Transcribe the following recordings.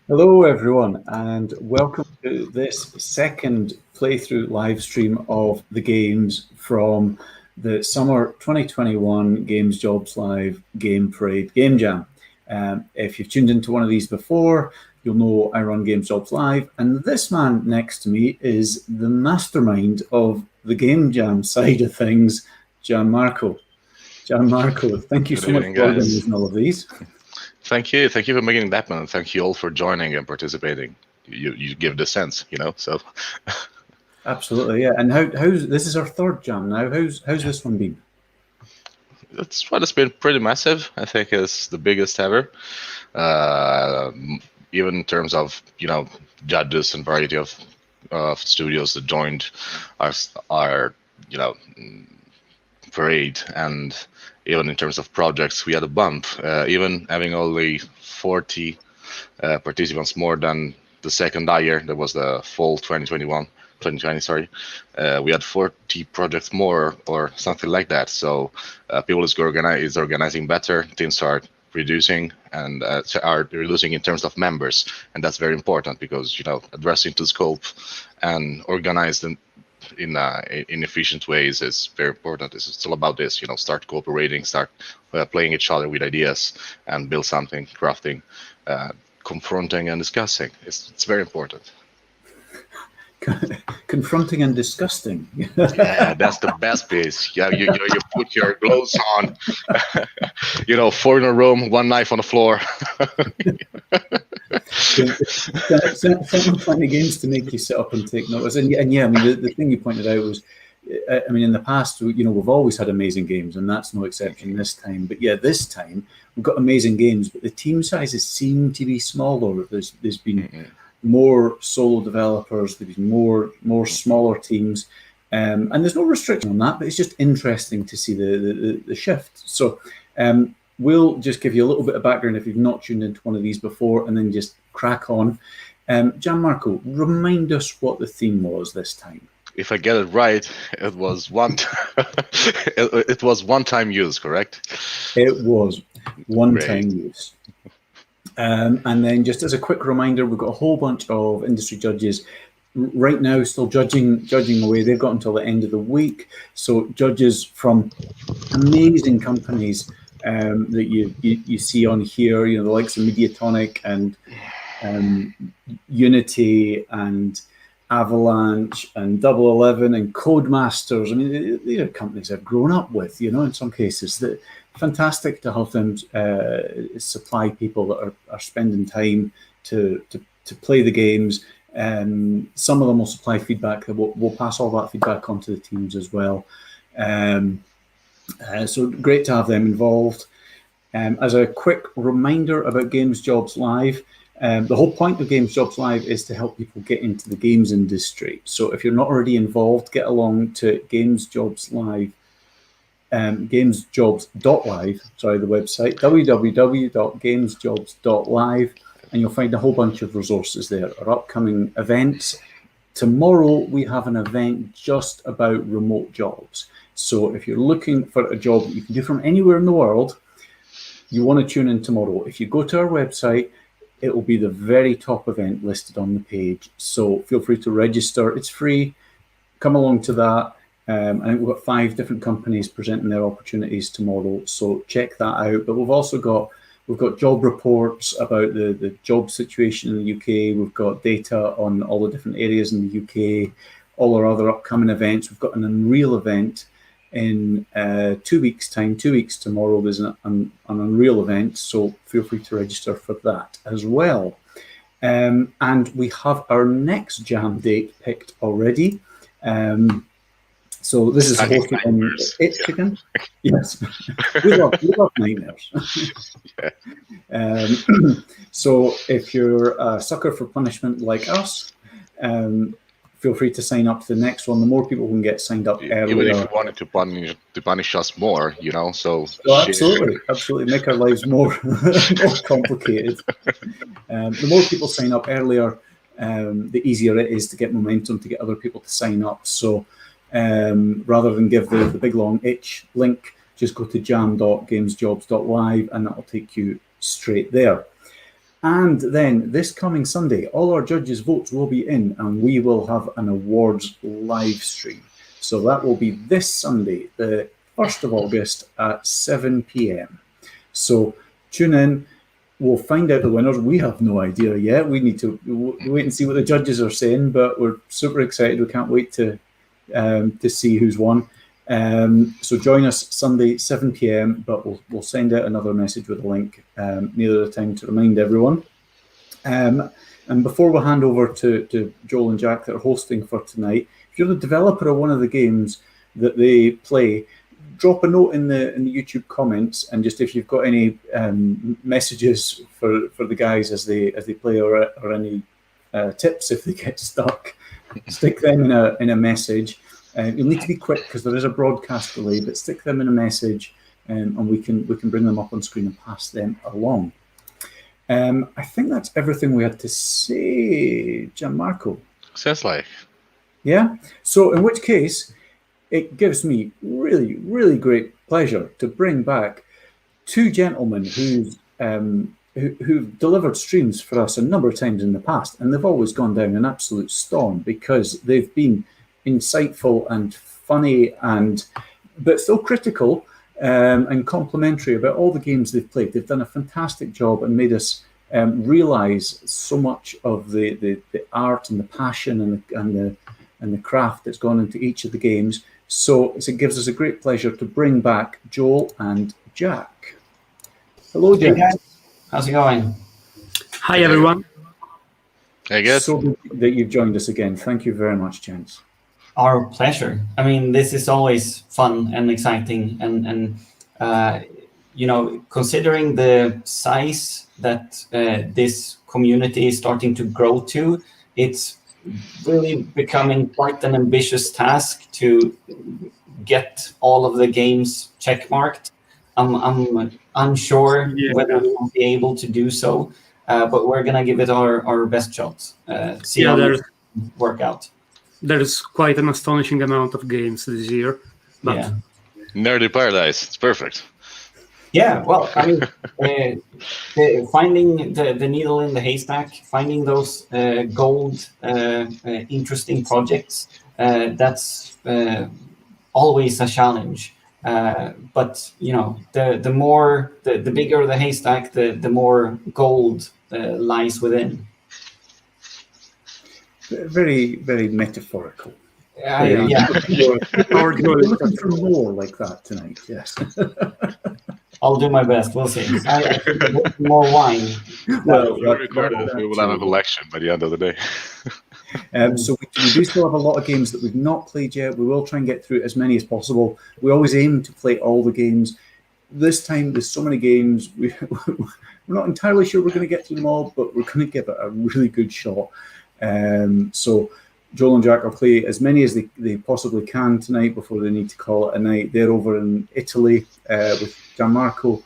Hello, everyone, and welcome to this second playthrough live stream of the games from the Summer 2021 Games Jobs Live Game Parade Game Jam. If you've tuned into one of these before, you'll know I run Games Jobs Live, and this man next to me is the mastermind of the Game Jam side of things, Gianmarco. Gianmarco, thank you so much for organizing all of these. Thank you for making it happen, and thank you all for joining and participating. You give the sense, so. Absolutely, yeah. And how's this is our third jam now. How's this one been? It's been pretty massive. I think it's the biggest ever. Even in terms of judges and variety of studios that joined our parade, and even in terms of projects, we had a bump. Even having only 40 participants more than the second year, that was the fall 2020, sorry. We had 40 projects more or something like that. So people is organizing better, teams are reducing and are reducing in terms of members. And that's very important because, addressing to scope and organize them in efficient ways is very important. It's all about this, start cooperating, start playing each other with ideas and build something, crafting, confronting and discussing. It's very important. Confronting and disgusting. Yeah, that's the best piece. Yeah, you put your gloves on, 4 in a room, one knife on the floor. Some plenty of games to make you sit up and take notice. And yeah, I mean, the thing you pointed out was, I mean, in the past, we've always had amazing games, and that's no exception this time. But yeah, this time we've got amazing games, but the team sizes seem to be smaller. There's been more solo developers, there's been more smaller teams, and there's no restriction on that. But it's just interesting to see the shift. So we'll just give you a little bit of background if you've not tuned into one of these before, and then just crack on. Gianmarco, remind us what the theme was this time. If I get it right, it was it was one-time use, correct? It was one-time use. And then just as a quick reminder, we've got a whole bunch of industry judges right now still judging away. They've got until the end of the week. So judges from amazing companies that you see on here, the likes of Mediatonic and Unity and Avalanche and 11 and Codemasters. I mean, these are companies I've grown up with, in some cases. Fantastic to have them supply people that are spending time to play the games. Some of them will supply feedback. We'll pass all that feedback on to the teams as well. So great to have them involved. As a quick reminder about Games Jobs Live, the whole point of Games Jobs Live is to help people get into the games industry. So if you're not already involved, get along to Games Jobs Live. Gamesjobs.live, the website, www.gamesjobs.live, and you'll find a whole bunch of resources there. Our upcoming events. Tomorrow we have an event just about remote jobs. So if you're looking for a job that you can do from anywhere in the world, you want to tune in tomorrow. If you go to our website, it will be the very top event listed on the page. So feel free to register. It's free. Come along to that. I think we've got 5 different companies presenting their opportunities tomorrow, so check that out. But we've also got job reports about the job situation in the UK. We've got data on all the different areas in the UK, all our other upcoming events. We've got an Unreal event in 2 weeks' time. 2 weeks tomorrow, there's an Unreal event, so feel free to register for that as well. And we have our next jam date picked already. So this is hosted on Itch again. Yes, we love nightmares. So if you're a sucker for punishment like us, feel free to sign up to the next one. The more people can get signed up earlier. Even if you wanted to punish us more, so absolutely make our lives more complicated. The more people sign up earlier, the easier it is to get momentum to get other people to sign up. So rather than give the big long itch link, just go to jam.gamesjobs.live and that'll take you straight there. And then this coming Sunday, all our judges' votes will be in, and we will have an awards live stream. So that will be this Sunday, the 1st of August at 7 p.m. So tune in. We'll find out the winners. We have no idea yet. We need to wait and see what the judges are saying, but we're super excited. We can't wait to see who's won. So join us Sunday, 7 p.m, but we'll send out another message with a link near the time to remind everyone. And before we hand over to Joel and Jack that are hosting for tonight, if you're the developer of one of the games that they play, drop a note in the YouTube comments, and just if you've got any messages for the guys as they play, or any tips if they get stuck, stick them in a message. You'll need to be quick because there is a broadcast delay, but stick them in a message, and we can bring them up on screen and pass them along. I think that's everything we had to say, Gianmarco. Sounds like. Yeah. So in which case, it gives me really, really great pleasure to bring back two gentlemen who've delivered streams for us a number of times in the past, and they've always gone down an absolute storm because they've been insightful and funny, but still critical and complimentary about all the games they've played. They've done a fantastic job and made us realize so much of the art and the passion and the craft that's gone into each of the games. So it gives us a great pleasure to bring back Joel and Jack. Hello, Jack. Hey guys, how's it going? Hi, everyone. Hey, good. So good that you've joined us again. Thank you very much, gents. Our pleasure. I mean, this is always fun and exciting, and considering the size that this community is starting to grow to, it's really becoming quite an ambitious task to get all of the games checkmarked. I'm unsure whether we will be able to do so, but we're gonna give it our best shot. See how it work out. There's quite an astonishing amount of games this year. But yeah. Nerdy Paradise. It's perfect. Yeah, well, I mean, finding the needle in the haystack, finding those gold, interesting projects, that's always a challenge. But the bigger the haystack, the more gold lies within. Very, very metaphorical. Yeah. We're looking for more like that tonight. Yes. I'll do my best. We'll see. I think more wine. Well, we will have a collection by the end of the day. So we do still have a lot of games that we've not played yet. We will try and get through as many as possible. We always aim to play all the games. This time, there's so many games. We're not entirely sure we're going to get through them all, but we're going to give it a really good shot. So Joel and Jack will play as many as they possibly can tonight before they need to call it a night. They're over in Italy with Gianmarco,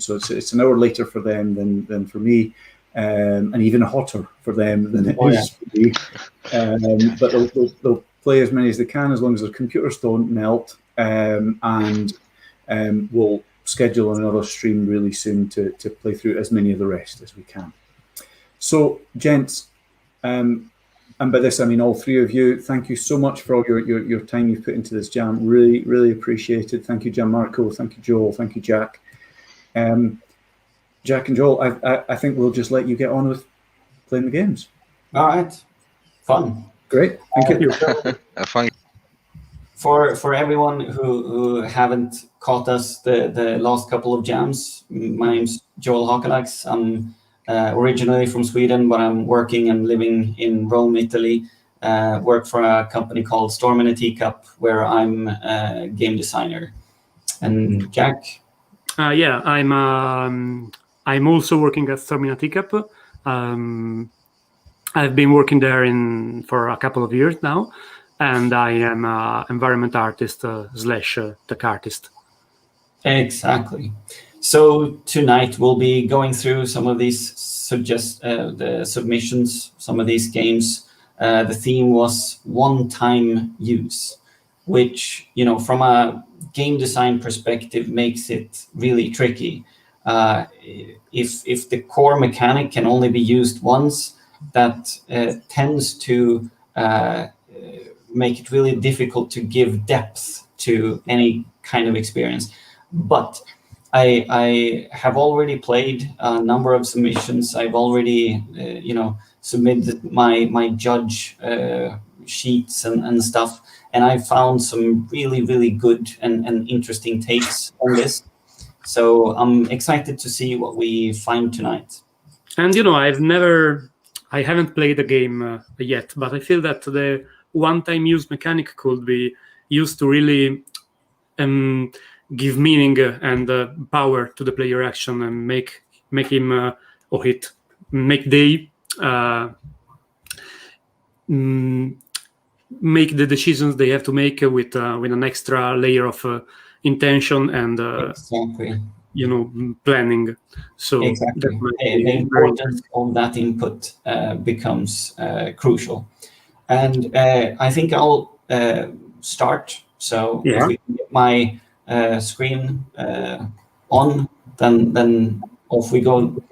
so it's an hour later for them than for me, and even hotter for them than it is for me. But they'll play as many as they can as long as their computers don't melt, and we'll schedule another stream really soon to play through as many of the rest as we can. So, gents, and by this I mean all three of you, thank you so much for all your time you've put into this jam. Really, really appreciated. Thank you, Gianmarco. Thank you, Joel. Thank you, Jack. Jack and Joel, I think we'll just let you get on with playing the games. All right. Fun. Great. Thank you. Fun. For everyone who haven't caught us the last couple of jams, my name's Joel Hakalax. I'm originally from Sweden, but I'm working and living in Rome, Italy. Work for a company called Storm in a Teacup, where I'm a game designer. And Jack? Yeah, I'm also working at Storm in a Teacup. I've been working there for a couple of years now, and I am an environment artist / tech artist. Exactly. So tonight we'll be going through some of these the submissions, some of these games. The theme was one-time use, which, from a game design perspective makes it really tricky. if the core mechanic can only be used once, that tends to make it really difficult to give depth to any kind of experience. But I have already played a number of submissions. I've already submitted my judge sheets and stuff, and I found some really good and interesting takes on this. So I'm excited to see what we find tonight. And I haven't played the game yet, but I feel that the one-time use mechanic could be used to really give meaning and power to the player action and make him make the decisions they have to make with an extra layer of intention and exactly. Planning. So exactly. The importance of that input becomes crucial. And I think I'll start. So if we can get my screen on, then off we go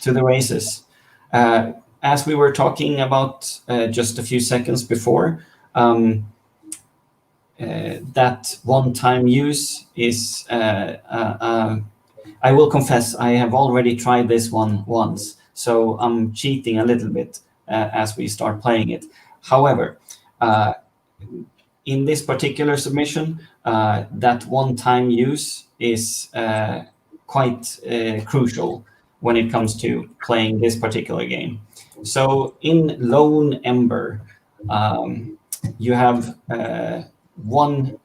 to the races. As we were talking about just a few seconds before, that one-time use is, I will confess, I have already tried this one once, so I'm cheating a little bit as we start playing it. However, in this particular submission, that one-time use is quite crucial when it comes to playing this particular game. So in Lone Ember, you have one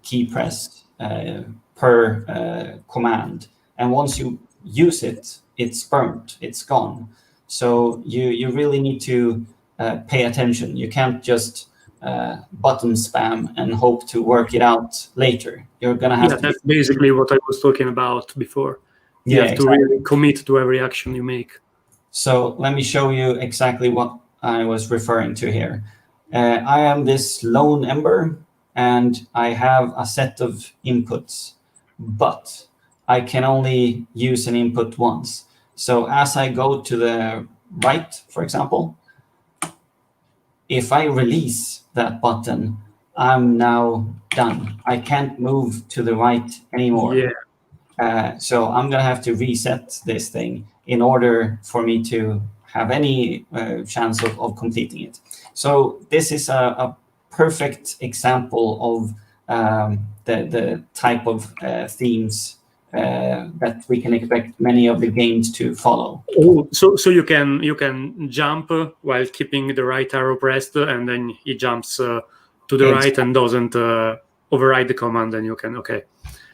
key press per command, and once you use it, it's burnt, it's gone. So you really need to pay attention. You can't just button spam and hope to work it out later. You're gonna have to. That's basically what I was talking about before. You have to really commit to every action you make. So let me show you exactly what I was referring to here. I am this Lone Ember, and I have a set of inputs, but I can only use an input once. So as I go to the right, for example, if I release that button, I'm now done. I can't move to the right anymore. So I'm going to have to reset this thing in order for me to have any chance of completing it. So this is a perfect example of the type of themes that we can expect many of the games to follow. Oh, so you can jump while keeping the right arrow pressed, and then he jumps to the right and doesn't override the command, and you can,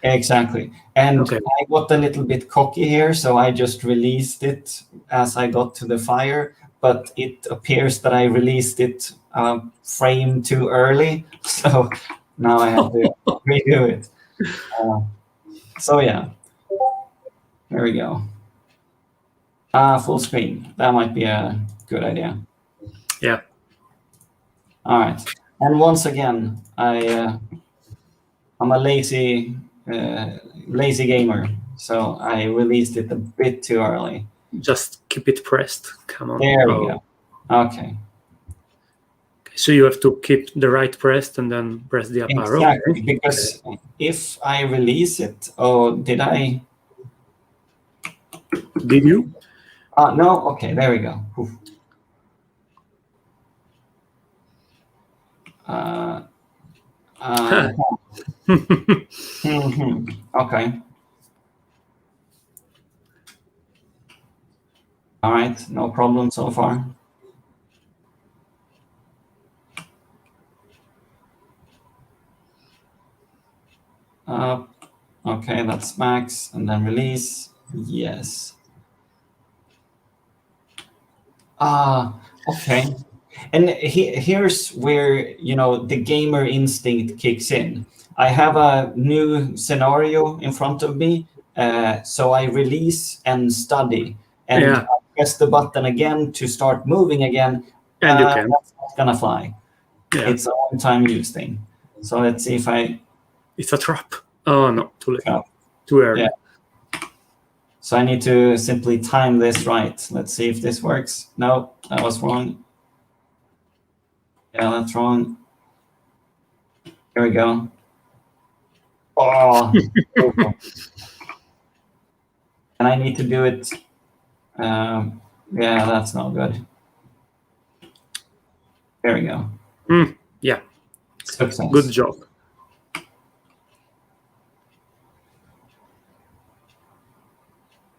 Exactly. And I got a little bit cocky here, so I just released it as I got to the fire, but it appears that I released it a frame too early, so now I have to redo it. So yeah, there we go. Full screen. That might be a good idea. Yeah. All right. And once again, I'm a lazy gamer, so I released it a bit too early. Just keep it pressed. Come on. There we go. Okay. So you have to keep the right pressed and then press the up arrow. Exactly, because if I release it, did I? Did you? No. Okay, there we go. Okay. All right, no problem so far. Okay, that's max, and then release. Yes. Okay. And here's where, the gamer instinct kicks in. I have a new scenario in front of me, so I release and study, and I press the button again to start moving again. And you can. That's not gonna fly. Yeah. It's a one-time use thing. So let's see if I. It's a trap. Oh no, too late. Oh. Too early. Yeah. So I need to simply time this right. Let's see if this works. No, that was wrong. Yeah, that's wrong. Here we go. Oh, and I need to do it. Yeah, that's not good. There we go. Yeah. Success. Good job.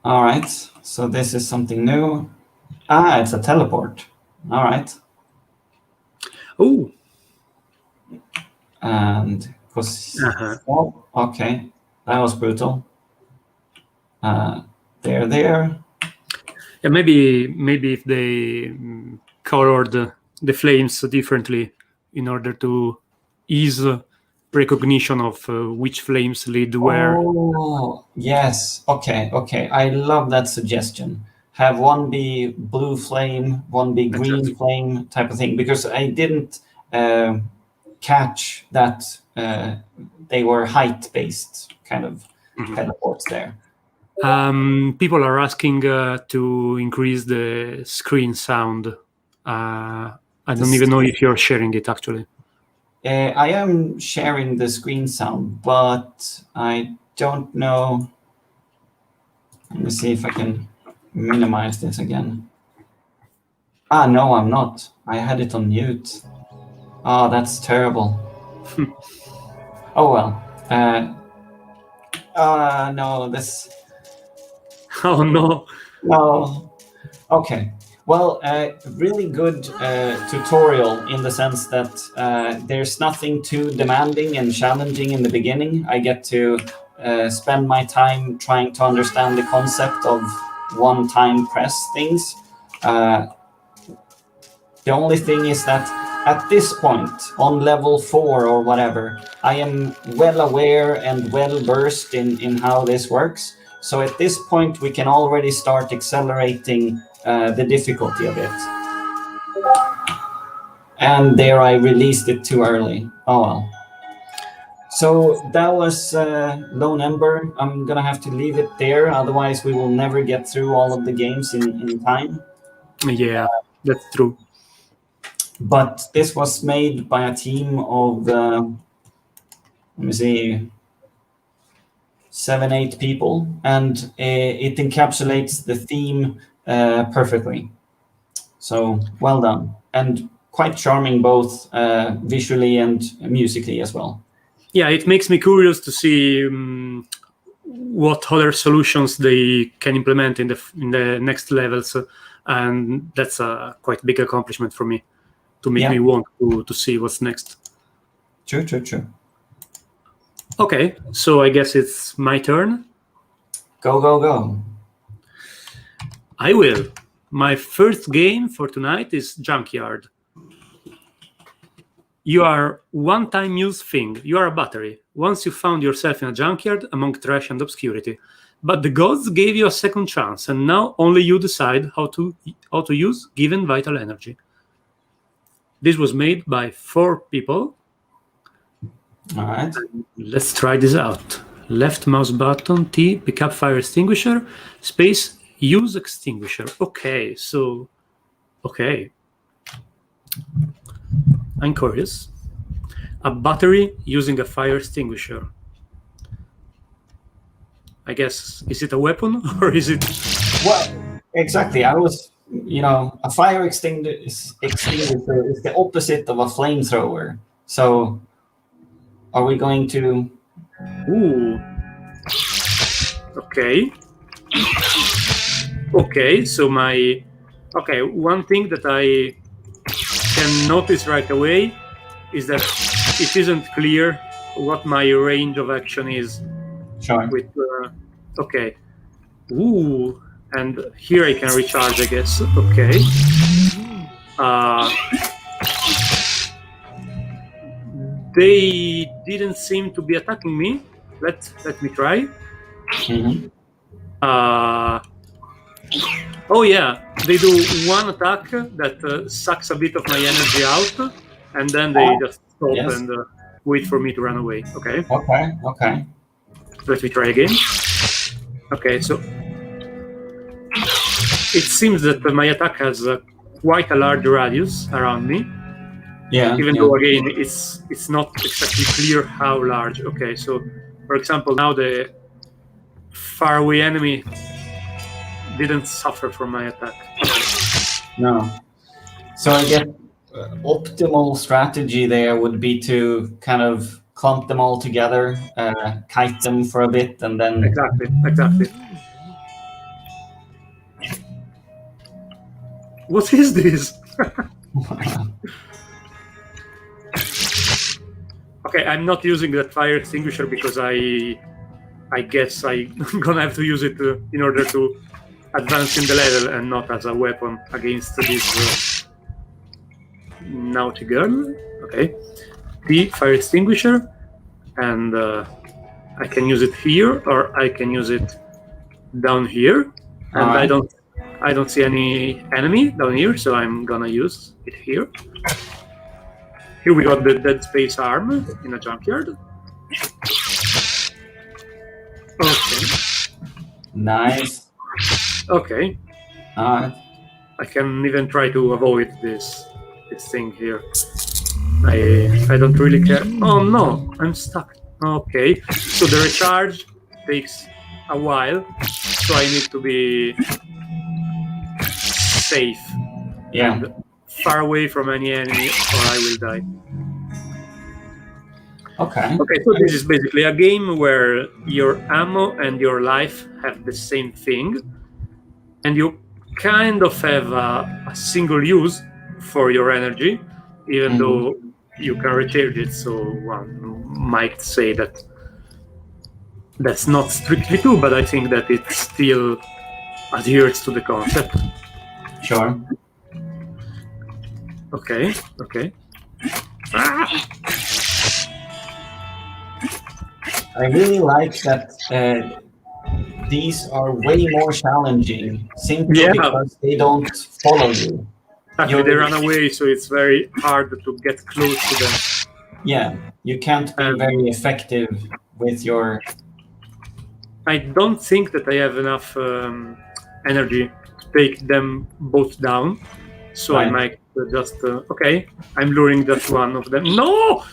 All right. So this is something new. Ah, it's a teleport. All right. Oh. And oh, okay, that was brutal. There. Yeah, maybe if they colored the flames differently in order to ease recognition of which flames lead where. Oh, yes. Okay. I love that suggestion. Have one be blue flame, one be green Exactly. flame type of thing, because I didn't catch that they were height-based kind of teleports there. People are asking to increase the screen sound. I don't even know if you're sharing it, actually. I am sharing the screen sound, but I don't know. Let me see if I can minimize this again. Ah, no, I'm not. I had it on mute. Oh, that's terrible. Oh, well. No, this... Oh, no. No. Okay. Well, really good tutorial in the sense that there's nothing too demanding and challenging in the beginning. I get to spend my time trying to understand the concept of one-time press things. The only thing is that at this point, on level 4 or whatever, I am well aware and well versed in how this works. So at this point, we can already start accelerating the difficulty of it. And there I released it too early. Oh well. So that was Lone Ember. I'm gonna have to leave it there, otherwise we will never get through all of the games in time. Yeah, that's true. But this was made by a team of, let me see, 7-8 people, and it encapsulates the theme perfectly. So well done, and quite charming both visually and musically as well. Yeah, it makes me curious to see what other solutions they can implement in the next levels, and that's a quite big accomplishment for me to make me want to see what's next. True. Okay, so I guess it's my turn. Go. I will. My first game for tonight is Junkyard. You are one-time use thing. You are a battery. Once you found yourself in a junkyard among trash and obscurity. But the gods gave you a second chance, and now only you decide how to use given vital energy. This was made by 4 people. All right. Let's try this out. Left mouse button, T, pick up fire extinguisher, space, use extinguisher. Okay, so, okay. I'm curious. A battery using a fire extinguisher. I guess, is it a weapon or is it? Well, exactly. I was, a fire extinguisher is the opposite of a flamethrower. So, are we going to? Ooh. Okay. Okay. So one thing that I can notice right away is that it isn't clear what my range of action is. Sure. With okay. Ooh, and here I can recharge, I guess. Okay. They didn't seem to be attacking me. Let me try. Mm-hmm. Oh yeah, they do one attack that sucks a bit of my energy out, and then they just stop and wait for me to run away. Okay. Okay. Let me try again. Okay, so it seems that my attack has quite a large radius around me. Yeah. Even though again it's not exactly clear how large. Okay, so for example, now the faraway enemy didn't suffer from my attack. No. So I guess optimal strategy there would be to kind of clump them all together, kite them for a bit, and then Exactly. What is this? Okay, I'm not using that fire extinguisher because I guess I'm gonna have to use it in order to advance in the level and not as a weapon against this naughty girl. Okay, the fire extinguisher, and I can use it here or I can use it down here, and Alright. I don't see any enemy down here, so I'm gonna use it here. Here we got the Dead Space arm in a junkyard. Okay. Nice. Okay. Alright. I can even try to avoid this thing here. I don't really care. Oh no, I'm stuck. Okay. So the recharge takes a while, so I need to be safe. Yeah. And far away from any enemy or I will die. Okay. Okay, so this is basically a game where your ammo and your life have the same thing, and you kind of have a single use for your energy, even though you can recharge it, so one might say that that's not strictly true, but I think that it still adheres to the concept. Sure. Okay. Ah! I really like that these are way more challenging, simply because they don't follow you. Actually, they run away, so it's very hard to get close to them. Yeah, you can't be very effective with your... I don't think that I have enough energy to take them both down, so I might just... okay, I'm luring just one of them. No!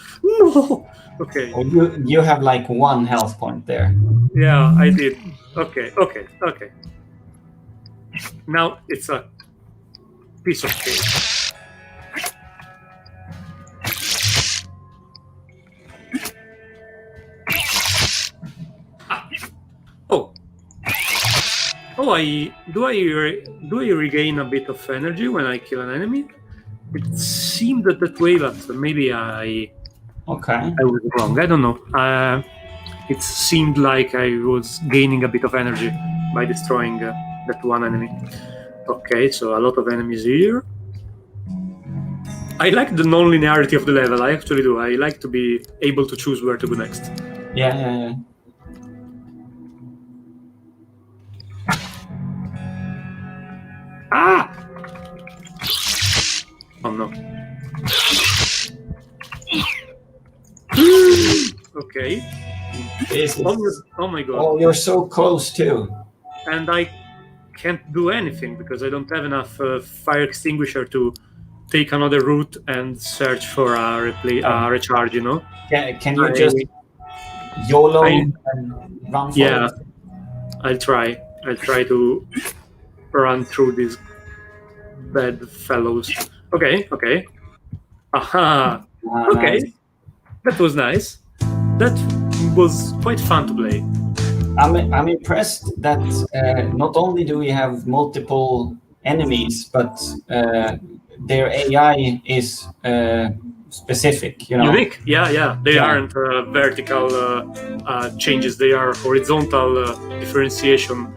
Okay. Oh, you have like 1 health point there. Yeah, I did. Okay. Now it's a piece of cake. Do I regain a bit of energy when I kill an enemy? It seemed that way, but maybe I was wrong. I don't know. It seemed like I was gaining a bit of energy by destroying that one enemy. Okay, so a lot of enemies here. I like the non-linearity of the level. I actually do. I like to be able to choose where to go next. Yeah. Ah! Oh no. Okay. Oh my god. Oh, you're so close too. And I can't do anything because I don't have enough fire extinguisher to take another route and search for a recharge, you know? Can you just YOLO and run for it? I'll try to run through these bad fellows. Okay. Aha. Okay. Nice. That was nice. That was quite fun to play. I'm impressed that not only do we have multiple enemies, but their AI is specific. You know? Unique. Yeah. They aren't vertical changes. They are horizontal differentiation.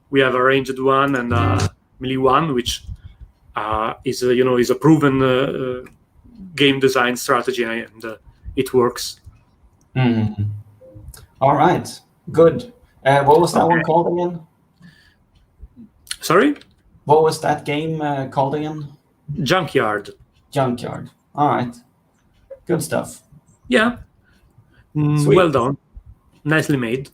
We have a ranged one and a melee one, which is a proven game design strategy, and it works. All right, good. What was that one called again? Sorry? What was that game called again? Junkyard. All right, good stuff. Yeah. Well done. Nicely made.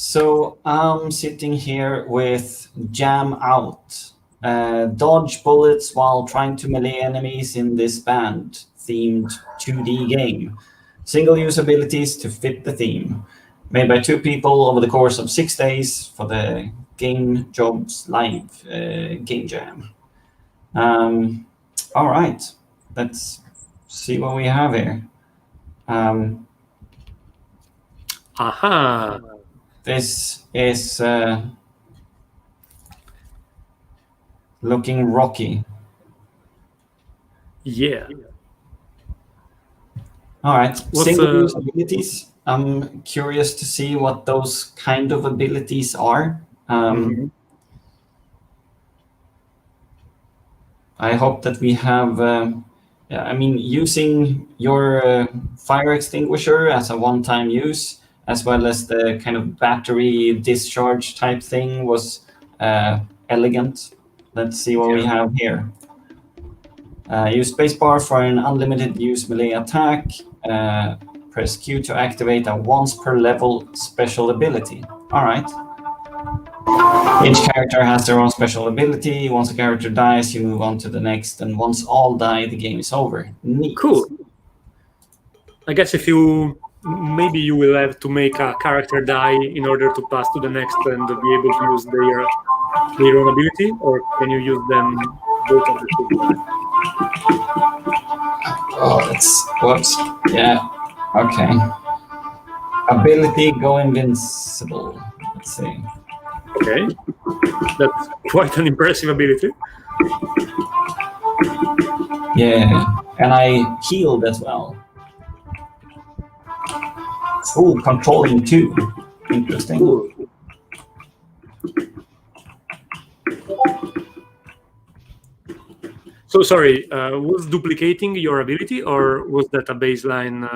So I'm sitting here with Jam Out. Dodge bullets while trying to melee enemies in this band-themed 2D game. Single-use abilities to fit the theme. Made by 2 people over the course of 6 days for the Game Jobs Live game jam. All right, let's see what we have here. Aha. This is looking rocky. Yeah. All right, What's, single-use abilities. I'm curious to see what those kind of abilities are. I hope that we have, I mean, using your fire extinguisher as a one-time use, as well as the kind of battery discharge type thing was elegant. Let's see what we have here. Use spacebar for an unlimited use melee attack. Press Q to activate a once per level special ability. All right. Each character has their own special ability. Once a character dies, you move on to the next, and once all die, the game is over. Neat. Cool. I guess maybe you will have to make a character die in order to pass to the next and be able to use their own ability, or can you use them both at the same time? Oh, that's whoops. Yeah. Okay. Ability go invincible. Let's see. Okay, that's quite an impressive ability. Yeah, and I healed as well. Ooh, controlling too. Interesting. Cool. So sorry, was duplicating your ability, or was that a baseline?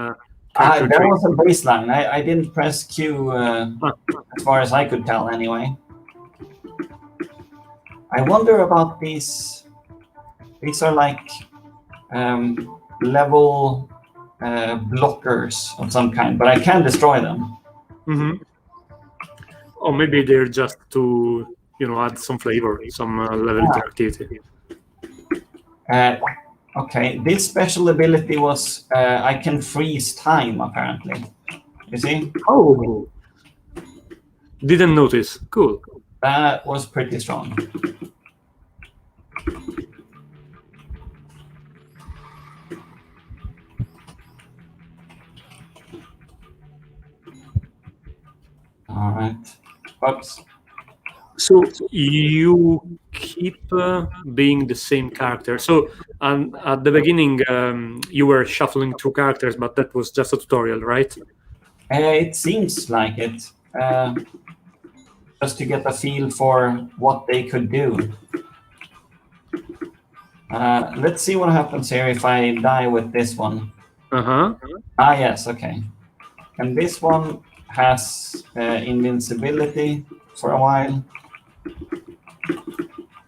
That was a baseline. I didn't press Q as far as I could tell anyway. I wonder about these. These are like level blockers of some kind, but I can destroy them. Mm-hmm. Or maybe they're just to add some flavor, some level interactivity. Okay, this special ability was I can freeze time apparently. You see? Oh, didn't notice. Cool. That was pretty strong. All right. Oops. So you keep being the same character. So at the beginning, you were shuffling through characters, but that was just a tutorial, right? It seems like it. Just to get a feel for what they could do. Let's see what happens here if I die with this one. Uh-huh. Ah, yes, okay. And this one has invincibility for a while.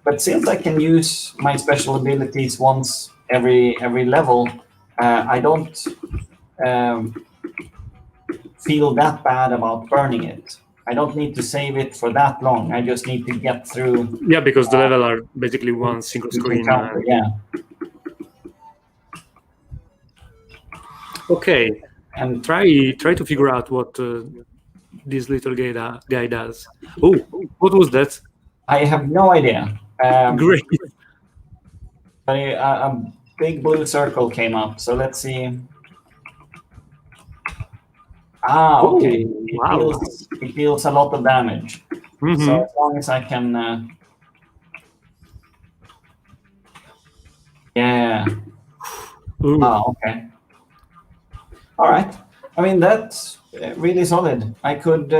But since I can use my special abilities once every level, I don't feel that bad about burning it. I don't need to save it for that long. I just need to get through. Yeah, because the level are basically one single screen. Yeah. Okay, And try to figure out what this little guy does. Oh, what was that? I have no idea. Great. But a big blue circle came up, so let's see. Ah, okay. Wow. It deals a lot of damage. Mm-hmm. So as long as I can... yeah. Ooh. Ah, okay. All right. I mean, that's really solid. I could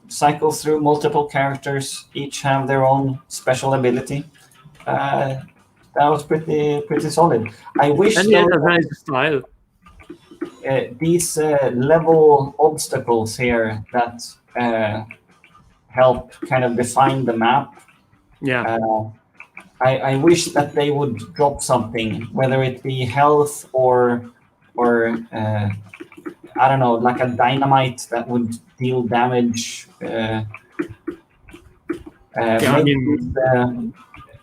cycle through multiple characters, each have their own special ability. That was pretty solid. I wish And yeah, a nice style. these level obstacles here that help kind of define the map. Yeah. I wish that they would drop something, whether it be health or I don't know, like a dynamite that would deal damage. I mean,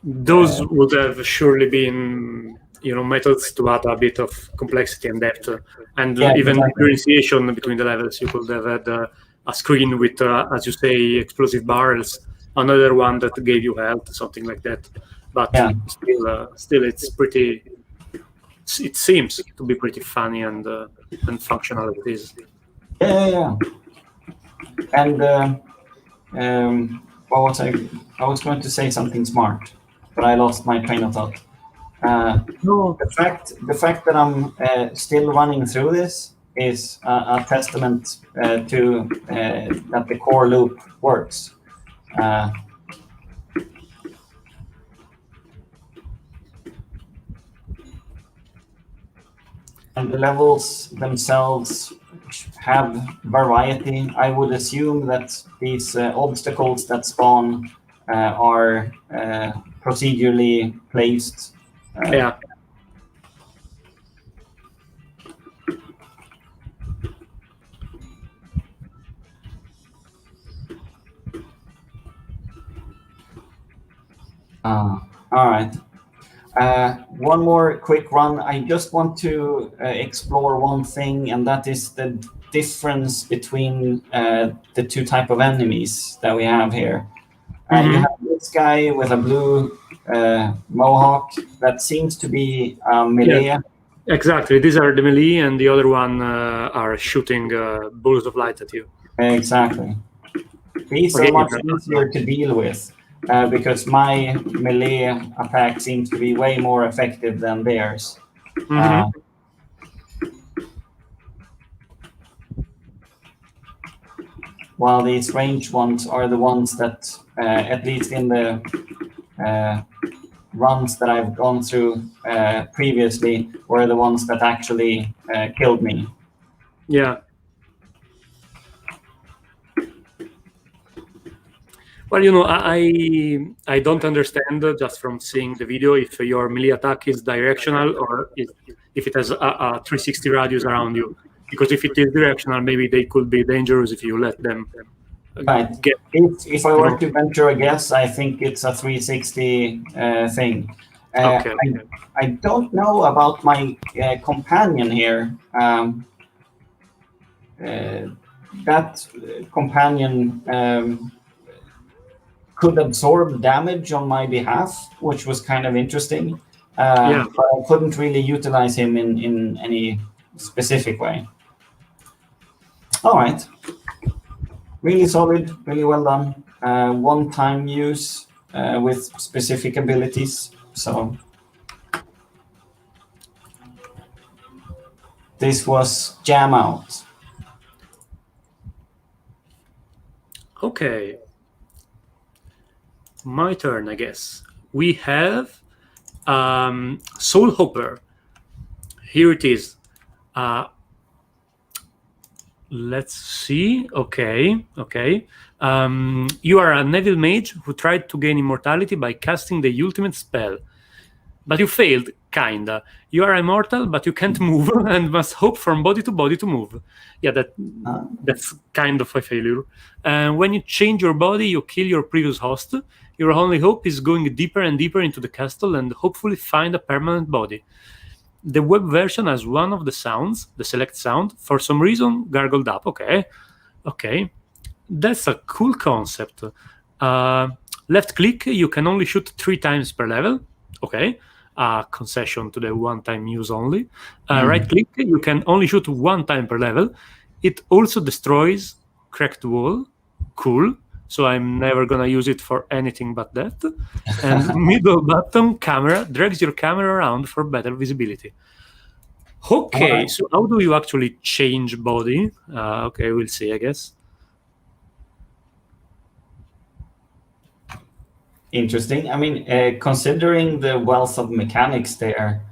those would have surely been, methods to add a bit of complexity and depth, and even differentiation between the levels. You could have had a screen with, as you say, explosive barrels, another one that gave you health, something like that. But still, it's pretty. It seems to be pretty funny and functional. It is. Yeah. And what was I was going to say something smart, but I lost my train of thought. No. The fact that I'm still running through this is a testament to that the core loop works. And the levels themselves have variety. I would assume that these obstacles that spawn are procedurally placed. Yeah. All right. One more quick run. I just want to explore one thing, and that is the difference between the two type of enemies that we have here. You have this guy with a blue mohawk that seems to be melee. Yeah, exactly. These are the melee, and the other one are shooting balls of light at you. Exactly. These are much easier to deal with. Because my melee attack seems to be way more effective than theirs. While these ranged ones are the ones that, at least in the runs that I've gone through previously, were the ones that actually killed me. Yeah. Well, I don't understand just from seeing the video if your melee attack is directional or if it has a 360 radius around you. Because if it is directional, maybe they could be dangerous if you let them get. If I were to venture a guess, I think it's a 360 thing. Okay. I don't know about my companion here. That companion could absorb damage on my behalf, which was kind of interesting. But I couldn't really utilize him in any specific way. All right. Really solid, really well done. One-time use with specific abilities. So this was Jam Out. Okay. My turn, I guess. We have Soul Hopper. Here it is. Let's see. Okay. You are a Neville mage who tried to gain immortality by casting the ultimate spell. But you failed, kinda. You are immortal, but you can't move and must hope from body to body to move. Yeah, that's kind of a failure. When you change your body, you kill your previous host. Your only hope is going deeper and deeper into the castle and hopefully find a permanent body. The web version has one of the sounds, the select sound, for some reason gargled up. Okay. That's a cool concept. Left click, you can only shoot 3 times per level. Okay. Concession to the one-time use only. Right click, you can only shoot 1 time per level. It also destroys cracked wall. Cool. So I'm never gonna use it for anything but that. And middle button camera drags your camera around for better visibility. Okay, so how do you actually change body? Okay, we'll see, I guess. Interesting. I mean, considering the wealth of mechanics there,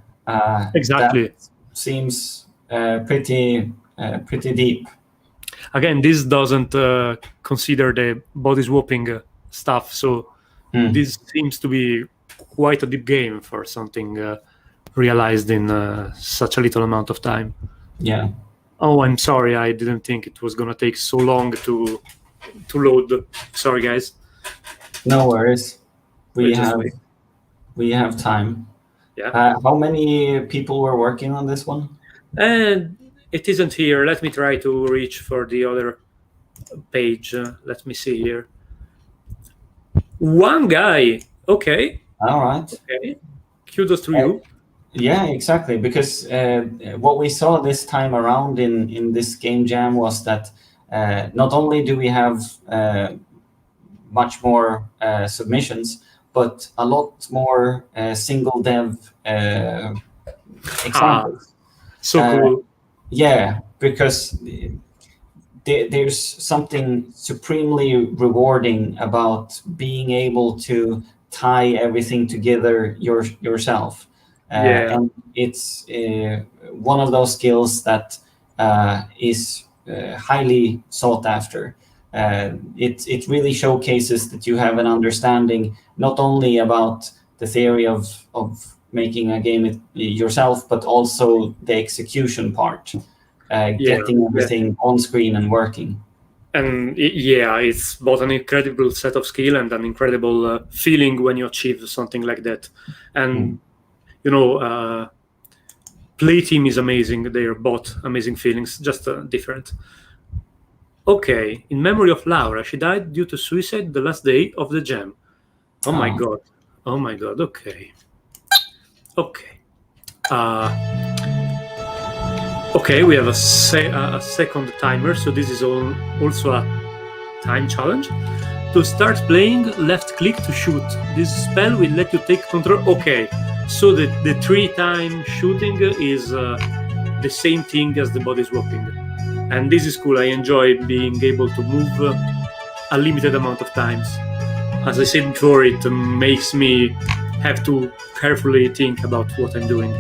exactly, that seems pretty deep. Again, this doesn't consider the body swapping stuff, so this seems to be quite a deep game for something realized in such a little amount of time. Yeah. Oh, I'm sorry. I didn't think it was gonna take so long to load. Sorry, guys. No worries. We'll just wait. We have time. Yeah. How many people were working on this one? And it isn't here. Let me try to reach for the other page. Let me see here. One guy. Okay. All right. Okay. Kudos to you. Yeah, exactly. Because what we saw this time around in this game jam was that not only do we have much more submissions, but a lot more single dev examples. So cool. Yeah, because there's something supremely rewarding about being able to tie everything together yourself. And it's one of those skills that is highly sought after. It really showcases that you have an understanding not only about the theory of making a game yourself, but also the execution part, getting everything on screen and working. And it's both an incredible set of skill and an incredible feeling when you achieve something like that. And play team is amazing. They're both amazing feelings, just different. Okay, in memory of Laura, she died due to suicide the last day of the jam. Oh my god. Okay. Okay, we have a second timer, so this is also a time challenge. To start playing, left click to shoot. This spell will let you take control. Okay, so the 3-time shooting is the same thing as the body swapping. And this is cool. I enjoy being able to move a limited amount of times. As I said before, it makes me have to carefully think about what I'm doing.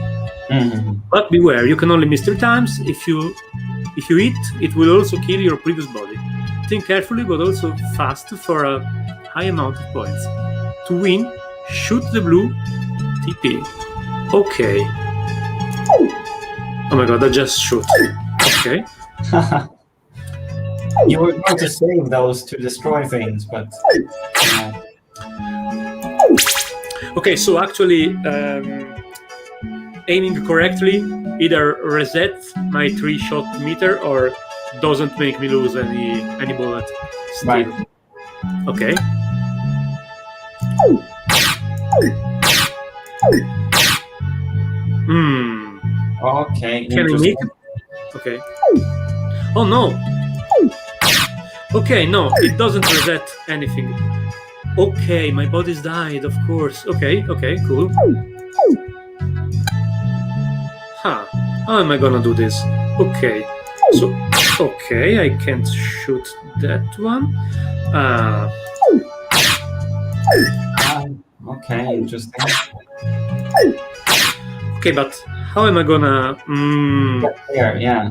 Mm-hmm. But beware, you can only miss 3 times. If you hit, it will also kill your previous body. Think carefully, but also fast for a high amount of points. To win, shoot the blue TP. Okay. Oh my god, I just shoot. Okay. You were going to save those to destroy things, but... Okay, so actually, aiming correctly either resets my 3-shot meter or doesn't make me lose any bullet. Still. Right. Okay. Okay. Can I make it? Okay. Oh no. Okay, no, it doesn't reset anything. Okay, my body's died, of course. Okay, cool. How am I gonna do this? Okay, so, I can't shoot that one. Okay, interesting. Okay, but how am I gonna... There, yeah.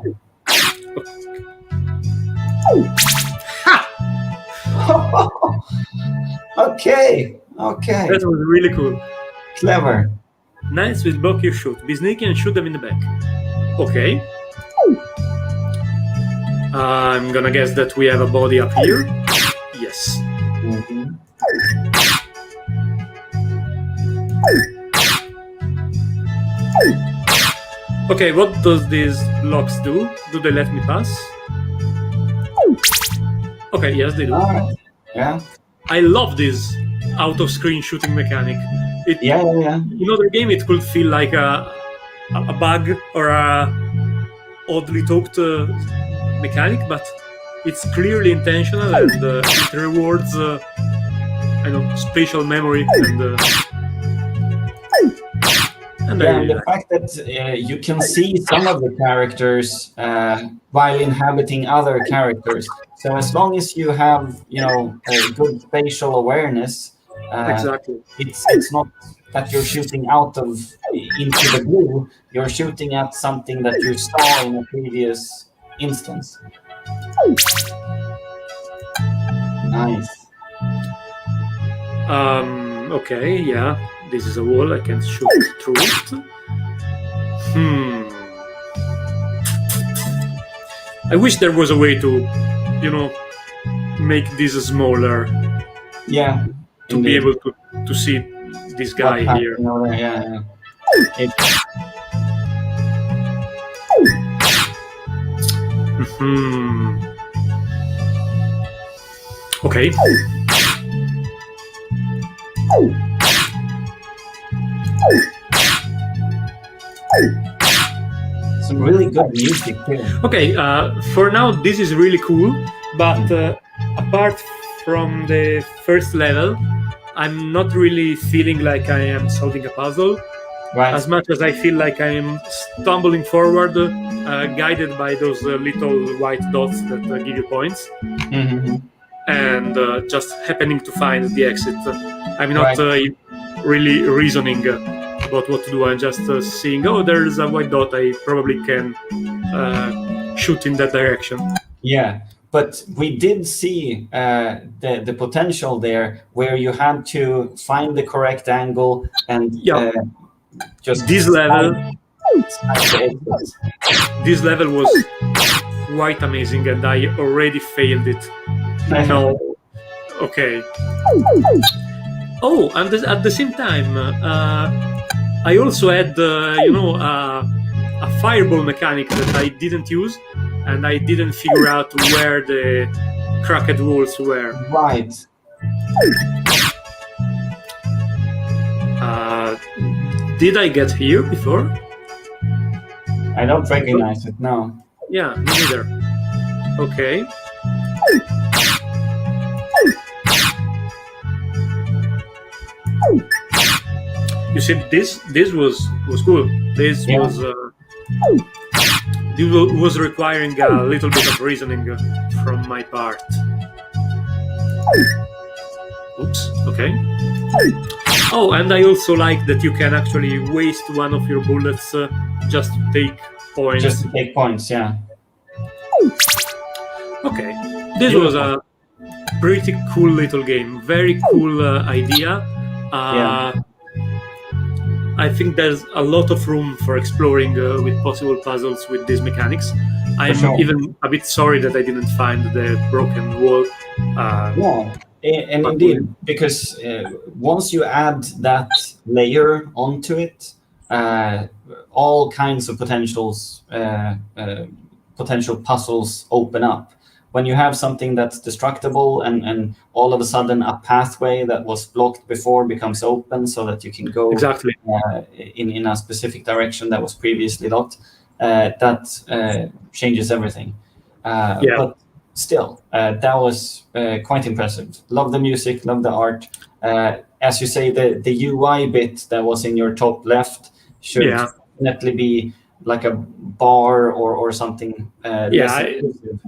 Okay. That was really cool. Clever. Nice with block your shoot. Be sneaky and shoot them in the back. Okay. I'm gonna guess that we have a body up here. Yes. Mm-hmm. Okay, what does these blocks do? Do they let me pass? Okay, yes, they do. All right. Yeah. I love this out-of-screen shooting mechanic. Yeah. In other game, it could feel like a bug or a oddly talked mechanic, but it's clearly intentional and it rewards spatial memory and the fact that you can see some of the characters while inhabiting other characters. So as long as you have, a good spatial awareness, exactly. It's not that you're shooting into the blue. You're shooting at something that you saw in a previous instance. Nice. Okay, yeah. This is a wall. I can shoot through it. I wish there was a way to, make this smaller Yeah. to be able to see this guy here. Yeah. Okay. Some really good music too. Okay, for now this is really cool, but apart from the first level, I'm not really feeling like I am solving a puzzle. Right. As much as I feel like I am stumbling forward, guided by those little white dots that give you points, and just happening to find the exit. I'm not really reasoning about what to do. I'm just seeing, oh, there's a white dot. I probably can shoot in that direction. Yeah, but we did see the potential there, where you had to find the correct angle and just this level. This level was quite amazing, and I already failed it. No. Okay. Oh, and at the same time, I also had, a fireball mechanic that I didn't use, and I didn't figure out where the cracked walls were. Right. Did I get here before? I don't recognize it, no. Yeah, me neither. Okay. You see, this was cool. This was requiring a little bit of reasoning from my part. Oops. Okay. Oh, and I also like that you can actually waste one of your bullets just to take points. Just to take points, yeah. Okay. This was a pretty cool little game. Very cool idea. I think there's a lot of room for exploring with possible puzzles with these mechanics. I'm even a bit sorry that I didn't find the broken wall. And indeed, because once you add that layer onto it, all kinds of potential puzzles open up. When you have something that's destructible and all of a sudden a pathway that was blocked before becomes open so that you can go exactly in a specific direction that was previously locked, that changes everything. But still, that was quite impressive. Love the music, love the art. As you say, the UI bit that was in your top left should definitely be like a bar or something.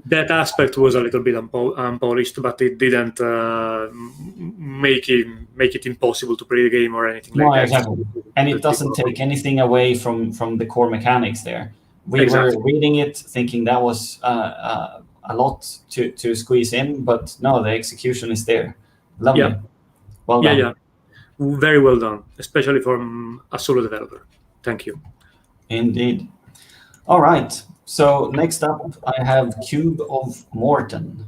That aspect was a little bit unpolished, but it didn't make it impossible to play the game or anything like that. Exactly. And it doesn't take anything away from the core mechanics there. We were reading it thinking that was a lot to squeeze in, but no, the execution is there. Lovely. Well done. Yeah. Very well done, especially from a solo developer. Thank you. Indeed. All right. So next up, I have Cube of Morten.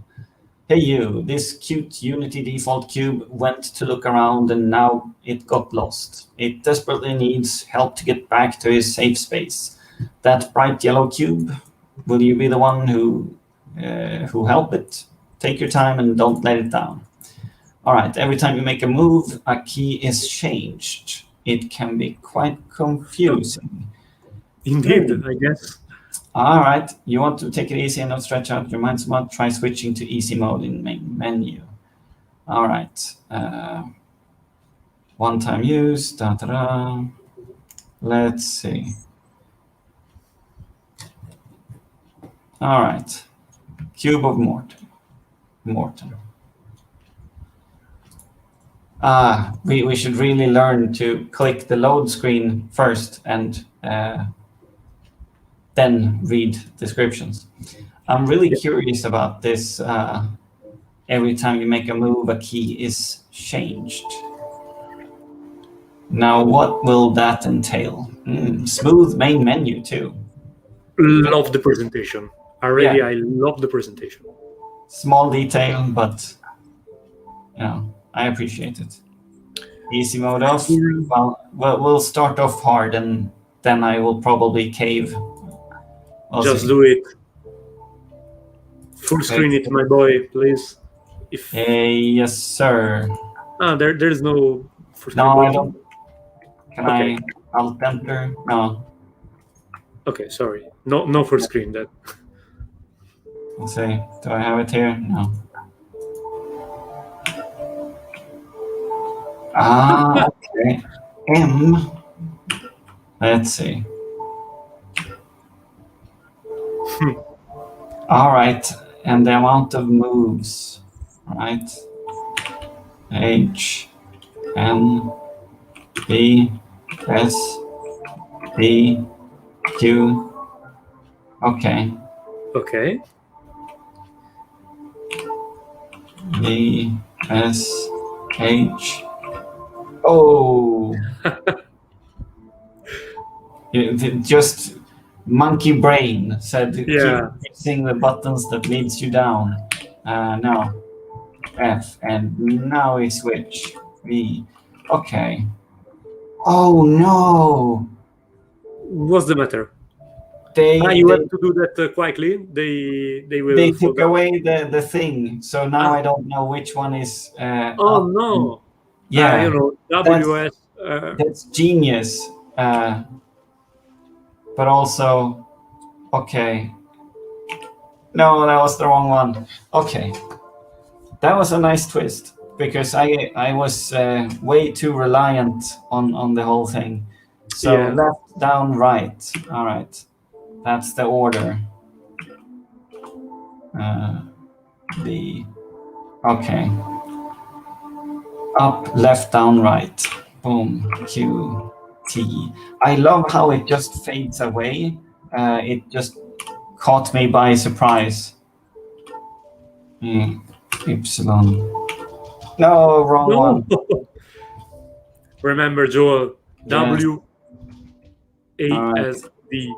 Hey you, this cute Unity default cube went to look around and now it got lost. It desperately needs help to get back to his safe space. That bright yellow cube, will you be the one who help it? Take your time and don't let it down. All right. Every time you make a move, a key is changed. It can be quite confusing. Indeed, I guess. All right. You want to take it easy and not stretch out your mind so much? Try switching to easy mode in main menu. All right. One-time use. Let's see. All right. Cube of Morten. We should really learn to click the load screen first and then read descriptions. I'm really curious about this. Every time you make a move, a key is changed. Now, what will that entail? Smooth main menu too. Love the presentation. Already, Yeah. I love the presentation. Small detail, but I appreciate it. Easy mode off. Well, we'll start off hard, and then I will probably cave. Just do it. Full screen it, my boy, please. If yes, sir. there's no full screen. No, I don't. Can Okay. I alt enter? No. Okay, sorry. No full screen then. Let's see. Do I have it here? No. Okay. M. Let's see. All right, and the amount of moves, right? H, N, B, S, P, Q. Okay. Okay. B, S, H. Oh. Just monkey brain said keep pressing the buttons that leads you down. No. F, and now we switch. V. Okay. Oh no. What's the matter? You have to do that quietly. They will. They took away the thing, so now I don't know which one is. Oh no! Yeah, WS. That's genius. But also, okay. No, that was the wrong one. Okay, that was a nice twist because I was way too reliant on the whole thing. So left, down, right. All right. That's the order. Okay. Up, left, down, right. Boom. Q, T. I love how it just fades away. It just caught me by surprise. Epsilon. No, wrong one. Remember, Joel. W, A, S, D.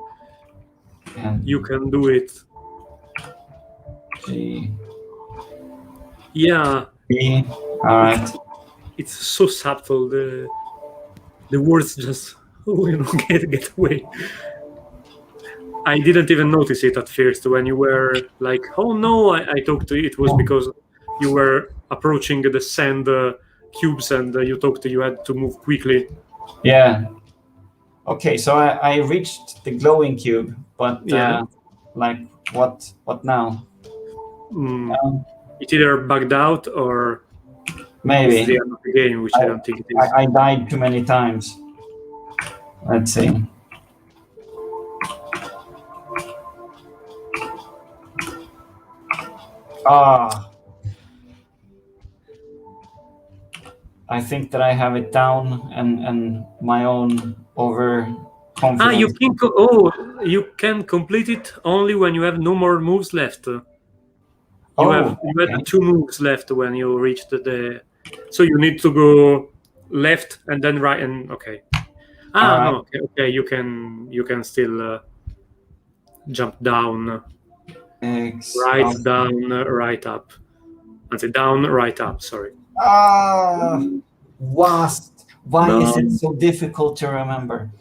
And you can do it. G. Yeah. B. All right. It's so subtle. The words just get away. I didn't even notice it at first when you were like, "Oh no!" I thought it was because you were approaching the sand cubes and you had to move quickly. Yeah. Okay, so I reached the glowing cube, but like what now? It either bugged out or maybe it's the end of the game, which I don't think it is. I died too many times. Let's see. I think that I have it down and my own overconfidence. You can complete it only when you have no more moves left. You had 2 moves left when you reached so you need to go left and then right and okay. No, okay, you can still jump down. Right, down, right up. I'd say down, right up, sorry. Why is it so difficult to remember?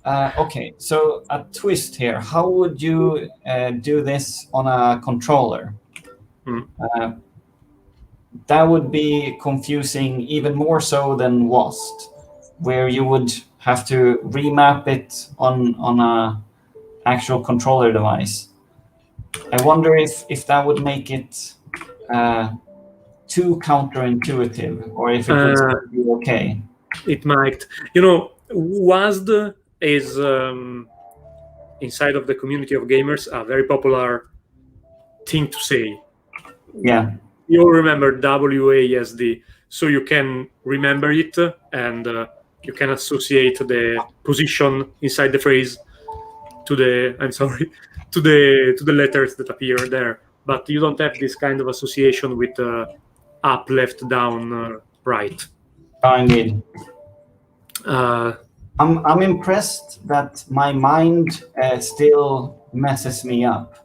Okay, so a twist here. How would you do this on a controller? That would be confusing even more so than WASD, where you would have to remap it on a actual controller device. I wonder if that would make it too counterintuitive, or if it would be okay. It might. WASD is inside of the community of gamers a very popular thing to say. Yeah. You remember WASD, so you can remember it and you can associate the position inside the phrase to the letters that appear there. But you don't have this kind of association with up, left, down, right. Indeed. I'm impressed that my mind still messes me up.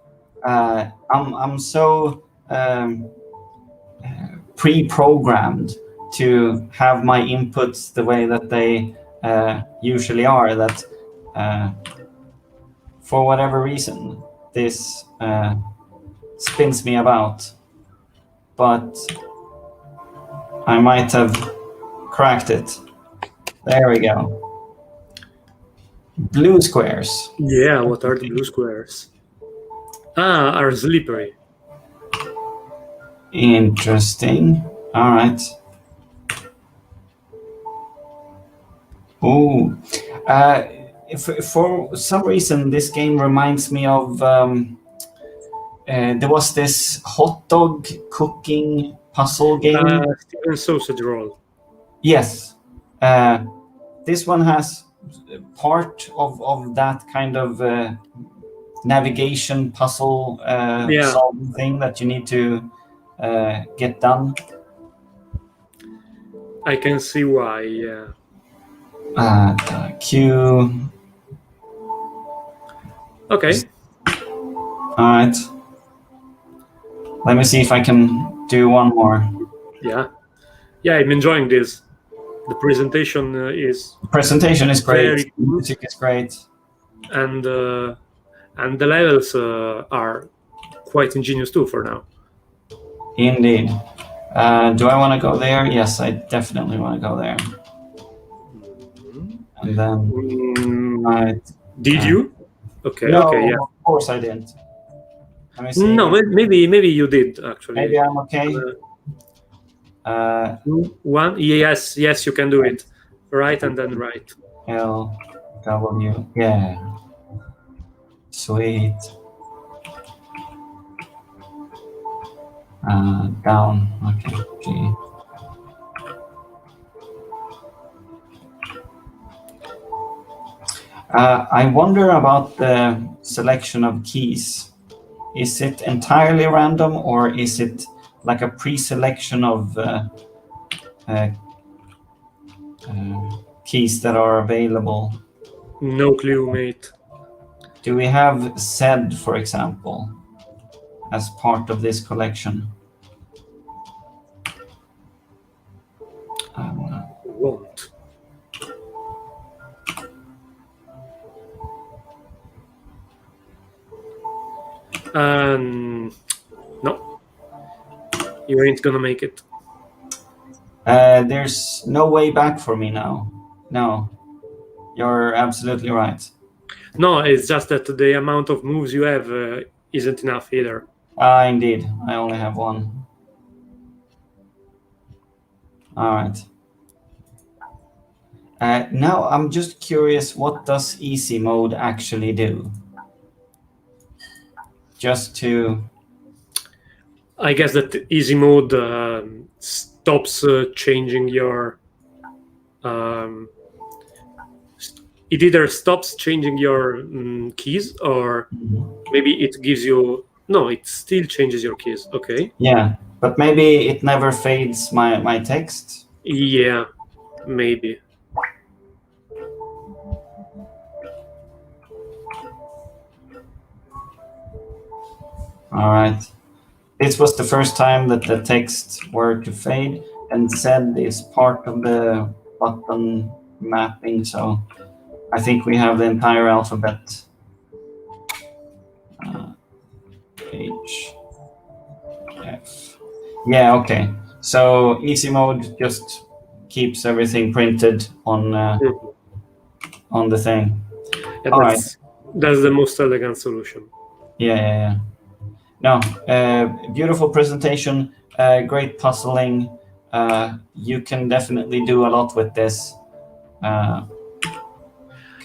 I'm so pre-programmed to have my inputs the way that they usually are, that for whatever reason this spins me about. But I might have cracked it. There we go. Blue squares. Yeah, what are the blue squares? Are slippery. Interesting. All right. Oh, for some reason, this game reminds me of. There was this hot dog cooking puzzle game. Steven Sausage Roll. Yes. This one has part of that kind of navigation puzzle solving thing that you need to get done. I can see why, yeah. Q. Okay. All right. Let me see if I can do one more. Yeah. Yeah, I'm enjoying this. The presentation is... The presentation is great. Very The music is great. And the levels are quite ingenious too for now. Indeed. Do I want to go there? Yes, I definitely want to go there. And then... Did you? Okay, no, okay, yeah. Of course I didn't. Let me see. No, maybe you did, actually. Maybe I'm okay. One? Yes, you can do it. Right and then right. L, W, yeah. Sweet. Down, okay, G. I wonder about the selection of keys. Is it entirely random, or is it like a pre-selection of keys that are available? No clue, mate. Do we have Z, for example, as part of this collection? Won't. No. You ain't gonna make it. There's no way back for me now. No, you're absolutely right. No, it's just that the amount of moves you have isn't enough either. Indeed, I only have one. All right. Now I'm just curious, what does easy mode actually do? Just to... I guess that easy mode stops changing your... it either stops changing your keys, or maybe it gives you... No, it still changes your keys. Okay. Yeah, but maybe it never fades my text? Yeah, maybe. All right. This was the first time that the text were to fade, and Z is part of the button mapping, so I think we have the entire alphabet. H, F. Yeah, okay. So easy mode just keeps everything printed on the thing. Yeah, all right. That's the most elegant solution. Yeah. No, beautiful presentation, great puzzling. You can definitely do a lot with this. Yeah,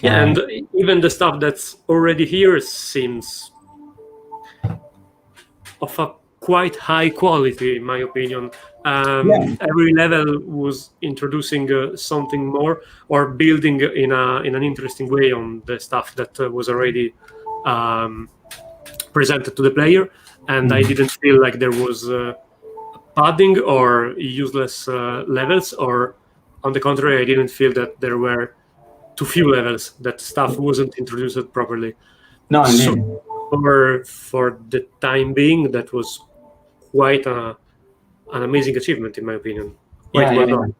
and even the stuff that's already here seems of a quite high quality, in my opinion. Every level was introducing something more, or building in an interesting way on the stuff that was already presented to the player, and I didn't feel like there was padding or useless levels, or on the contrary, I didn't feel that there were too few levels, that stuff wasn't introduced properly. No, I mean. For the time being, that was quite an amazing achievement, in my opinion. Quite well done.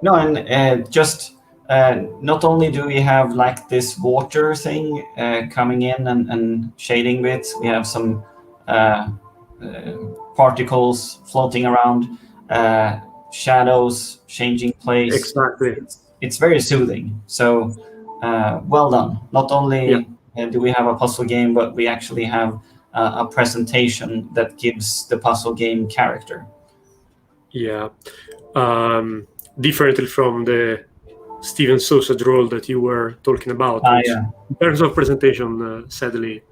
No, and just not only do we have like this water thing coming in and shading bits, we have some particles floating around, shadows changing place. Exactly. It's very soothing. So well done. Not only do we have a puzzle game, but we actually have a presentation that gives the puzzle game character. Yeah. Differently from the Steven Sausage roll that you were talking about, which in terms of presentation, sadly,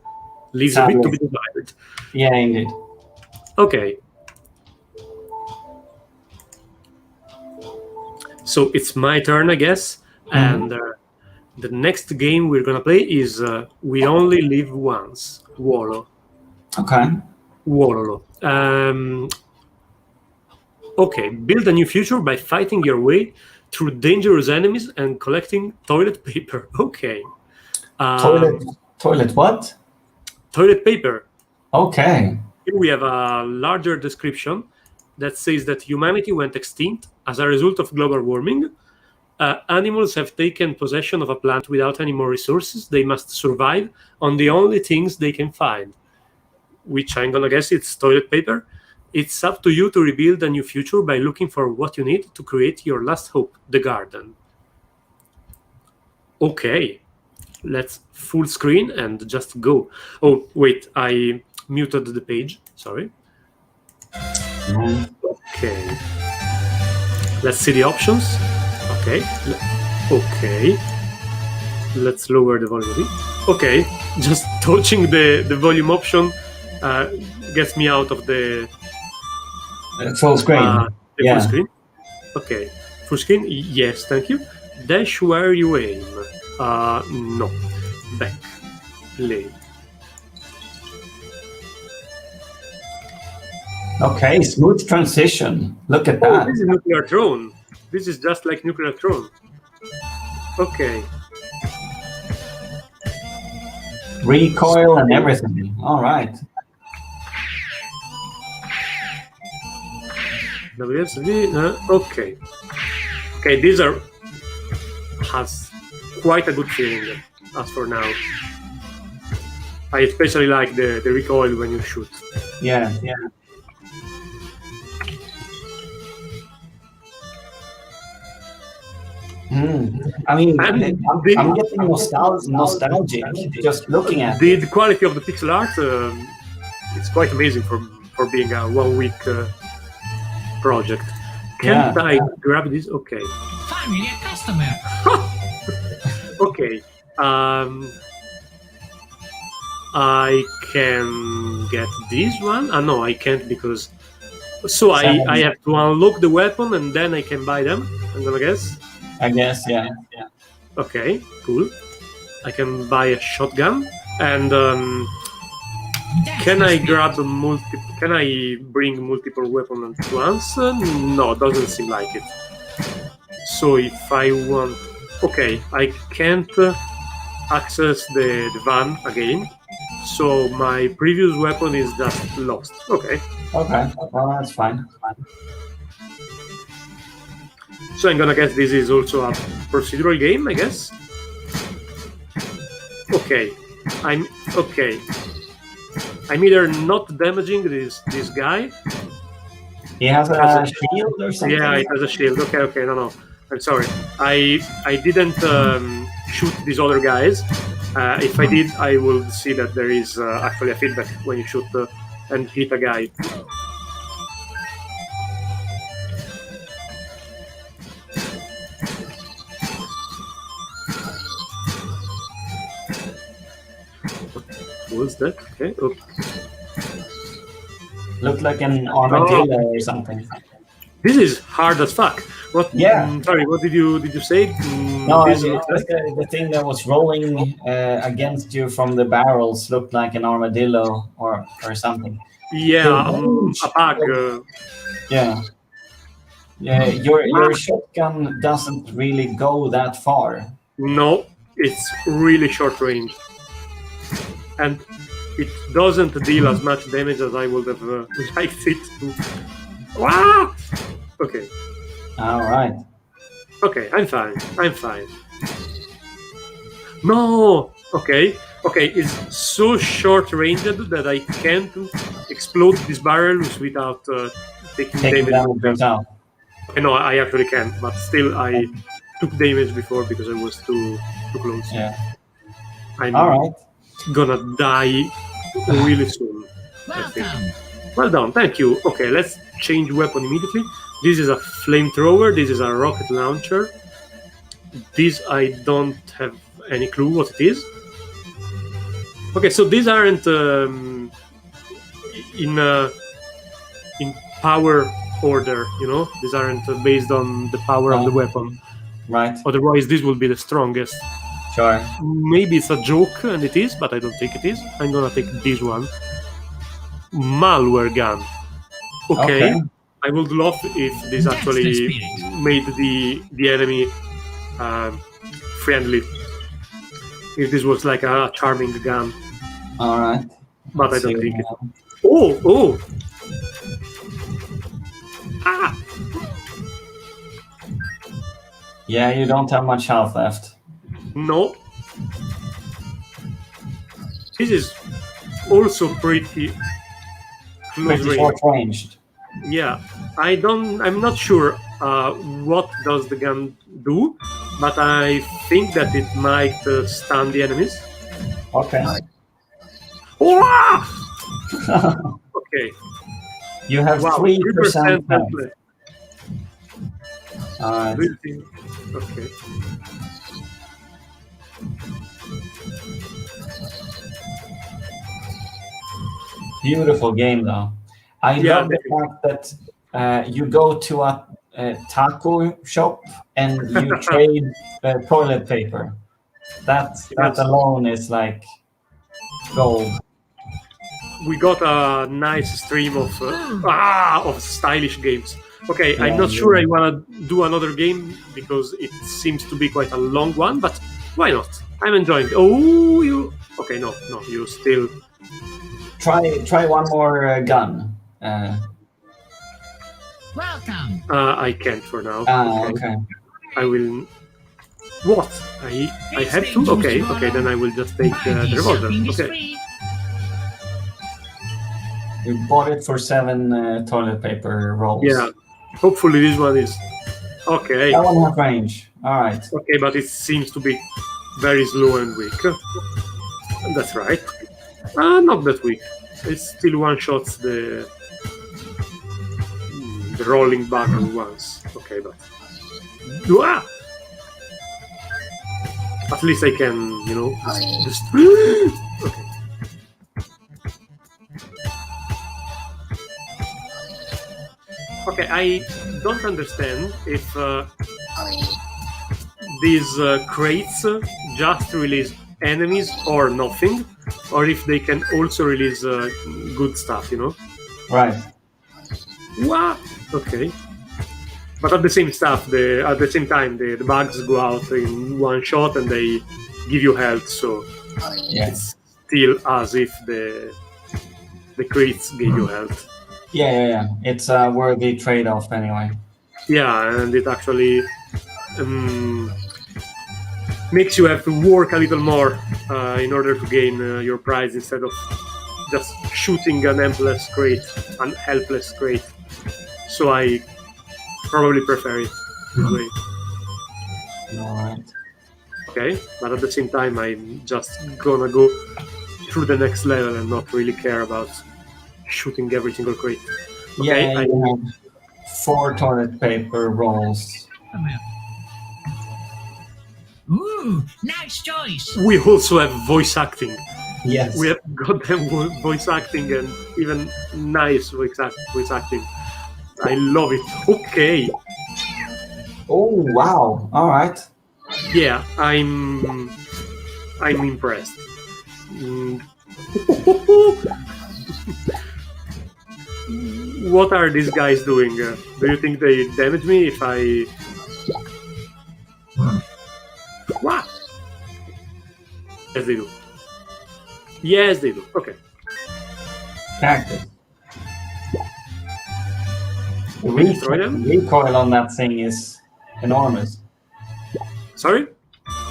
leaves a bit to be desired. Yeah, indeed. Okay. So it's my turn, I guess. And the next game we're going to play is We Only Live Once, Wolo. Okay. Wolo. Okay, build a new future by fighting your way through dangerous enemies and collecting toilet paper. Okay. Toilet what? Toilet paper. Okay. Here we have a larger description that says that humanity went extinct as a result of global warming. Animals have taken possession of a plant without any more resources. They must survive on the only things they can find, which I'm gonna guess it's toilet paper. It's up to you to rebuild a new future by looking for what you need to create your last hope, the garden. Okay, let's full screen and just go. Oh, wait, I muted the page, sorry. Okay, let's see the options. Okay, okay, let's lower the volume a bit. Okay, just touching the volume option gets me out of the full screen. Full screen. Okay, full screen. Yes, thank you. Dash where you aim. No. Back. Play. Okay, smooth transition. Look at that. This is Nuclear Throne. This is just like Nuclear Throne. Okay. Recoil and everything. All right. Okay. Okay, these has quite a good feeling as for now. I especially like the recoil when you shoot. Yeah. I mean, I'm getting nostalgic just looking at it. The quality of the pixel art, it's quite amazing for being a 1 week project. Can't I grab this? Okay. Finally, a customer. Okay. I can get this one. No, I can't because. So I have to unlock the weapon and then I can buy them. I'm gonna guess. I guess, yeah. Okay, cool. I can buy a shotgun and can I grab Can I bring multiple weapons at once? No, doesn't seem like it. So if I want, okay, I can't access the van again. So my previous weapon is just lost. Okay. Okay. Well, that's fine. So I'm gonna guess this is also a procedural game, I guess. Okay. I'm either not damaging this guy. He has a shield or something? Yeah, it has a shield. Okay, no. I'm sorry. I didn't shoot these other guys. If I did, I will see that there is actually a feedback when you shoot and hit a guy. What was that? Okay. Looked like an armadillo or something. This is hard as fuck. What? Yeah. Sorry. What did you say? No, the thing that was rolling against you from the barrels looked like an armadillo or something. Yeah, a bug. Yeah. Your shotgun doesn't really go that far. No, it's really short range. And it doesn't deal as much damage as I would have liked it to. Ah! Okay. All right. Okay, I'm fine. I'm fine. No! Okay. Okay, it's so short-ranged that I can't explode these barrels without taking Taking damage. damage yourself. No, I actually can, but still I took damage before because I was too close. Yeah. I'm All right. gonna die really soon. Welcome. Well done, thank you. Okay, let's change weapon immediately. This is a flamethrower, this is a rocket launcher. This I don't have any clue what it is. Okay, so these aren't in power order, you know? These aren't based on the power of the weapon. Right. Otherwise, this will be the strongest. Sure. Maybe it's a joke, and it is, but I don't think it is. I'm gonna take this one. Malware gun. Okay. I would love if this That's actually the spirit. made the enemy friendly. If this was like a charming gun, All right. but Let's I don't see think it. what happens. Oh! Ah! Yeah, you don't have much health left. No. This is also pretty close Pretty range. short ranged. Yeah, I'm not sure what does the gun do, but I think that it might stun the enemies. Okay. Ah! Okay. You have Wow, 3% 3% health. health left. All right. Do you think- Okay. Beautiful game, though. I Yeah, love the fact that you go to a taco shop and you trade toilet paper. That Yes. alone is like gold. We got a nice stream of stylish games. Okay, I'm not sure I want to do another game because it seems to be quite a long one, but why not? I'm enjoying it. Oh, you... Okay, no, you still... Try one more gun. Welcome. I can't for now. Okay. I will... What? I have to? Okay, then I will just take the revolver. Shopping is Okay. free. You bought it for 7 toilet paper rolls. Yeah. Hopefully this one is... Okay. That one has range. All right. Okay, but it seems to be very slow and weak. That's right. Not that weak. It still one-shots the rolling barrel once. Okay, but... Ah! At least I can, you know... Just... Okay. Okay, I don't understand if these crates just release enemies or nothing, or if they can also release good stuff, you know? Right. What? Okay. But at the same time, the bugs go out in one shot and they give you health, so Yeah. it's still as if the crates gave you health. Yeah. It's a worthy trade-off anyway. Yeah, and it actually makes you have to work a little more in order to gain your prize instead of just shooting an helpless crate. So I probably prefer it this way. All right. Okay, but at the same time, I'm just gonna go through the next level and not really care about shooting every single crate. Okay, Yeah, you have 4 toilet paper rolls. Ooh, nice choice. we also have voice acting. Yes. We have goddamn voice acting and even nice voice acting. I love it. Okay, Oh, wow. All right. yeah, I'm impressed. What are these guys doing? Do you think they damage me if I... What? Yes, they do. Yes, they do. Okay. Cactus. The Destroy them? recoil on that thing is enormous. Sorry?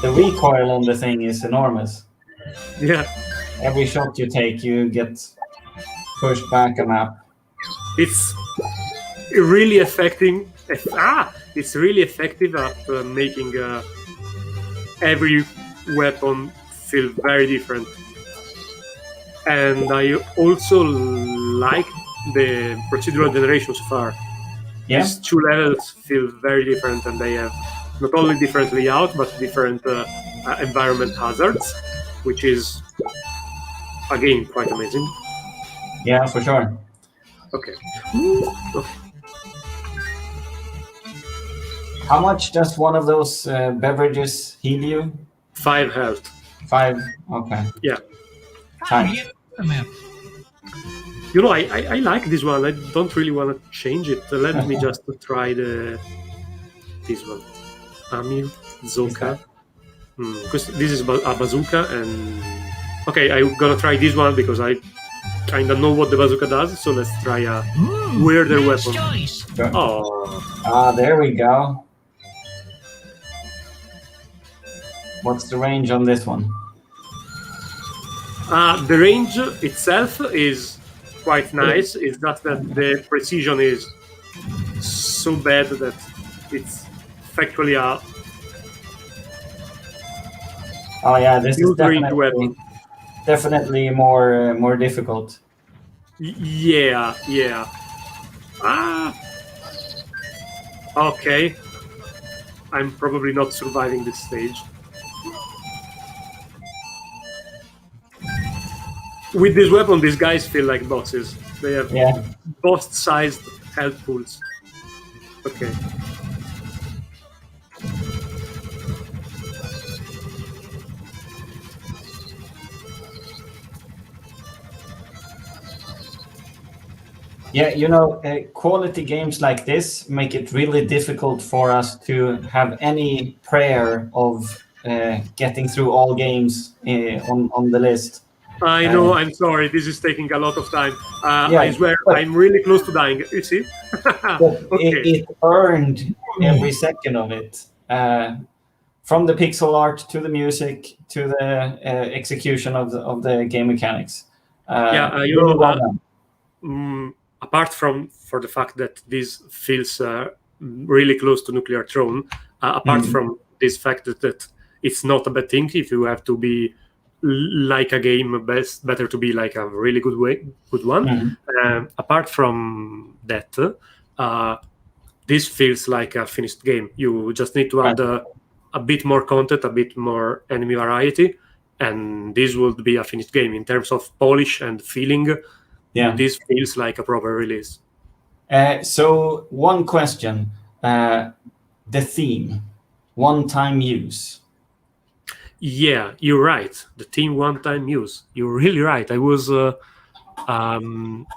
The recoil on the thing is enormous. Yeah. Every shot you take, you get pushed back a map. It's really affecting. It's really effective at making every weapon feel very different. And I also like the procedural generation so far. Yeah. These 2 levels feel very different, and they have not only different layout but different environment hazards, which is again quite amazing. Yeah, for sure. Okay. How much does one of those beverages heal you? 5 health. 5? Okay. Yeah. Time. You know, I like this one. I don't really want to change it. Let me just try this one. Amir Zoka. Because this is a bazooka, and okay, I'm gonna try this one because I kind of know what the bazooka does. So let's try a weirder weapon. Choice. Oh, There we go. What's the range on this one? the range itself is quite nice. It's just that the precision is so bad that it's factually a Oh yeah, this is filtering weapon. definitely more difficult. Yeah. Okay. I'm probably not surviving this stage. With this weapon, these guys feel like bosses. They have boss-sized health pools. Okay. Yeah, you know, quality games like this make it really difficult for us to have any prayer of getting through all games on the list. I know, I'm sorry, this is taking a lot of time. Yeah, I swear, but- I'm really close to dying. You see? But Okay. it earned every second of it. From the pixel art to the music to the execution of the game mechanics. You really know, well done. apart from for the fact that this feels really close to Nuclear Throne, apart from this fact that it's not a bad thing if you have to be like a game, better to be like a really good one. Apart from that, this feels like a finished game. You just need to add a bit more content, a bit more enemy variety, and this would be a finished game in terms of polish and feeling. Yeah. This feels like a proper release. So one question, the theme, one-time use. Yeah, you're right. The theme one-time use. You're really right. I was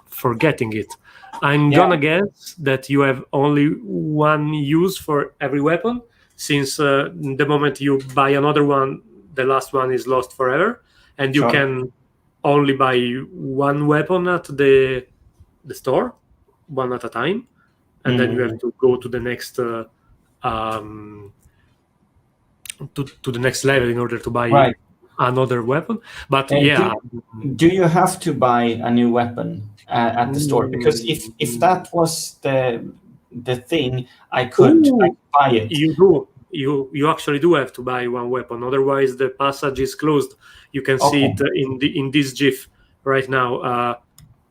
forgetting it. I'm gonna guess that you have only one use for every weapon, since the moment you buy another one, the last one is lost forever, and you can only buy one weapon at the store, one at a time, and then you have to go to the next to the next level in order to buy another weapon. But do you have to buy a new weapon at the store? Because if that was the thing, I could buy it. You do. You actually do have to buy one weapon, otherwise the passage is closed. You can see it in this GIF right now,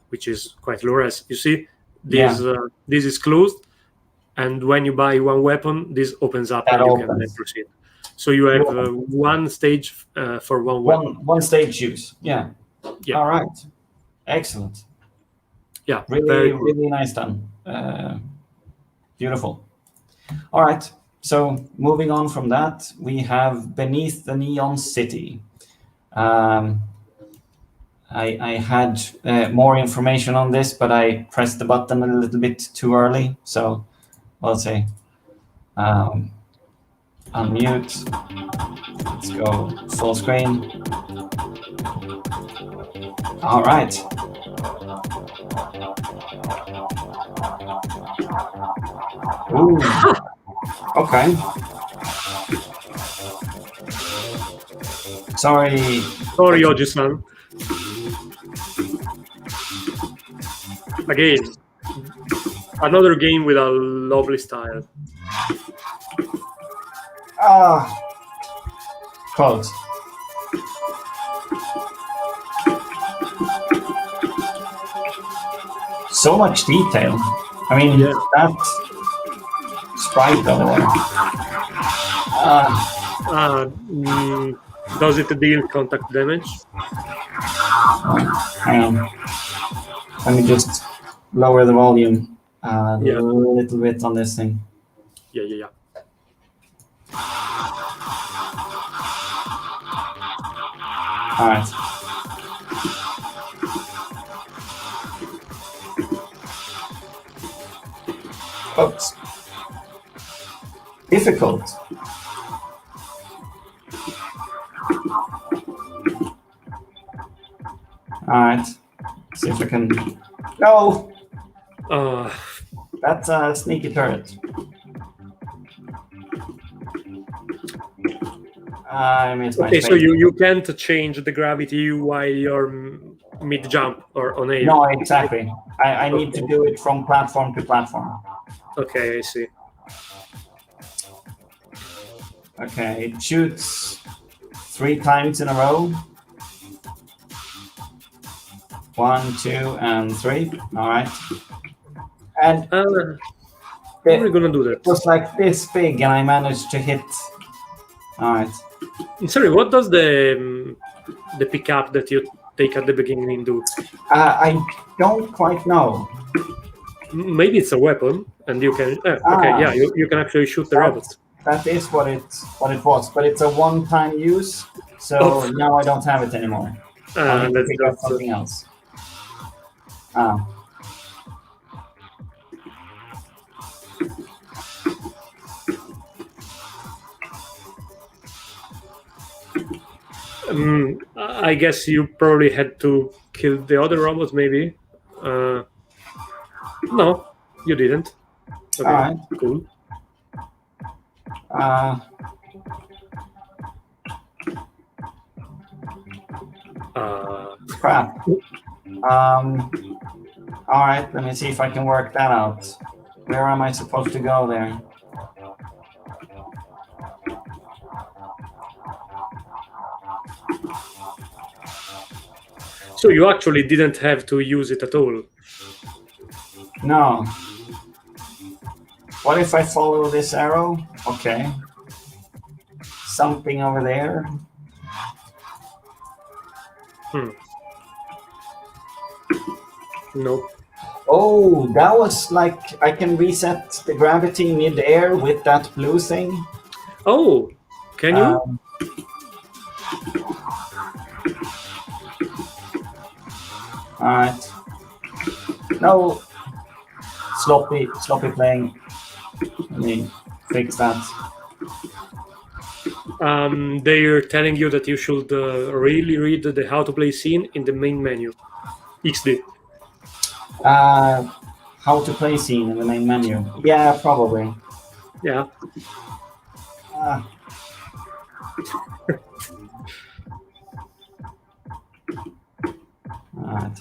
which is quite low-res. You see, this is closed, and when you buy one weapon, this opens up and you can then proceed. So you have one stage for one weapon. One stage use. Yeah. All right. Excellent. Yeah. Really, really nice done. Beautiful. All right. So moving on from that, we have Beneath the Neon City. I had more information on this, but I pressed the button a little bit too early. So I'll say unmute. Let's go full screen. All right. Ooh. Okay. Sorry. Sorry, Oji-san. Again, another game with a lovely style. Close. So much detail. I mean, Yeah. that sprite over there. Does it deal contact damage? Hang on. Let me just lower the volume a Yeah. little bit on this thing. Yeah. All right. Oops. Difficult. All right. See if I can. No, that's a sneaky turret. I missed my Okay, space. so you can't change the gravity while you're mid-jump or on air. No, exactly. I need to do it from platform to platform. Okay, I see. Okay, it shoots 3 times in a row. 1, 2, and 3. All right. And How are we gonna do it was like this big, and I managed to hit. All right. that? Sorry, what does the pickup that you take at the beginning do? I don't quite know. Maybe it's a weapon, and you can. Okay, yeah, you can actually shoot the robots. That is what it was, but it's a one-time use, so now I don't have it anymore. I need to pick up something else. I guess you probably had to kill the other robots, maybe. No, you didn't. Okay, all right. Cool. Crap. All right, let me see if I can work that out. Where am I supposed to go there? So you actually didn't have to use it at all. No. What if I follow this arrow? Okay. Something over there. No. Oh, that was like I can reset the gravity mid-air with that blue thing. Oh, can you? All right. No. Sloppy playing. Let me fix that. They're telling you that you should really read the how to play scene in the main menu. XD. How to play scene in the main menu. Yeah, probably. Yeah. Alright.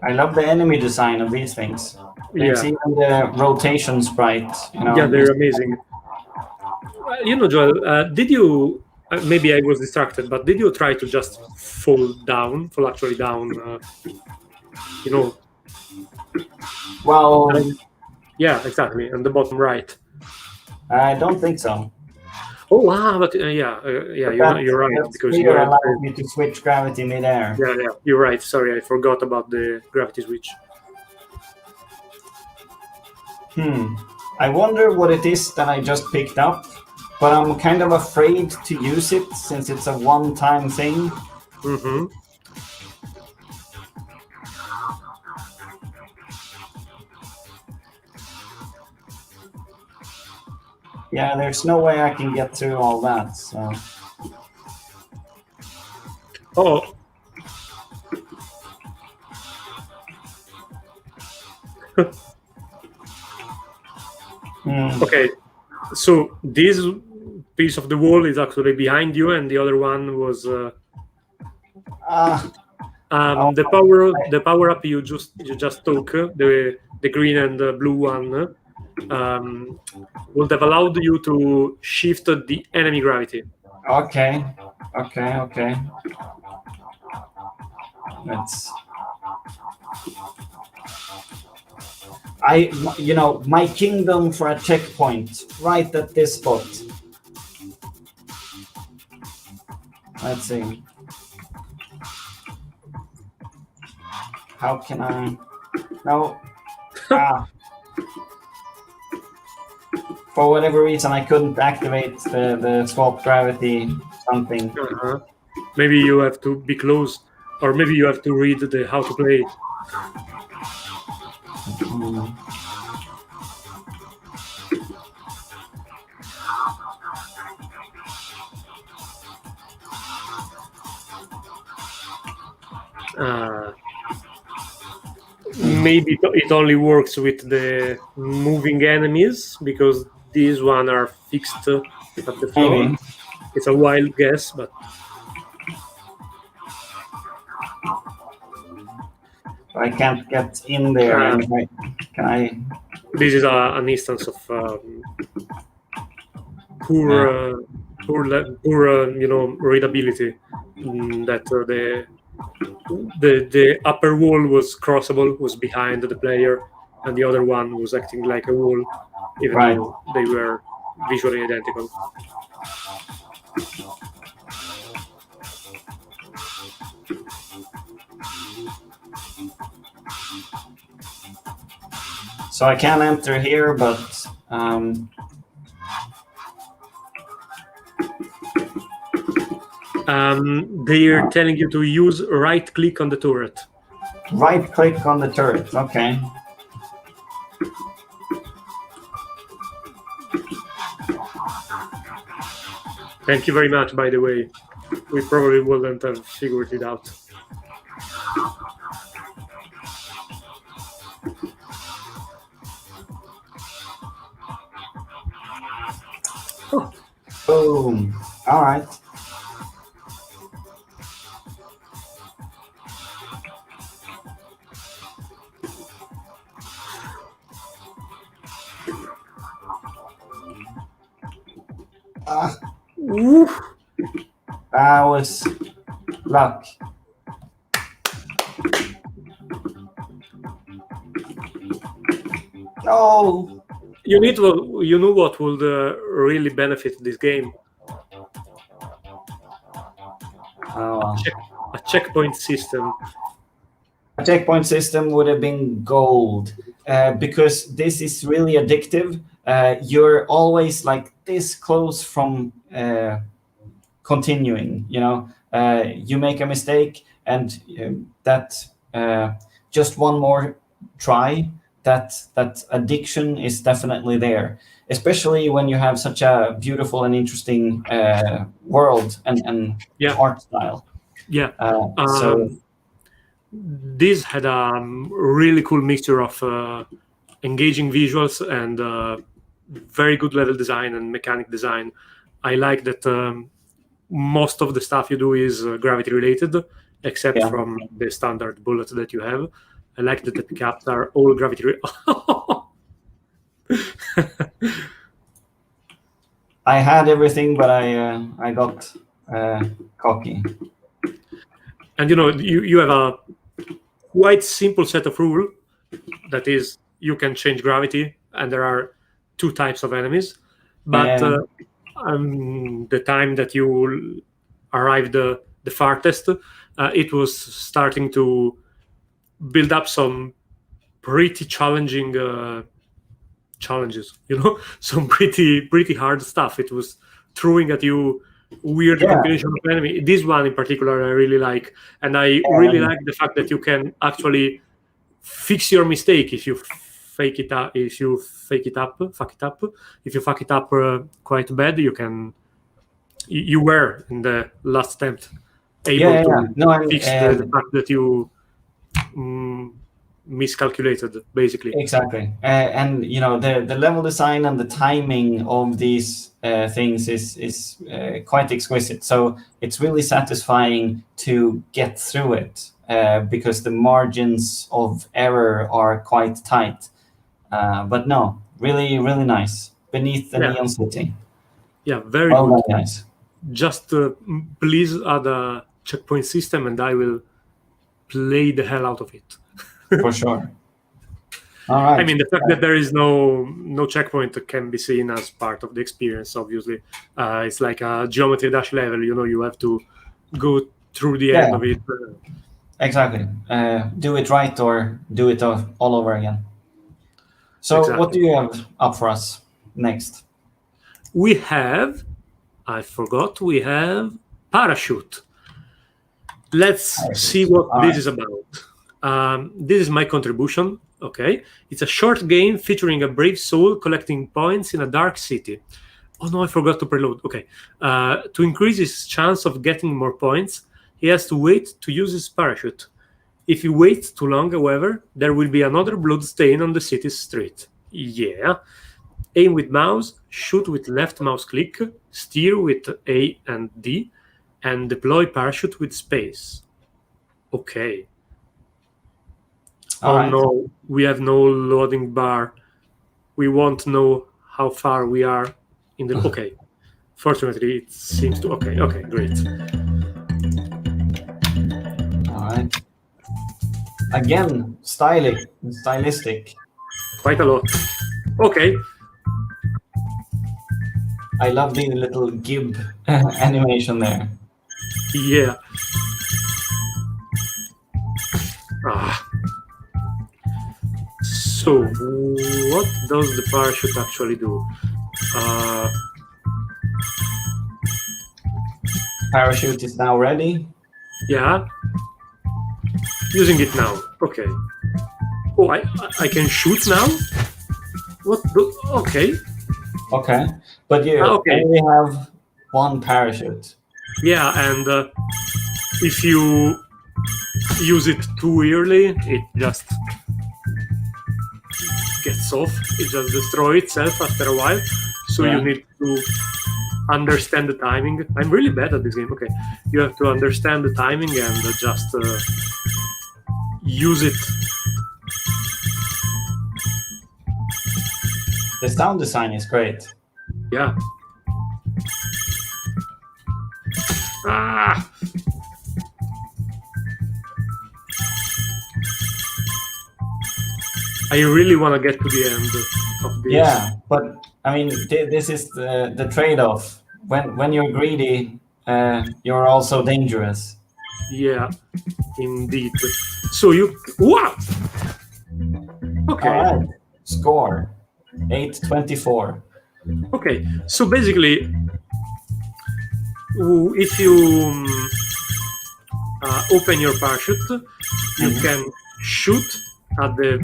I love the enemy design of these things. It's even the rotation sprite. You know, yeah, they're amazing. Joel, did you? Maybe I was distracted, but did you try to just fall actually down? Well, yeah, exactly, on the bottom right. I don't think so. Oh wow! But you're right because you allows me to switch gravity midair. Yeah, you're right. Sorry, I forgot about the gravity switch. I wonder what it is that I just picked up, but I'm kind of afraid to use it since it's a one-time thing. Mm-hmm. Yeah, there's no way I can get through all that. So. Oh. Okay, so this piece of the wall is actually behind you, and the other one was the power up you just took, the green and the blue one, would have allowed you to shift the enemy gravity. Okay. My kingdom for a checkpoint right at this spot. Let's see. How can I? No. For whatever reason, I couldn't activate the swap gravity something. Maybe you have to be close, or maybe you have to read the how to play. Maybe it only works with the moving enemies, because these one are fixed at the floor. Maybe. It's a wild guess, but I can't get in there anyway. Can I? This is an instance of poor readability. That the upper wall was crossable, was behind the player, and the other one was acting like a wall, even though they were visually identical. So I can enter here, but they're telling you to use right click on the turret. Right click on the turret, okay. Thank you very much, by the way. We probably wouldn't have figured it out. Boom. All right. That was luck. No. You know what would really benefit this game? A checkpoint system. A checkpoint system would have been gold, because this is really addictive. You're always like this close from continuing. You make a mistake, and that just one more try. That addiction is definitely there, especially when you have such a beautiful and interesting world and art style. Yeah. So this had a really cool mixture of engaging visuals and very good level design and mechanic design. I like that most of the stuff you do is gravity related, except from the standard bullet that you have. I like that the pickups are all gravity related. I had everything, but I got cocky. And you have a quite simple set of rules. That is, you can change gravity, and there are 2 types of enemies. But the time that you arrived the farthest, it was starting to build up some pretty challenging challenges. Some pretty hard stuff. It was throwing at you weird combination of enemy. This one in particular I really like, and I really like the fact that you can actually fix your mistake if you fuck it up, if you fuck it up, if you fuck it up quite bad, you were in the last attempt able to fix the fact that you miscalculated, basically. Exactly. And the level design and the timing of these things is quite exquisite. So it's really satisfying to get through it because the margins of error are quite tight. But no, really, really nice. Beneath the Neon City. Yeah, very good. Very nice. Just please add a checkpoint system and I will play the hell out of it. For sure. All right. I mean, the fact that there is no checkpoint can be seen as part of the experience, obviously. It's like a Geometry Dash level, you have to go through the end of it. Exactly. Do it right or do it all over again. So What do you have up for us next? We have ParaShoot. Let's see what this is about. This is my contribution. Okay, it's a short game featuring a brave soul collecting points in a dark city. Oh no, I forgot to preload. Okay, to increase his chance of getting more points, he has to wait to use his parachute. If he waits too long, however, there will be another blood stain on the city's street. Yeah. Aim with mouse, shoot with left mouse click, steer with A and D, and deploy parachute with space. Okay. All right. No, we have no loading bar. We won't know how far we are in the... Okay. Fortunately, it seems to... Okay, great. All right. Again, stylistic. Quite a lot. Okay. I love the little gib animation there. Yeah. So, what does the parachute actually do? Parachute is now ready. Yeah. Using it now. Okay. Oh, I can shoot now? What? Okay. Okay. But you only have one parachute. Yeah, and if you use it too early, it just gets off. It just destroys itself after a while. So you need to understand the timing. I'm really bad at this game. Okay, you have to understand the timing and just use it. The sound design is great. Yeah. I really want to get to the end of this. Yeah, but I mean, this is the trade-off. When you're greedy, you're also dangerous. Yeah, indeed. So you... What? Okay. All right. Score. 824. Okay, so basically, if you open your parachute, you can shoot at the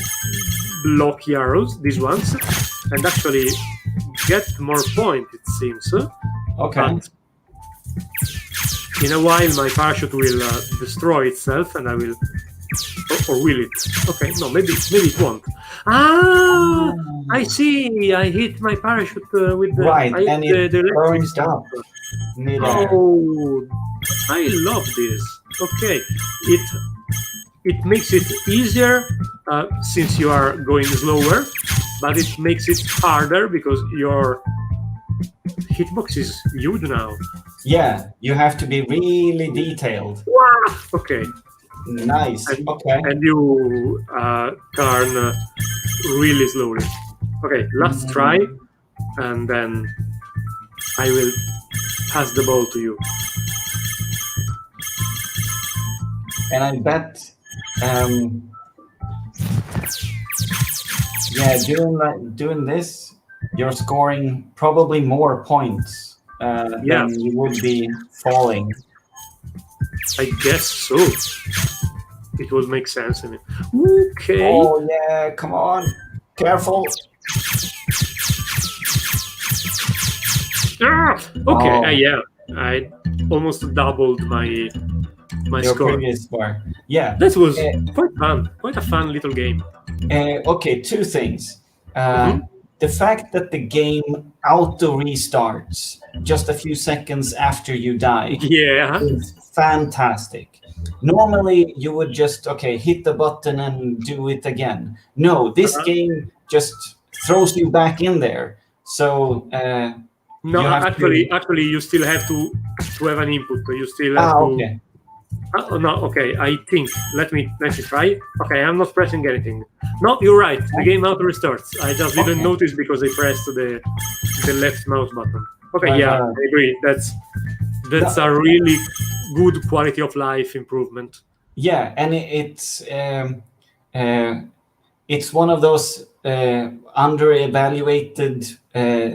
blocky arrows, these ones, and actually get more points, it seems. Okay. But in a while, my parachute will destroy itself, and I will... Or will it? Okay, no, maybe it won't. I see. I hit my parachute with the... Right, and it burns up. Oh, I love this. Okay, it makes it easier since you are going slower, but it makes it harder because your hitbox is huge now. Yeah, you have to be really detailed. Wow. Okay. Nice. Okay. And you turn really slowly. Okay, last try, and then I will pass the ball to you. And I bet, doing this, you're scoring probably more points than you would be falling. I guess so. It would make sense. I mean, okay. Oh yeah, come on. Careful. Okay, Oh. yeah, I almost doubled my Your score. previous score. Yeah. That was quite fun, quite a fun little game. Okay, two things. Mhm. The fact that the game auto restarts just a few seconds after you die Yeah, is fantastic. Normally, you would just hit the button and do it again. No, this game just throws you back in there. So no, you have actually, you still have to have an input. You still have to. okay. Oh, no, okay. I think. Let me try. Okay, I'm not pressing anything. No, you're right. The game auto restarts. I just didn't Okay. notice because I pressed the left mouse button. Okay, Right, yeah, right. I agree. That's a really good quality of life improvement. Yeah, and it's one of those under-evaluated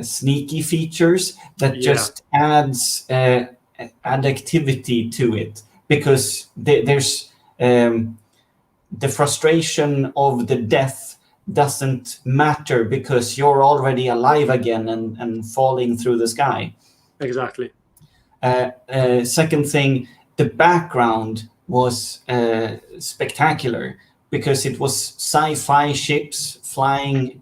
sneaky features that just adds additivity to it, because there's the frustration of the death doesn't matter because you're already alive again and falling through the sky. Exactly. Second thing, the background was spectacular because it was sci-fi ships flying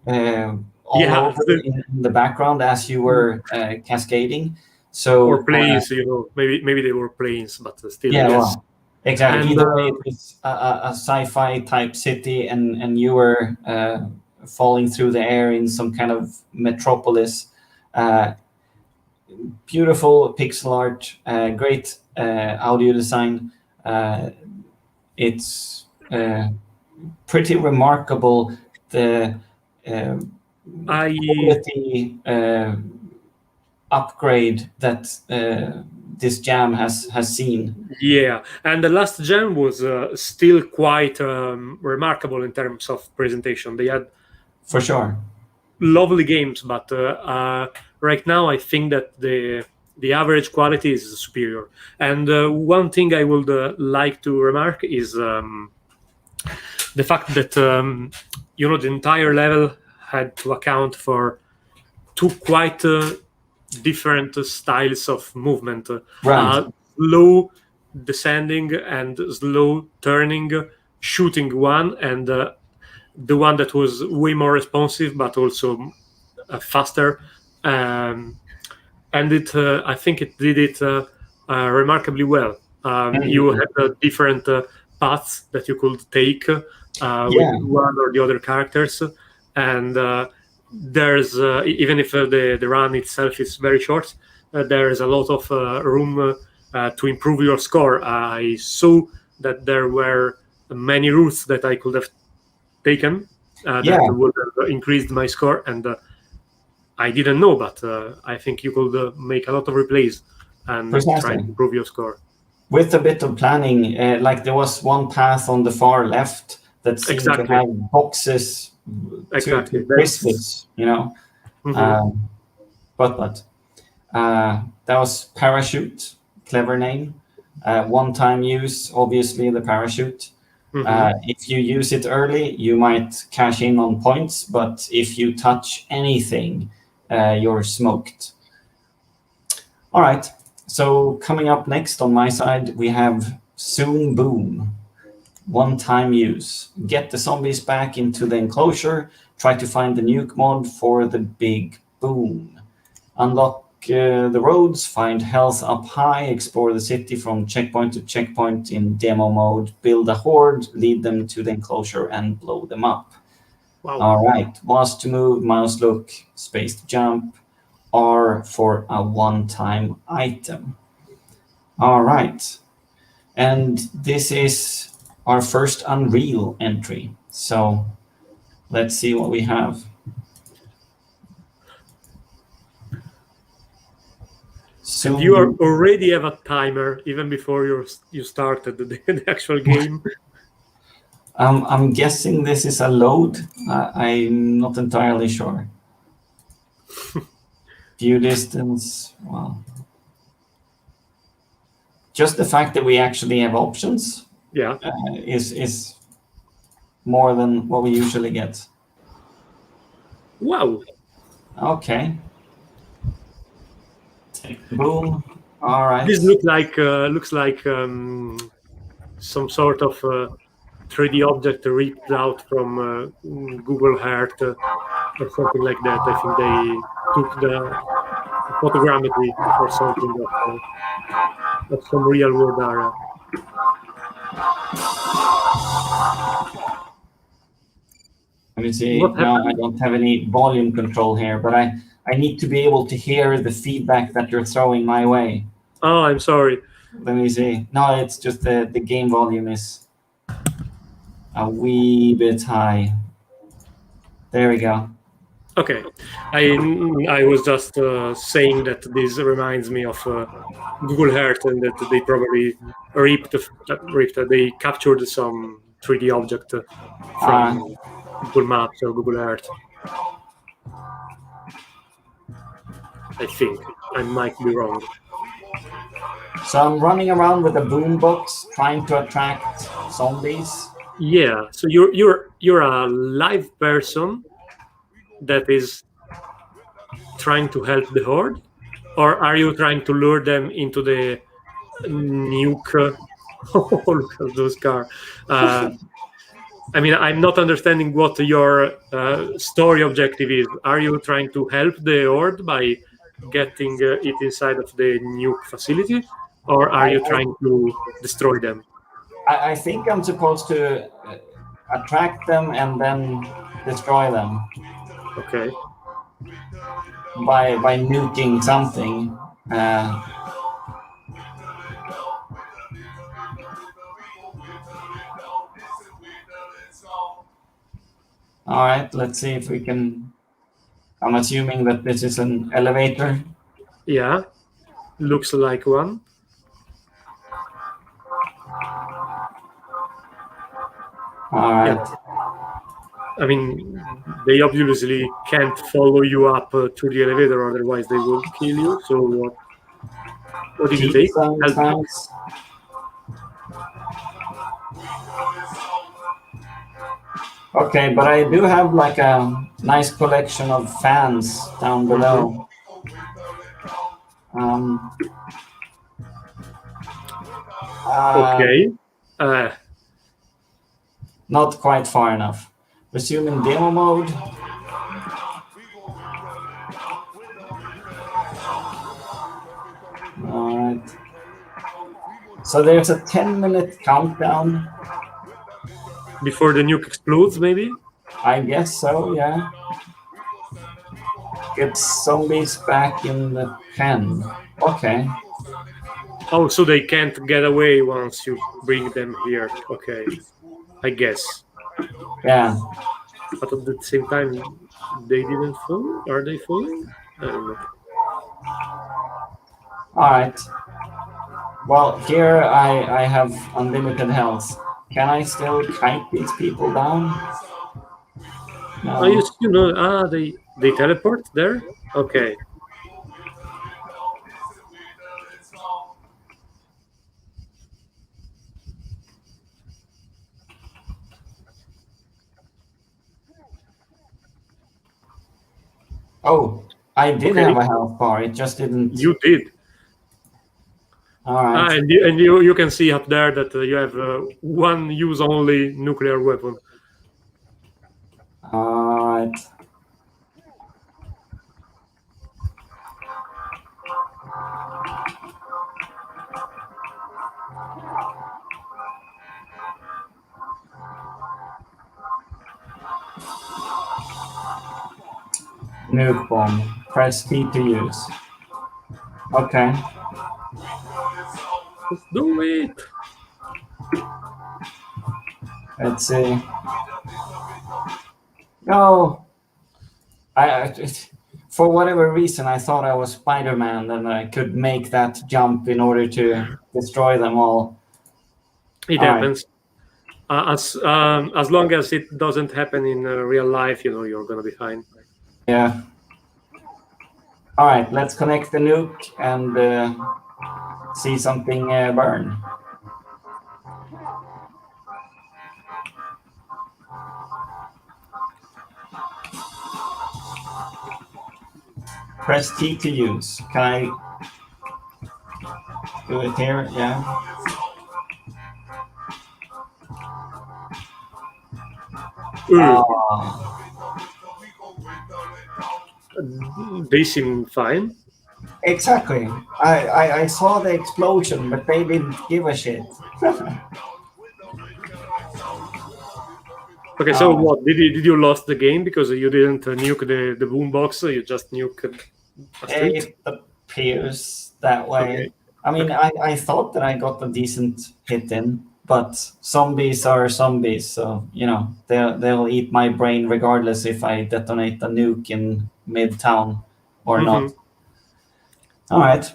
all over in the background as you were cascading. So or planes, maybe they were planes, but still. Yeah, Yes. well, exactly. And, Either way, it was a sci-fi type city, and you were falling through the air in some kind of metropolis. Beautiful pixel art, great audio design. It's pretty remarkable, the quality upgrade that this jam has seen. Yeah, and the last jam was still quite remarkable in terms of presentation. They had for sure lovely games, but right now I think that the average quality is superior. And one thing I would like to remark is the fact that the entire level had to account for two quite different styles of movement. Right. Slow descending and slow turning, shooting one, and the one that was way more responsive but also faster. And I think it did it remarkably well. You had different paths that you could take with one or the other characters, and there's even if the run itself is very short, there is a lot of room to improve your score. I saw that there were many routes that I could have taken that would have increased my score, and I didn't know, but I think you could make a lot of replays and try to improve your score. With a bit of planning, like there was one path on the far left that seemed to have boxes to biscuits, Mm-hmm. But that was ParaShoot, clever name. One-time use, obviously, the ParaShoot. Mm-hmm. If you use it early, you might cash in on points, but if you touch anything, you're smoked. All right, so coming up next on my side, we have ZomBoom. One-time use. Get the zombies back into the enclosure. Try to find the nuke mod for the big boom. Unlock the roads, find health up high, explore the city from checkpoint to checkpoint in demo mode, build a horde, lead them to the enclosure, and blow them up. Wow. All right, mouse to move, mouse look, space to jump, R for a one-time item. All right, and this is our first Unreal entry. So let's see what we have. So you already have a timer even before you started the actual game. I'm guessing this is a load. I'm not entirely sure. View distance. Well, just the fact that we actually have options. Yeah. Is more than what we usually get. Wow. Okay. Boom. All right. This looks like some sort of 3D object ripped out from Google Earth or something like that. I think they took the photogrammetry or something of some real world area. Let me see. What No, happened? I don't have any volume control here, but I need to be able to hear the feedback that you're throwing my way. Oh, I'm sorry. Let me see. No, it's just the game volume is a wee bit high. There we go. Okay, I was just saying that this reminds me of Google Earth, and that they probably they captured some 3D object from Google Maps or Google Earth. I think I might be wrong. So I'm running around with a boombox trying to attract zombies. Yeah, so you're a live person that is trying to help the horde, or are you trying to lure them into the nuke? Oh, look at those cars. I mean, I'm not understanding what your story objective is. Are you trying to help the horde by getting it inside of the nuke facility, or are you trying to destroy them? I think I'm supposed to attract them and then destroy them. Okay. By nuking something. All right, let's see if we can. I'm assuming that this is an elevator. Yeah, looks like one. All right. Yeah. I mean, they obviously can't follow you up to the elevator, otherwise they will kill you. So what did you take? Nice. Okay, but I do have like a nice collection of fans down below. Okay. Not quite far enough. Resuming demo mode. Alright. So there's a 10-minute countdown. Before the nuke explodes, maybe? I guess so, yeah. Get zombies back in the pen. Okay. Oh, so they can't get away once you bring them here. Okay. I guess. Yeah. But at the same time, they didn't fall? Are they falling? I don't know. Alright. Well, here I have unlimited health. Can I still kite these people down? No. Oh, they teleport there? Okay. Oh, I did have a health bar. It just didn't. You did. All right. And you can see up there that you have one use-only nuclear weapon. All right. Nuke bomb. Press P to use. Okay. Let's do it. Let's see. No. For whatever reason, I thought I was Spider-Man and I could make that jump in order to destroy them all. It happens. As long as it doesn't happen in real life, you're gonna be fine. Yeah. All right, let's connect the nuke and see something burn. Press T to use. Can I do it here? Yeah. They seem fine. Exactly. I saw the explosion, but they didn't give a shit. Okay, so what did you lost the game because you didn't nuke the boombox? You just nuked a street? It appears that way. Okay. I mean, I thought that I got a decent hit in, but zombies are zombies, so you know they'll eat my brain regardless if I detonate a nuke in mid-town or not. All right.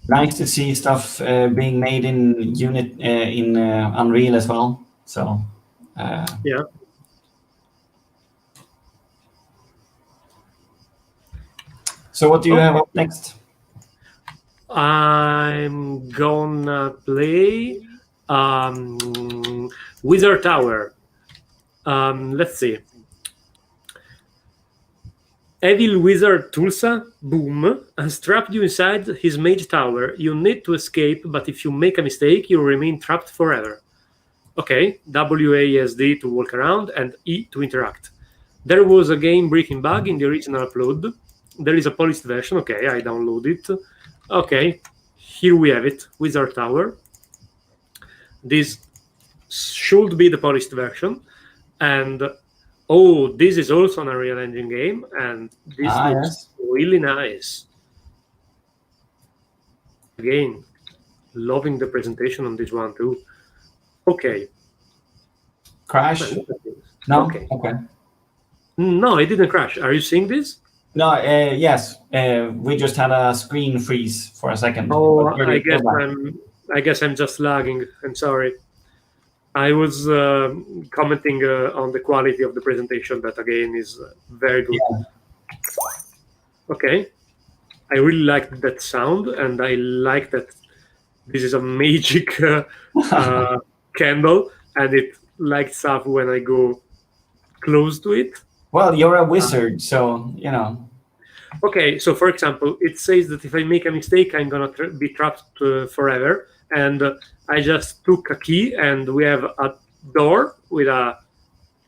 Nice to see stuff being made in Unreal as well. So Yeah. So what do you have up next? I'm gonna play Wizard Tower. Let's see. Evil Wizard Tulsa, Boom, has trapped you inside his mage tower. You need to escape, but if you make a mistake, you'll remain trapped forever. Okay, WASD to walk around and E to interact. There was a game breaking bug in the original upload. There is a polished version. Okay, I downloaded it. Okay, here we have it, Wizard Tower. This should be the polished version. And oh, this is also an Unreal Engine game, and this looks really nice. Again, loving the presentation on this one too. Okay. Crash? No? Okay. Okay. No, it didn't crash. Are you seeing this? No, yes. We just had a screen freeze for a second. Oh, I guess I'm just lagging. I'm sorry. I was commenting on the quality of the presentation that again is very good. Yeah. Okay. I really liked that sound, and I like that this is a magic candle, and it lights up when I go close to it. Well, you're a wizard, so, you know. Okay, so for example, it says that if I make a mistake, I'm going to be trapped forever. And I just took a key, and we have a door with a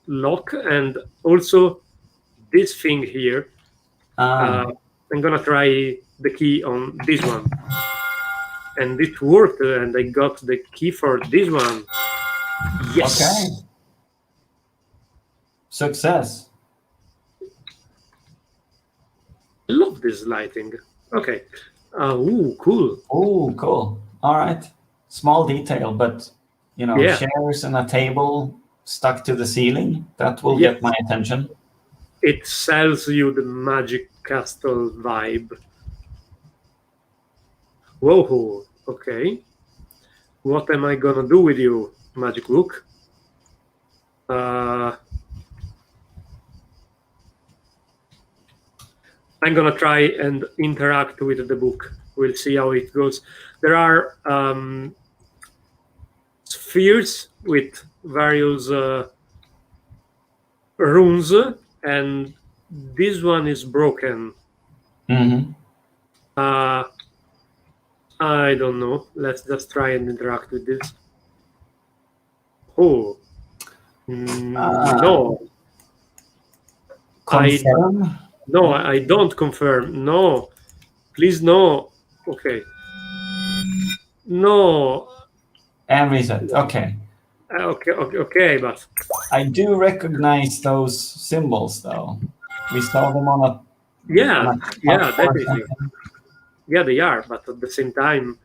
lock, and also this thing here. I'm going to try the key on this one. And it worked, and I got the key for this one. Yes! Okay. Success. I love this lighting. Okay. Ooh, cool. Ooh, cool. All right. Small detail, but, you know, chairs and a table stuck to the ceiling. That will get my attention. It sells you the Magic Castle vibe. Whoa, okay. What am I gonna do with you, Magic Book? I'm gonna try and interact with the book. We'll see how it goes. There are spheres with various runes, and this one is broken. Mm-hmm. I don't know. Let's just try and interact with this. Oh. No. Confirm? No, I don't confirm. No. Please, no. Okay. No. And reset. Okay. Okay, but I do recognize those symbols, though. We saw them on a... definitely. Yeah, they are, but at the same time,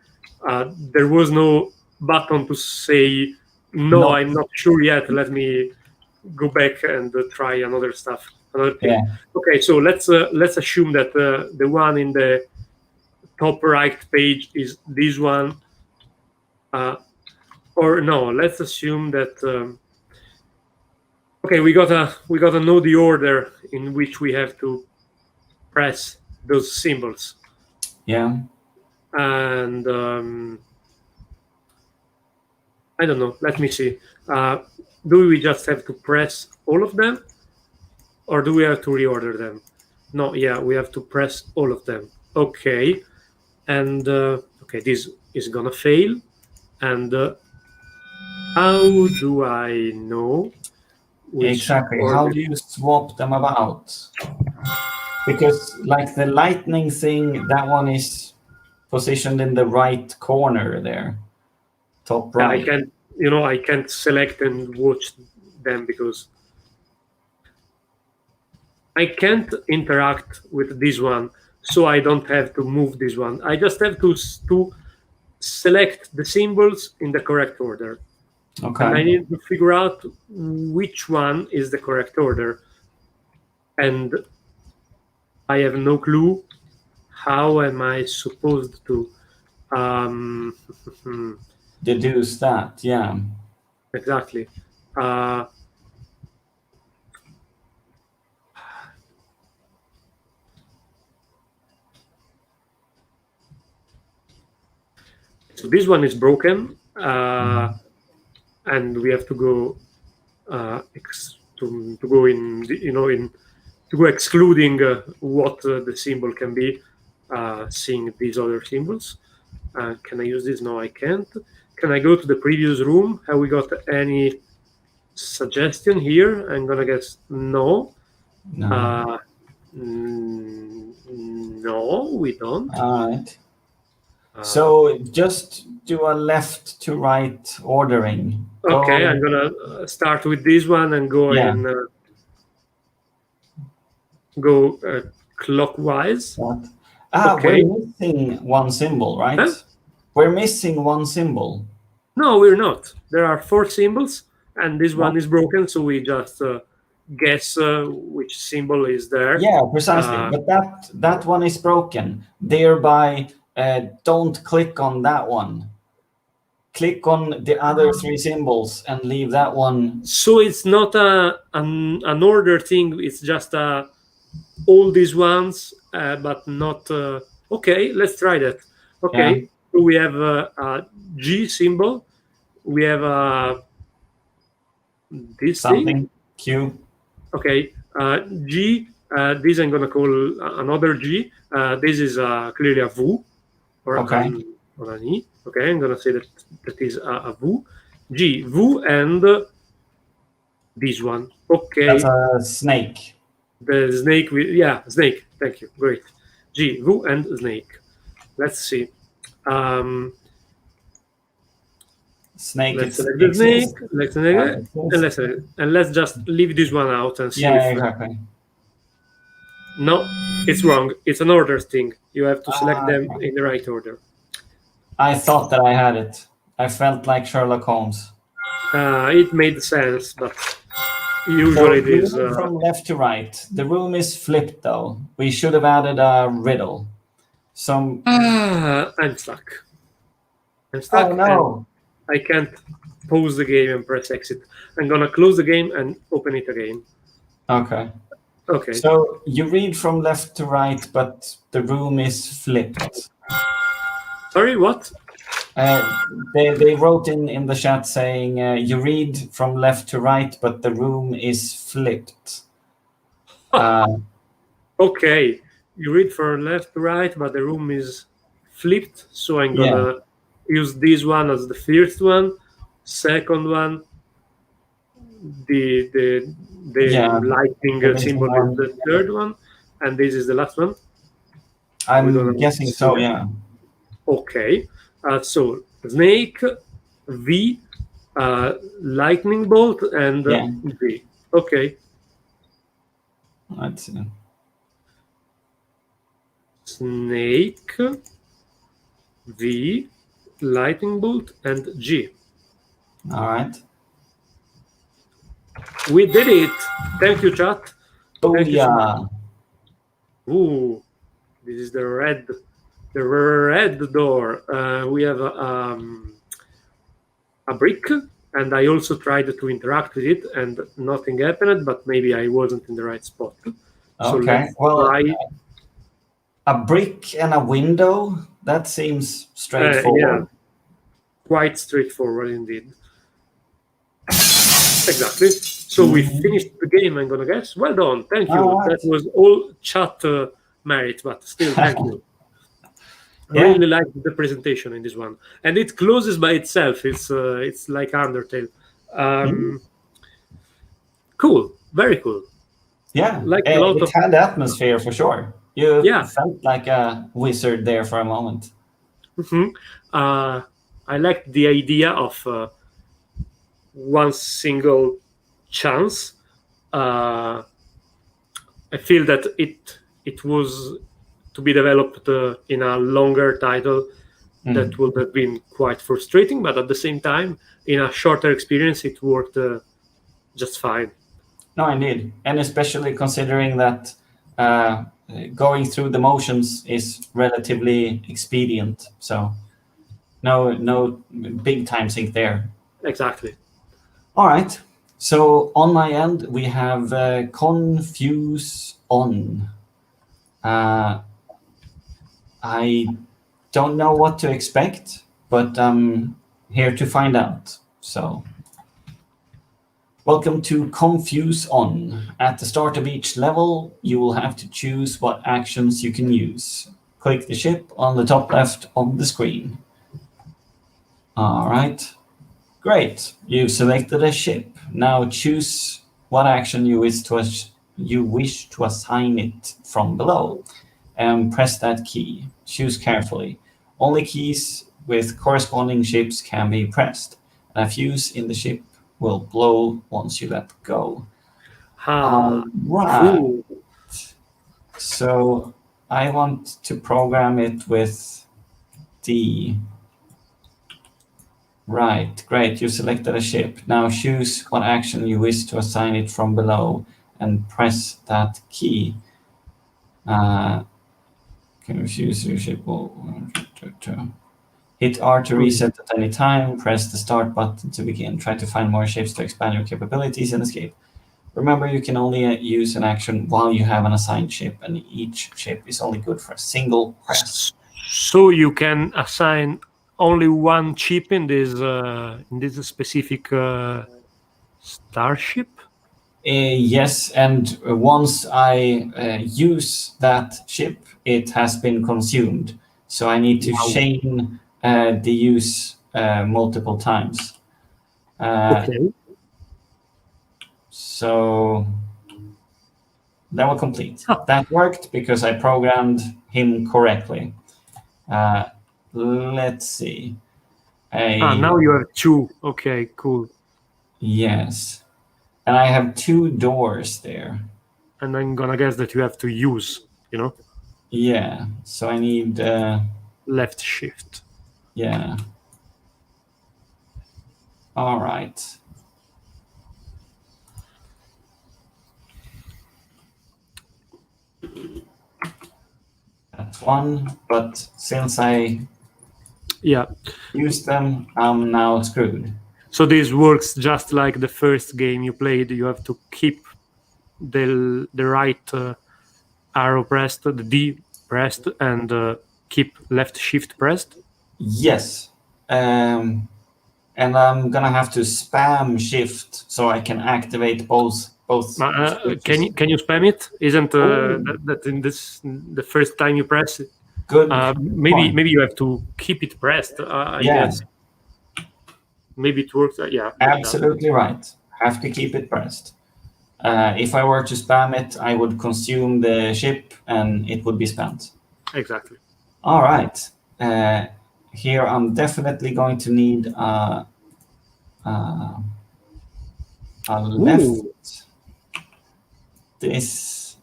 there was no button to say, no, I'm not sure yet. Let me go back and try another stuff. Another thing. Yeah. Okay, so let's assume that the one in the top right page is this one. Or no, let's assume that. Okay, we gotta know the order in which we have to press those symbols. Yeah. And I don't know. Let me see. Do we just have to press all of them? or do we have to reorder them? No, yeah, we have to press all of them. Okay, and okay, this is gonna fail. And how do I know which Exactly. order? How do you swap them about? Because like the lightning thing, that one is positioned in the right corner there, top Yeah, right. I can't select and watch them because I can't interact with this one, so I don't have to move this one. I just have to select the symbols in the correct order. Okay. And I need to figure out which one is the correct order. And I have no clue. How am I supposed to deduce that? Yeah. Exactly. So this one is broken, and we have to go to go in, to go excluding what the symbol can be, seeing these other symbols. Can I use this? No, I can't. Can I go to the previous room? Have we got any suggestion here? I'm gonna guess no. No. No, we don't. All right. So just do a left to right ordering. Okay, I'm gonna start with this one and go in. Go clockwise. What? Okay. We're missing one symbol, right? Huh? We're missing one symbol. No, we're not. There are 4 symbols, and this one is broken, so we just guess which symbol is there. Yeah, precisely. But that one is broken. Thereby, don't click on that one. Click on the other 3 symbols and leave that one. So it's not an order thing. It's just all these ones, but not. Okay, let's try that. Okay, Yeah. so we have a G symbol. We have this Something. thing. Q. Okay, G. This I'm gonna call another G. This is clearly a V or Okay. or an E. Okay, I'm gonna say that is a V. G, V, and this one. Okay. That's a snake. The snake, snake. Thank you. Great. G, V, and snake. Let's see. Snake. Let's select the snake. And let's just leave this one out and see. Yeah, exactly. No, it's wrong. It's an order thing. You have to select them in the right order. I thought that I had it. I felt like Sherlock Holmes. It made sense, but usually it is. From left to right. The room is flipped, though. We should have added a riddle. I'm stuck. Oh no! I can't pause the game and press exit. I'm gonna close the game and open it again. Okay. Okay. So you read from left to right, but the room is flipped. Sorry, what? They wrote in the chat saying you read from left to right, but the room is flipped. Okay, you read from left to right, but the room is flipped. So I'm gonna use this one as the first one, second one, the lightning symbol is the third one, and this is the last one. I'm guessing so. Yeah. Okay. So snake, V, lightning bolt, and V. Okay. Let's see. Snake, V, lightning bolt, and G. All right. We did it. Thank you, chat. Oh yeah. Ooh, this is the red door. We have a brick, and I also tried to interact with it, and nothing happened. But maybe I wasn't in the right spot. Okay. So a brick and a window. That seems straightforward. Yeah, quite straightforward indeed. Exactly. So we finished the game, I'm gonna guess. Well done, thank you. All right. That was all chat merit, but still, thank you. I Yeah. really like the presentation in this one, and it closes by itself. It's like Undertale. Cool, very cool. Yeah, Like a lot it of had atmosphere for sure. You Yeah. felt like a wizard there for a moment. I like the idea of one single chance. I feel that it was to be developed in a longer title that would have been quite frustrating, but at the same time, in a shorter experience, it worked just fine. No, indeed, and especially considering that going through the motions is relatively expedient. So no big time sink there. Exactly. All right. So on my end, we have Confuse on. I don't know what to expect, but I'm here to find out. So, welcome to Confuse On. At the start of each level, you will have to choose what actions you can use. Click the ship on the top left of the screen. All right. Great. You've selected a ship. Now choose what action you wish to assign it from below, and press that key. Choose carefully. Only keys with corresponding ships can be pressed, and a fuse in the ship will blow once you let go. Right. Cool. So I want to program it with D. Right, great. You selected a ship. Now choose what action you wish to assign it from below and press that key. Can you choose your ship? Hit R to reset at any time. Press the start button to begin. Try to find more ships to expand your capabilities and escape. Remember, you can only use an action while you have an assigned ship, and each ship is only good for a single press. So you can assign only one chip in this specific starship? Yes, and once I use that ship, it has been consumed. So I need to chain the use multiple times. Okay. So that will complete. That worked because I programmed him correctly. Let's see. Now you have two. Okay, cool. Yes. And I have two doors there. And I'm gonna guess that you have to use, Yeah. So I need... left shift. Yeah. All right. That's one, but since I used them, I'm now screwed. So this works just like the first game you played. You have to keep the right arrow pressed, the D pressed, and keep left shift pressed? Yes. And I'm gonna have to spam shift so I can activate both. Can you spam it? Isn't that in the first time you press it? Good. Maybe you have to keep it pressed. I guess. Maybe it works. Yeah. Absolutely right. Have to keep it pressed. If I were to spam it, I would consume the ship and it would be spent. Exactly. All right. Here I'm definitely going to need a left. This.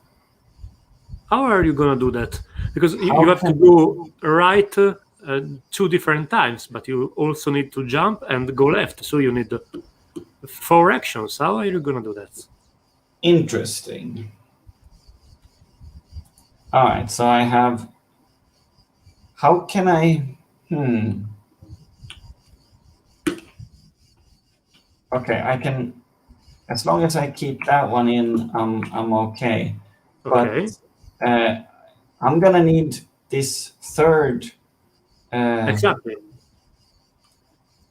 How are you gonna do that? Because you have to go right 2 different times, but you also need to jump and go left. So you need 4 actions. How are you gonna do that? Interesting. All right. So I have. How can I? Okay, I can. As long as I keep that one in, I'm okay. Okay. But I'm gonna need this third. Exactly.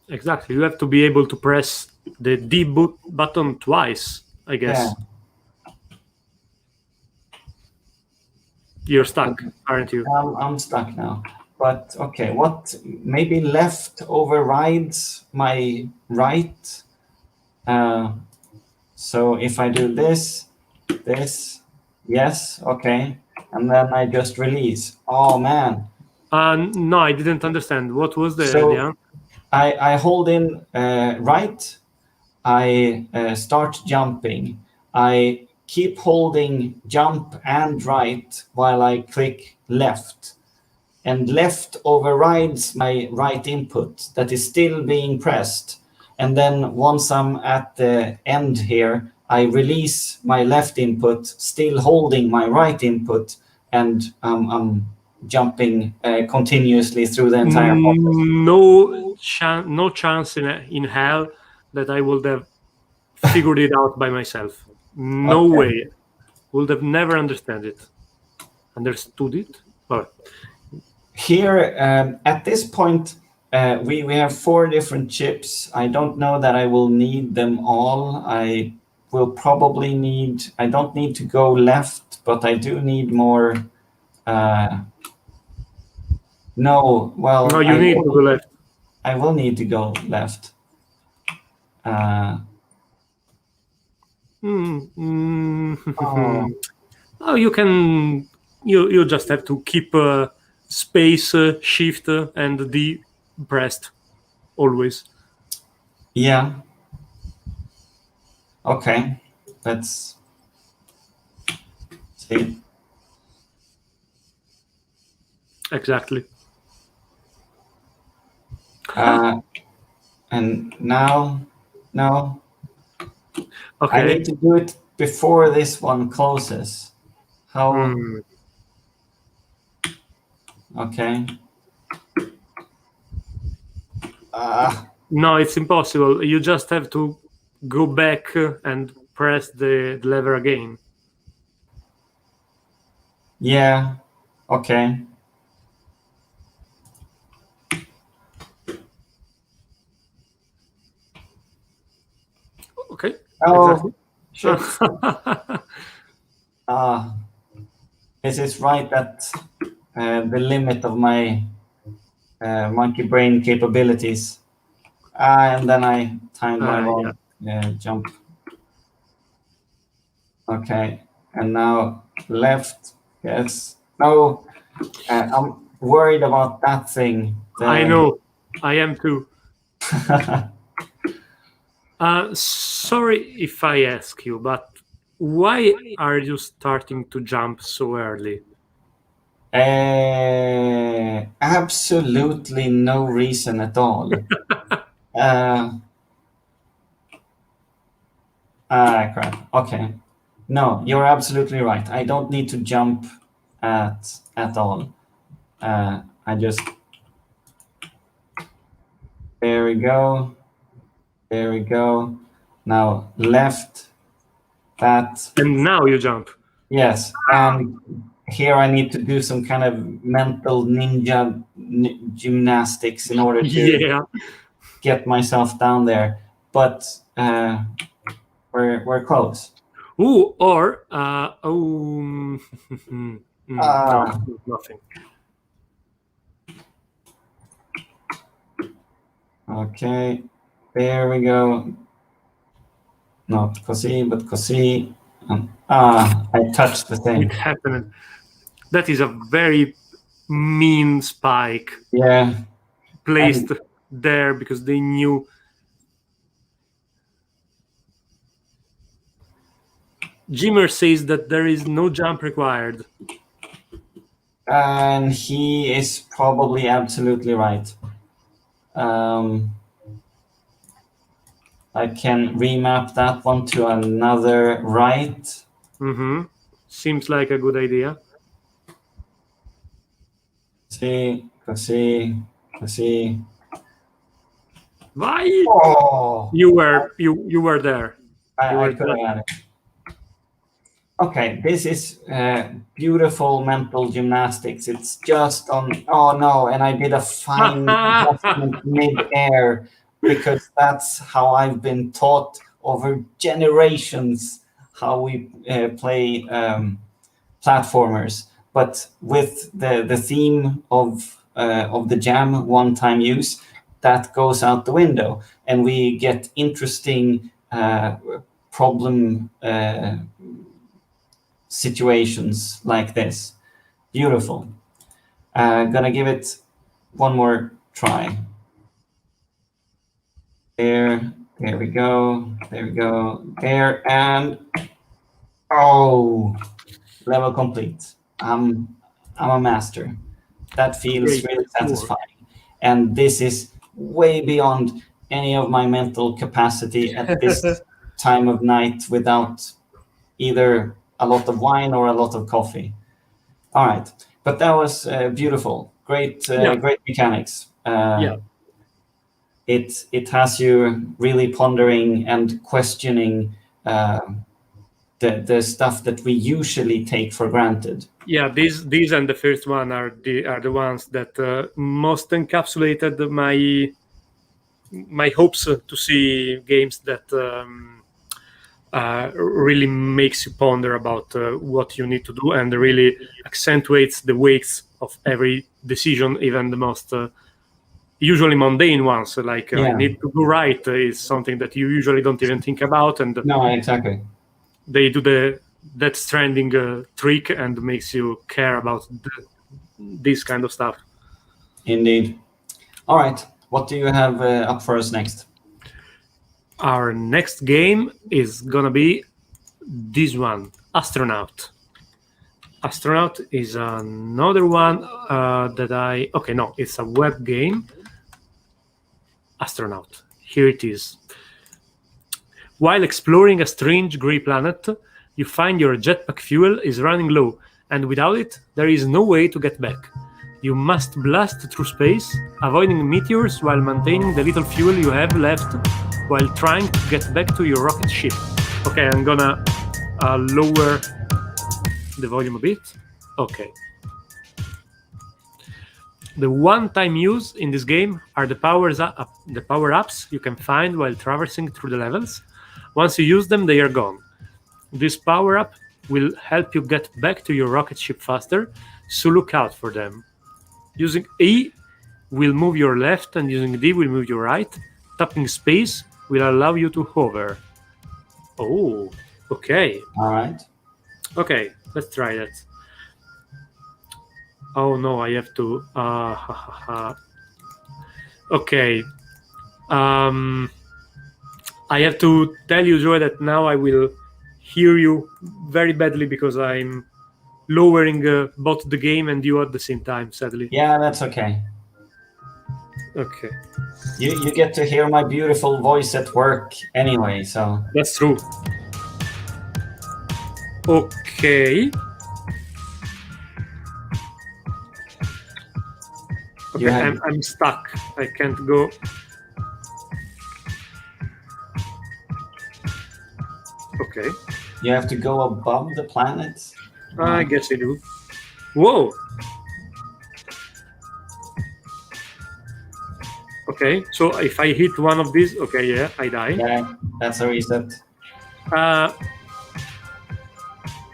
You have to be able to press the D button twice I guess. Yeah. You're stuck, aren't you? I'm stuck now. But okay, what maybe left overrides my right? So if I do this, yes, okay, and then I just release. Oh man! No, I didn't understand. What was the So answer? I hold in right. I start jumping. I keep holding jump and right while I click left. And left overrides my right input that is still being pressed. And then once I'm at the end here, I release my left input, still holding my right input, and I'm jumping continuously through the entire process. No chance in hell that I would have figured it out by myself. No Okay. way. Would have never understood it. But Here, at this point, we have 4 different chips. I don't know that I will need them all. I will probably need, I don't need to go left, but I do need more. No, well, no, you need to go left. I will need to go left. Oh, you can. You just have to keep space, shift, and D pressed always. Yeah. Okay. Let's see. Exactly. And now, no. Okay. I need to do it before this one closes. How? Okay. No, it's impossible. You just have to go back and press the lever again. Yeah. Okay. Okay. Oh, shit. Exactly. This is right at the limit of my monkey brain capabilities. And then I timed my wrong jump. Okay. And now left. Yes. No. I'm worried about that thing. I know. I am too. Sorry if I ask you, but why are you starting to jump so early? Absolutely no reason at all. Crap. Okay. No, you're absolutely right. I don't need to jump at all. I just... There we go. There we go. Now left. That. And now you jump. Yes. And here I need to do some kind of mental ninja gymnastics in order to get myself down there. But we're close. Ooh, or no, nothing. Okay, there we go. Not così, but così. I touched the thing. It happened. That is a very mean spike. Yeah. Placed there because they knew. Jimmer says that there is no jump required. And he is probably absolutely right. I can remap that one to another right. Seems like a good idea. Così. Why? Oh! You were there. I could have had it. Okay, this is beautiful mental gymnastics. It's just on... Oh no, and I did a fine adjustment mid-air because that's how I've been taught over generations how we play platformers. But with the theme of the jam, one-time use, that goes out the window, and we get interesting problem situations like this. Beautiful. Gonna give it one more try. There we go. There we go. There, and oh, level complete. I'm a master. That feels really satisfying. And this is way beyond any of my mental capacity at this time of night without either a lot of wine or a lot of coffee. All right, but that was beautiful. Great mechanics. It has you really pondering and questioning the stuff that we usually take for granted. Yeah, these and the first one are the ones that most encapsulated my hopes to see games that really makes you ponder about what you need to do, and really accentuates the weights of every decision, even the most usually mundane ones, like I need to do right is something that you usually don't even think about, and no, exactly. They do the Death Stranding trick and makes you care about this kind of stuff. Indeed. All right, what do you have up for us next? Our next game is gonna be this one, Astronaut. Astronaut is another one it's a web game. Astronaut, here it is. While exploring a strange gray planet, you find your jetpack fuel is running low, and without it, there is no way to get back. You must blast through space, avoiding meteors while maintaining the little fuel you have left, while trying to get back to your rocket ship. Okay, I'm gonna lower the volume a bit. Okay. The one-time use in this game are the power-ups you can find while traversing through the levels. Once you use them, they are gone. This power-up will help you get back to your rocket ship faster, so look out for them. Using E will move your left, and using D will move your right. Tapping space will allow you to hover. Oh, okay. All right. Okay, let's try that. Oh no, I have to. Okay. I have to tell you, Joy, that now I will hear you very badly because I'm lowering both the game and you at the same time, sadly. Yeah, that's okay. Okay. You get to hear my beautiful voice at work anyway, so... That's true. Okay. Okay, I'm stuck. I can't go. Okay. You have to go above the planet? I guess I do. Whoa! Okay, so if I hit one of these, okay, yeah, I die. Yeah, that's a reset.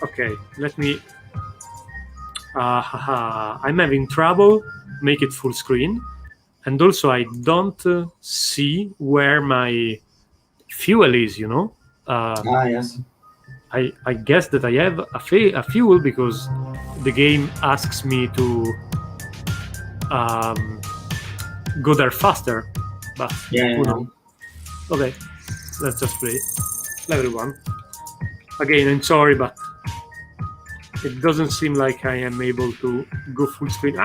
Okay, let me... I'm having trouble make it full screen, and also I don't see where my fuel is, you know? Yes. I guess that I have a fuel because the game asks me to go there faster, but yeah. Okay, let's just play level 1. Again, I'm sorry, but it doesn't seem like I am able to go full screen.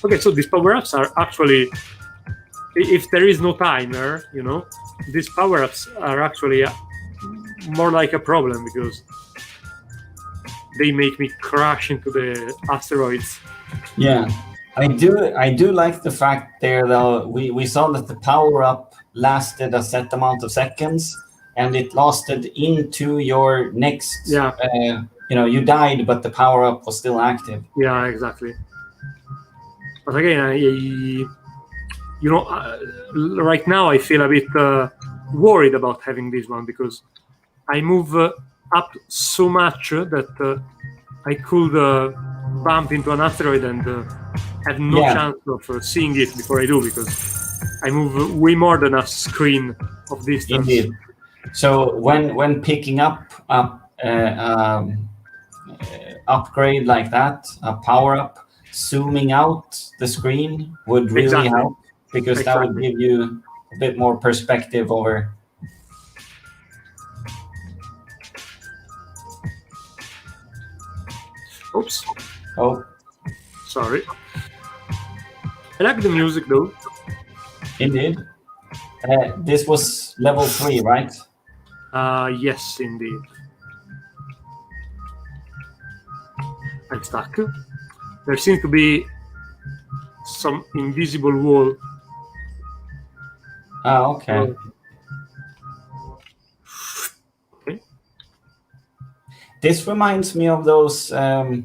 Okay, so these power-ups are actually, if there is no timer, you know, these power-ups are actually more like a problem because they make me crash into the asteroids. Yeah, I do like the fact there, though, we saw that the power-up lasted a set amount of seconds, and it lasted into your next... Yeah. You died, but the power-up was still active. Yeah, exactly. But again, right now I feel a bit worried about having this one because I move up so much that I could bump into an asteroid and have no chance of seeing it before I do, because I move way more than a screen of distance. Indeed. So when picking up upgrade like that, a power up, zooming out the screen would really help, because that would give you a bit more perspective over. Oops. Oh, sorry. I like the music though. Indeed. This was level 3, right? Yes, indeed. I'm stuck. There seems to be some invisible wall. Okay. Okay. This reminds me of those, old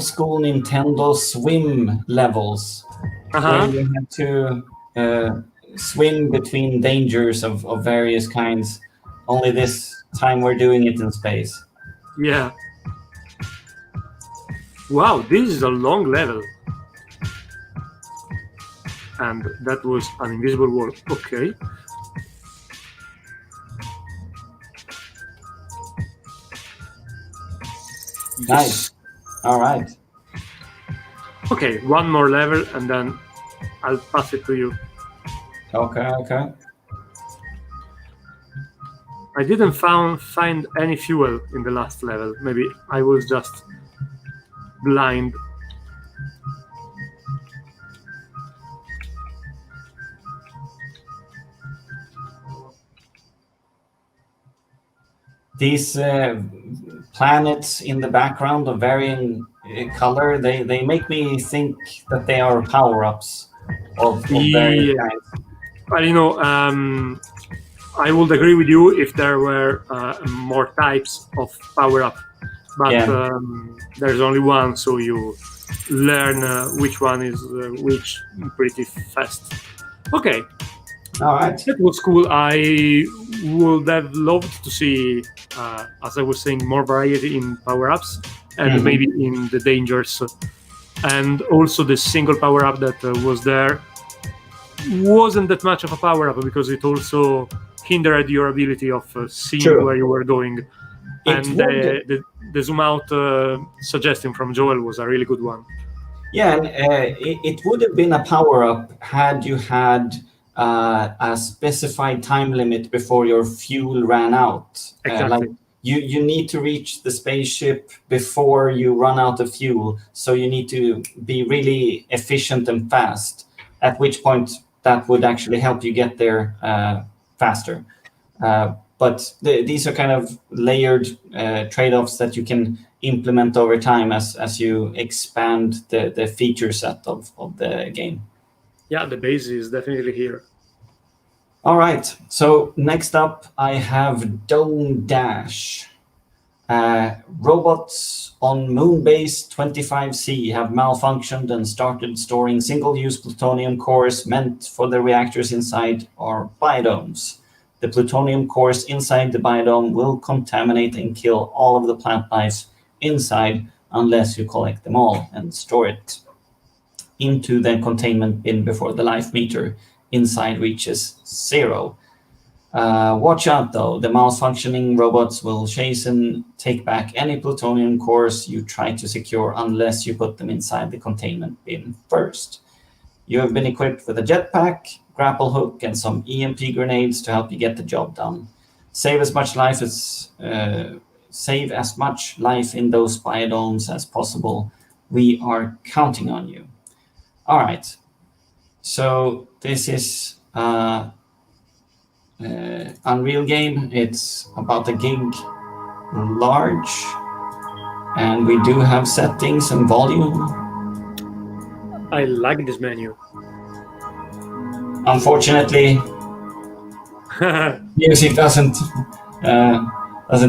school Nintendo Swim levels, where you had to swim between dangers of various kinds. Only this time we're doing it in space. Yeah. Wow, this is a long level. And that was an invisible wall. Okay. Nice. All right. Okay, one more level and then I'll pass it to you. Okay. I didn't find any fuel in the last level. Maybe I was just blind. These planets in the background of varying color, they make me think that they are power-ups of various kinds. Well, I would agree with you if there were more types of power-up, but there's only one, so you learn which one is which pretty fast. Okay. All right. That was cool. I would have loved to see, as I was saying, more variety in power-ups and maybe in the dangers. And also the single power-up that was there wasn't that much of a power-up because it also hindered your ability of seeing where you were going. And the zoom out suggestion from Joel was a really good one. Yeah, and it would have been a power-up had you had a specified time limit before your fuel ran out. Exactly. You need to reach the spaceship before you run out of fuel, so you need to be really efficient and fast, at which point that would actually help you get there faster. But these are kind of layered trade-offs that you can implement over time as you expand the feature set of the game. Yeah, the base is definitely here. All right, so next up I have Dome Dash. Robots on Moonbase 25C have malfunctioned and started storing single-use plutonium cores meant for the reactors inside our biodomes. The plutonium cores inside the biodome will contaminate and kill all of the plant life inside unless you collect them all and store it into the containment bin before the life meter inside reaches 0. Watch out though, the malfunctioning robots will chase and take back any plutonium cores you try to secure unless you put them inside the containment bin first. You have been equipped with a jetpack, grapple hook, and some EMP grenades to help you get the job done. Save as much life in those biodomes as possible. We are counting on you. All right. So this is Unreal game. It's about a gig large, and we do have settings and volume. I like this menu. Unfortunately, music doesn't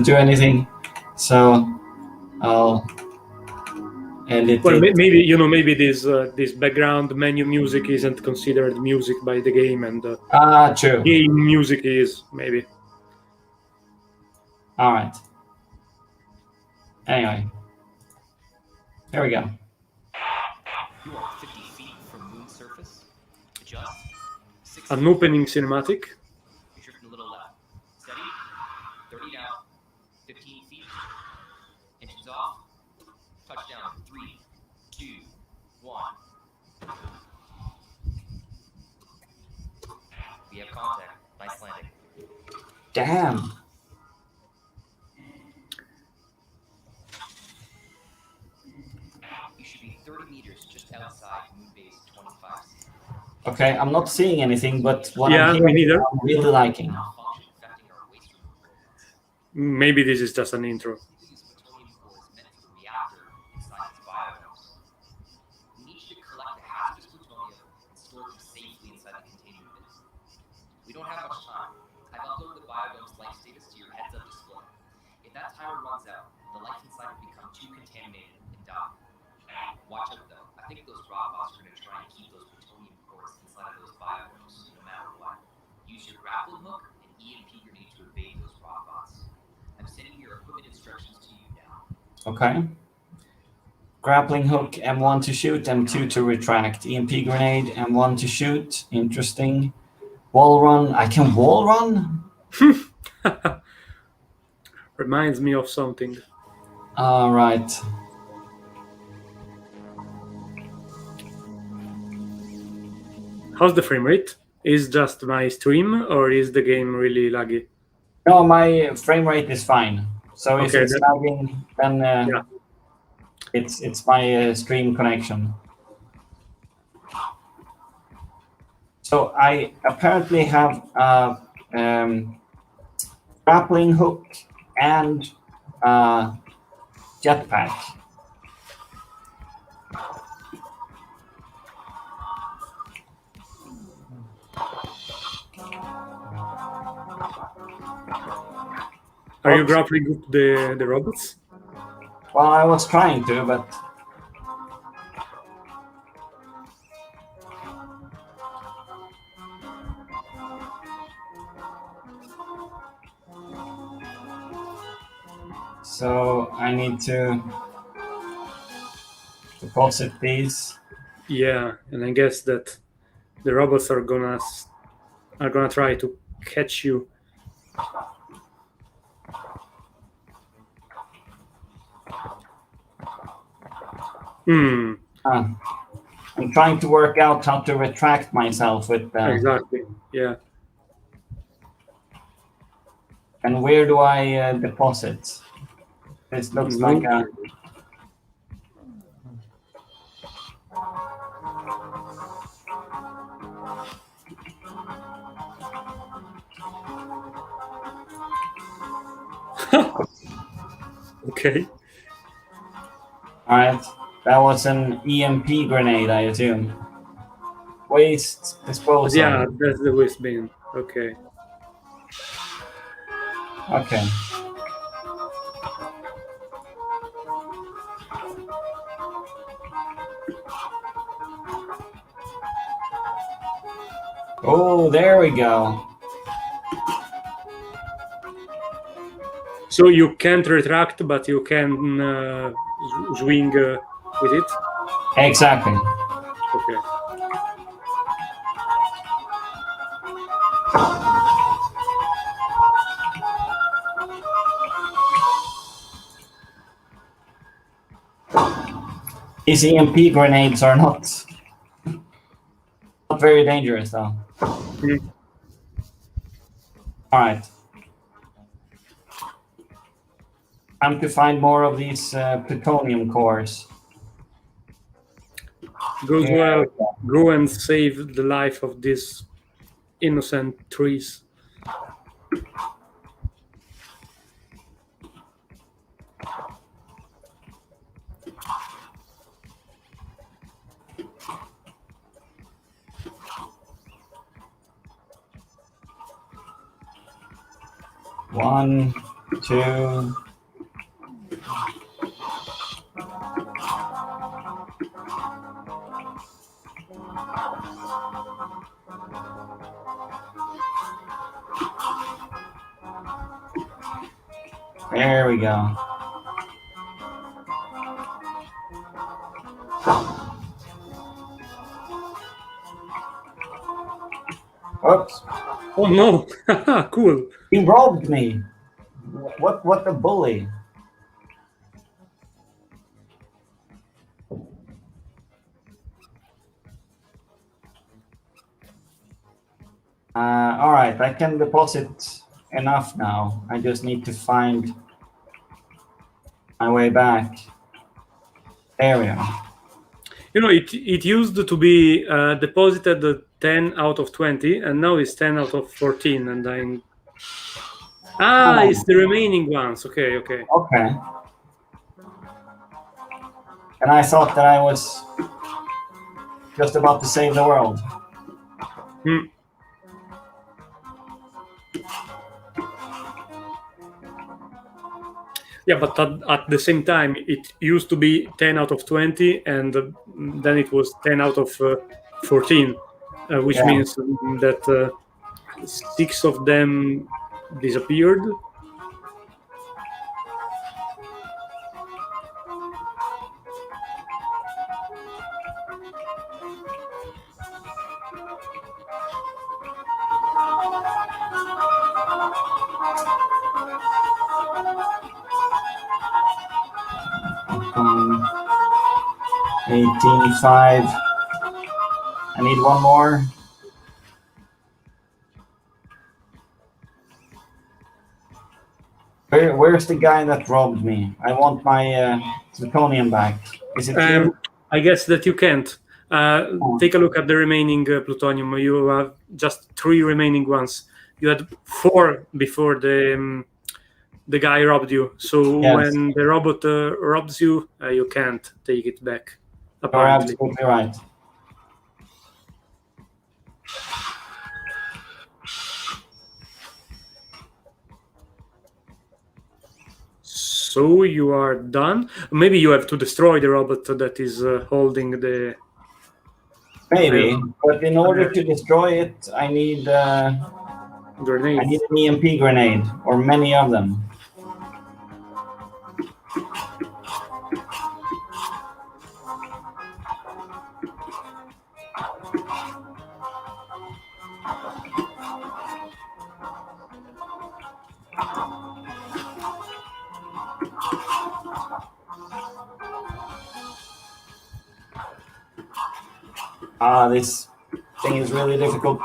do anything, so I'll and it, Well, maybe this background menu music isn't considered music by the game, and true. game music is maybe. All right. Anyway, here we go. You are 50 feet from moon surface. Adjust. 60. An opening cinematic. You're drifting a little left. Steady. 30 down. 15 feet. Engines off. Touchdown. 3, 2, 1. We have contact. Nice landing. Damn. You should be 30 meters just outside moon base 25. Okay, I'm not seeing anything, but what Yeah, I'm me hearing, neither. I'm really liking. Malfunction affecting our waste removal. Maybe this is just an intro. These plutonium cores meant for the reactor inside its biodomes. We need you to collect the hazardous plutonium and store them safely inside the container unit. We don't have much time. I've uploaded the biodome's life status to your heads-up display. If that timer runs out, the life inside will become too contaminated and die. Watch out though. I think those robots are going to try and keep those plutonium cores inside of those biodomes, no matter what. Use your grappling hook and EMP grenade to evade those robots. I'm sending your equipment instructions to you now. Okay. Grappling hook, M1 to shoot, M2 to retract. EMP grenade, M1 to shoot. Interesting. Wall run. I can wall run? Reminds me of something. All right. How's the frame rate? Is just my stream, or is the game really laggy? No, my frame rate is fine. So if Okay, it's then- lagging, then Yeah. it's my stream connection. So I apparently have a grappling hook and jetpack. Are you grappling with the robots? Well, I was trying to, but so I need to deposit these. Yeah, and I guess that the robots are gonna try to catch you. I'm trying to work out how to retract myself with Exactly. Yeah. and where do I deposit? This looks like a Okay. all right. That was an EMP grenade, I assume. Waste disposal. Yeah, that's the waste bin. Okay. Okay. Oh, there we go. So you can't retract, but you can swing with it. Exactly. Okay. These EMP grenades are not very dangerous, though. Mm. All right. Time to find more of these plutonium cores. Goes well. Go and save the life of these innocent trees. One, two. There we go. Oops. Oh no! Cool. He robbed me. What a bully. All right, I can deposit enough now. I just need to find my way back. There we are. You know, it used to be deposited 10 out of 20, and now it's 10 out of 14, and I'm... Ah, Oh. it's the remaining ones. Okay, okay. Okay. And I thought that I was just about to save the world. Hmm. Yeah, but at the same time, it used to be 10 out of 20, and then it was 10 out of 14, which Yeah. means that 6 of them disappeared. Um, 18.5. I need one more. Where's the guy that robbed me? I want my zirconium back. Is it here? I guess that you can't. Take a look at the remaining plutonium. You have just 3 remaining ones. You had 4 before the guy robbed you. So Yes. when the robot robs you, you can't take it back. You're Apparently. absolutely right. So you are done. Maybe you have to destroy the robot that is holding the... Maybe, but in order to destroy it, I need grenade. I need an EMP grenade, or many of them. This thing is really difficult.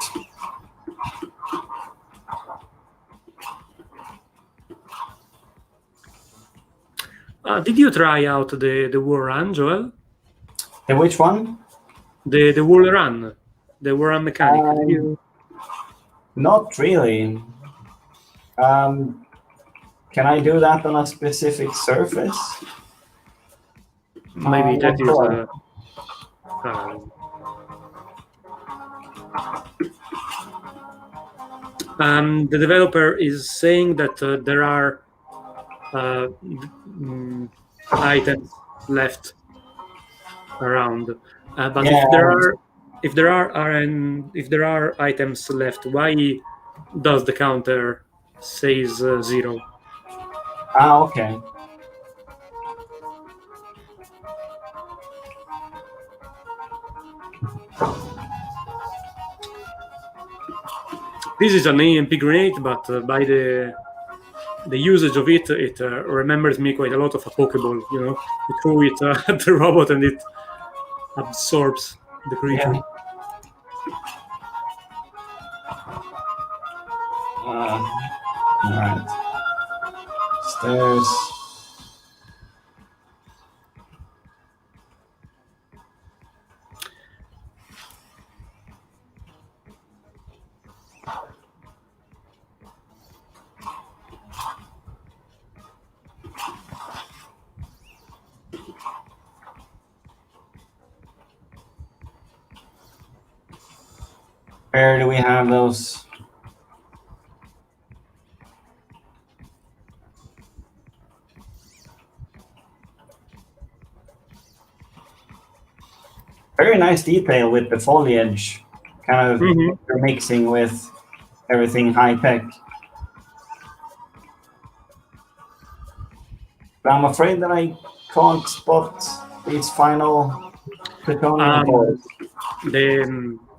Did you try out the wall run, Joel? And which one? The wall run. The wall run mechanic. Did you... Not really. Can I do that on a specific surface? Maybe that is... sure. The developer is saying that there are items left around, but Yeah. if there are items left, why does the counter says 0? Okay. This is an EMP grenade, but by the usage of it, it remembers me quite a lot of a Pokeball. You know, you throw it at the robot and it absorbs the creature. Yeah. All right. Stairs. Where do we have those? very nice detail with the foliage, kind of Mhm. mixing with everything high tech. But I'm afraid that I can't spot these final plutonium cores.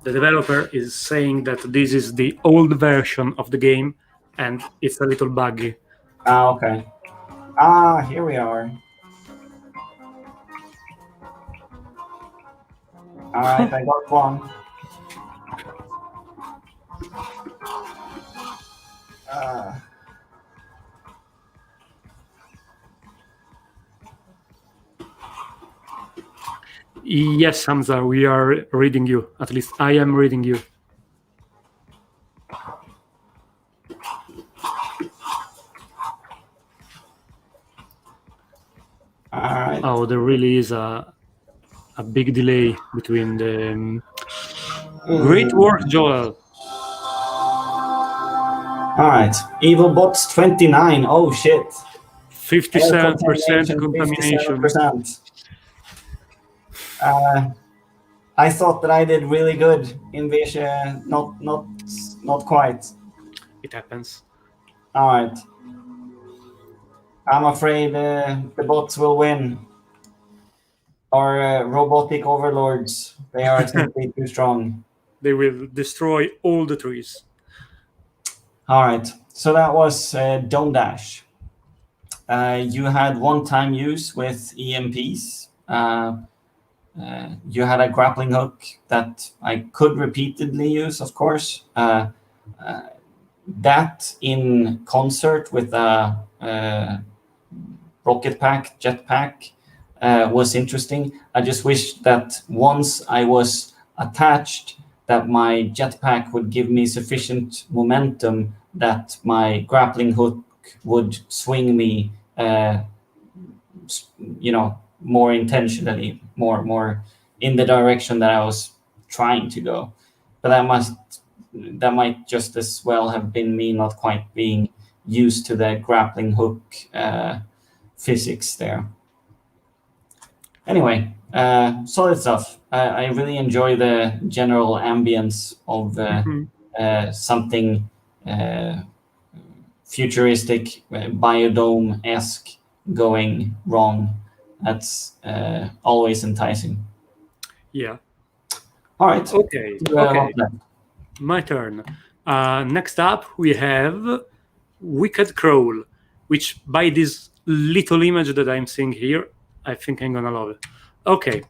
The developer is saying that this is the old version of the game and it's a little buggy. Ah, okay. Ah, here we are. All right, I got one. Yes, Hamza, we are reading you. At least I am reading you. All right. Oh, there really is a big delay between the. Great work, Joel. All right. Evil bots 29. Oh shit. 57% contamination. 57%. I thought that I did really good in Visha. Not quite. It happens. All right. I'm afraid the bots will win. Our robotic overlords. They are simply too strong. They will destroy all the trees. All right. So that was Dome Dash. You had one-time use with EMPs. You had a grappling hook that I could repeatedly use, of course. That in concert with a rocket pack, jetpack, was interesting. I just wish that once I was attached, that my jetpack would give me sufficient momentum that my grappling hook would swing me, more intentionally, more in the direction that I was trying to go. But that might just as well have been me not quite being used to the grappling hook physics there. Anyway, solid stuff. I really enjoy the general ambience of something futuristic, biodome-esque going wrong. That's always enticing. Yeah. All right. Okay. My turn. Next up, we have Wicked Crawl, which by this little image that I'm seeing here, I think I'm gonna love it. Okay,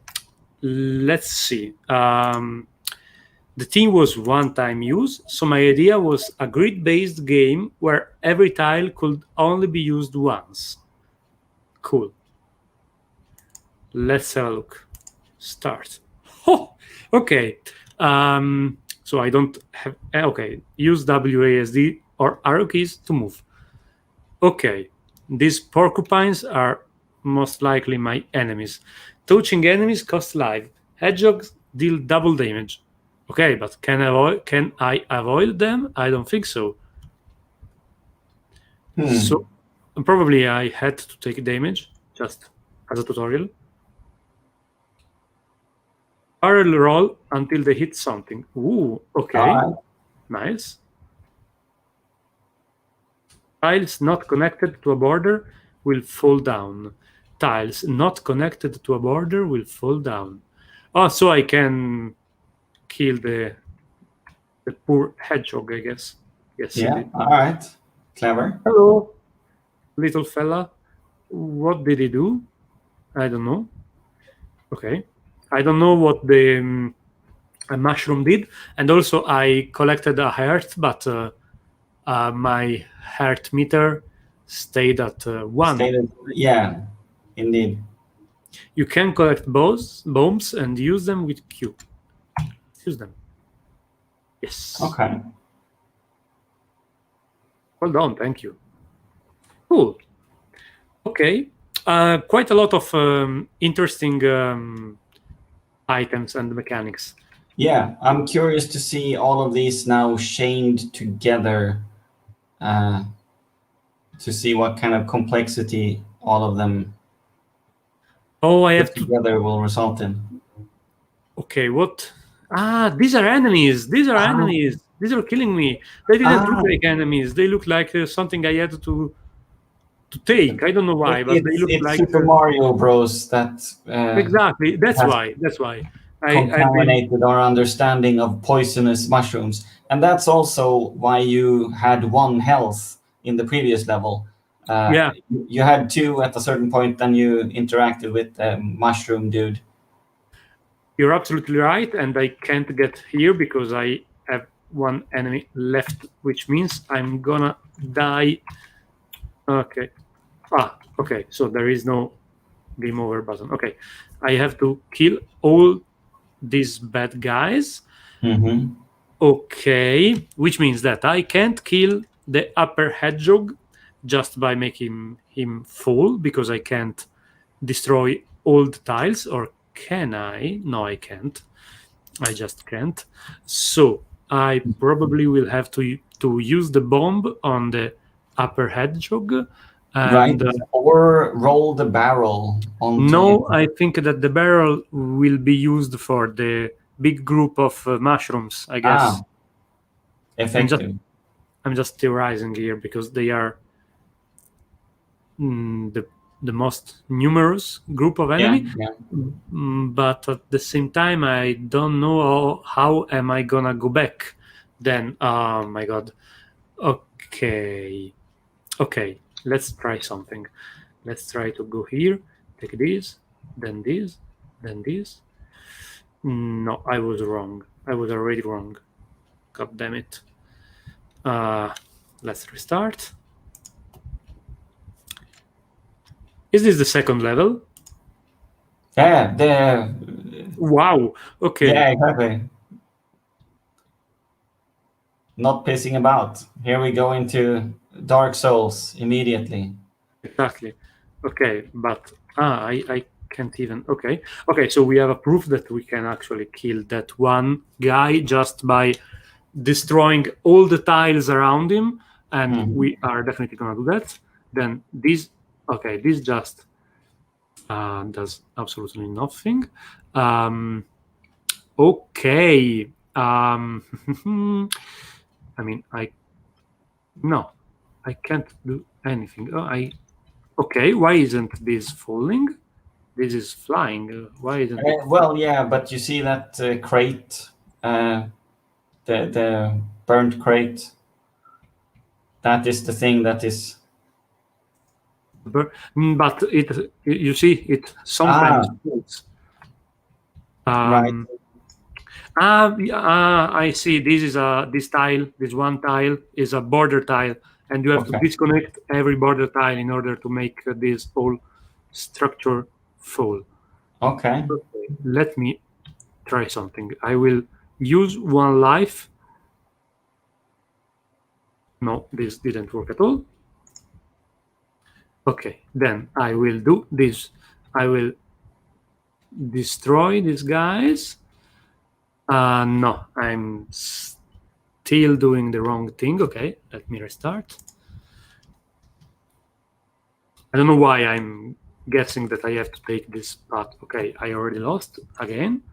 let's see. The theme was one-time use, so my idea was a grid-based game where every tile could only be used once. Cool. Let's have a look. Start. Oh, okay. So I don't have. Okay, use WASD or arrow keys to move. Okay, these porcupines are most likely my enemies. Touching enemies costs life. Hedgehogs deal double damage. Okay, but can I avoid them? I don't think so. So probably I had to take damage just as a tutorial. Barrel roll until they hit something. Ooh, okay. Nice. Tiles not connected to a border will fall down. Tiles not connected to a border will fall down. Oh, so I can kill the poor hedgehog, I guess. Yes. Yeah, indeed. all right. Clever. Hello, little fella. What did he do? I don't know. Okay. I don't know what the a mushroom did. And also I collected a heart, but my heart meter stayed at 1. Yeah, indeed. You can collect bombs and use them with Q. Use them. Yes. Okay. Well done, thank you. Cool. Okay. Quite a lot of interesting items and mechanics. Yeah, I'm curious to see all of these now chained together, to see what kind of complexity all of them I have together will result in. Okay, what? These are enemies. These are enemies. These are killing me. They didn't look like enemies. They look like something I had to take. I don't know why, but they look It's like Super Mario Bros. That exactly. That's has why. That's why. I've been contaminated our understanding of poisonous mushrooms, and that's also why you had 1 health in the previous level. Yeah. You had 2 at a certain point, then you interacted with mushroom dude. You're absolutely right, and I can't get here because I have 1 enemy left, which means I'm gonna die. Okay. Okay. So there is no game over button. Okay. I have to kill all these bad guys. Mm-hmm. Okay. Which means that I can't kill the upper hedgehog just by making him fall because I can't destroy all the tiles, or can I? No, I can't. I just can't. So I probably will have to use the bomb on the upper hedgehog. And Right, or roll the barrel onto no, him. I think that the barrel will be used for the big group of mushrooms, I guess. Effective. I'm just theorizing here because they are the most numerous group of enemy. Yeah. But at the same time, I don't know how am I gonna go back then. Oh my god. Okay, let's try something. Let's try to go here, take this, then this, then this. No, I was wrong. I was already wrong. God damn it. Let's restart. Is this the second level? Yeah, Wow. Okay. yeah, exactly. Not pissing about. Here we go into Dark Souls immediately. Exactly. Okay, but I can't even. Okay. So we have a proof that we can actually kill that 1 guy just by destroying all the tiles around him, and we are definitely gonna do that. Then this just does absolutely nothing. Okay. I mean, I can't do anything. Okay, why isn't this falling? This is flying. Why isn't it? Well, yeah, but you see that crate, the burnt crate. That is the thing that is. But it, you see, it sometimes falls. Right. I see. This is this tile. This 1 tile is a border tile, and you have to disconnect every border tile in order to make this whole structure fall. Okay. Let me try something. I will use 1 life. No, this didn't work at all. Okay, then I will do this. I will destroy these guys. No, I'm still doing the wrong thing. Okay, let me restart. I don't know why I'm guessing that I have to take this path. Okay, I already lost again.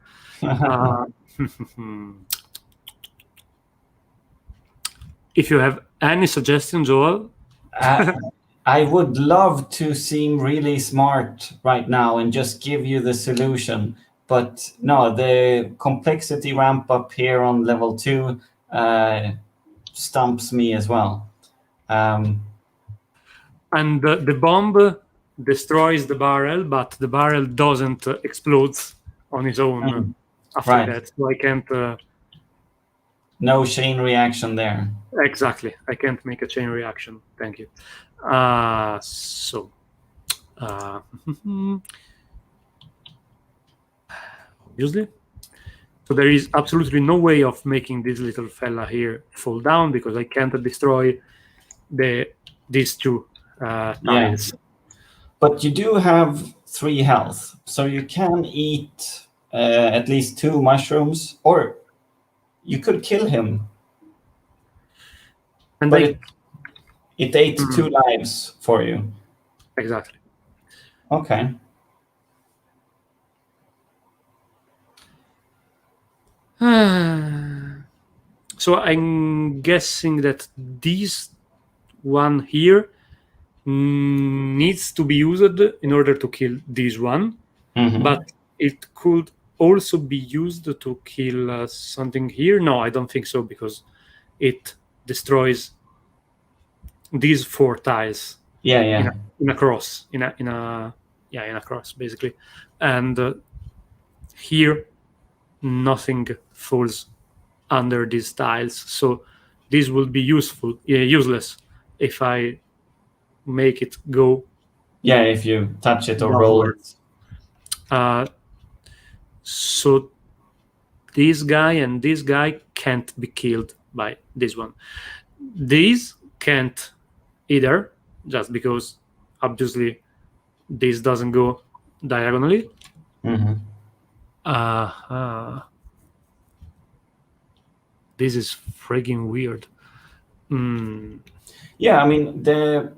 If you have any suggestions, Joel? I would love to seem really smart right now and just give you the solution. But no, the complexity ramp up here on level 2 stumps me as well. And the bomb destroys the barrel, but the barrel doesn't explode on its own after that. So I can't... no chain reaction there. Exactly. I can't make a chain reaction. Thank you. Obviously. So there is absolutely no way of making this little fella here fall down because I can't destroy these 2 tiles. But you do have 3 health, so you can eat at least 2 mushrooms, or you could kill him. And but it ate 2 lives for you. Exactly. Okay. So I'm guessing that this one here needs to be used in order to kill this one, but it could also be used to kill something here. No, I don't think so, because it destroys these 4 tiles. Yeah. In a cross, in a cross, basically, and here nothing falls under these tiles, so this will be useless if I make it go. Yeah, if you touch it or roll it. So this guy and this guy can't be killed by this one. These can't either, just because obviously this doesn't go diagonally. This is freaking weird. Yeah, I mean, the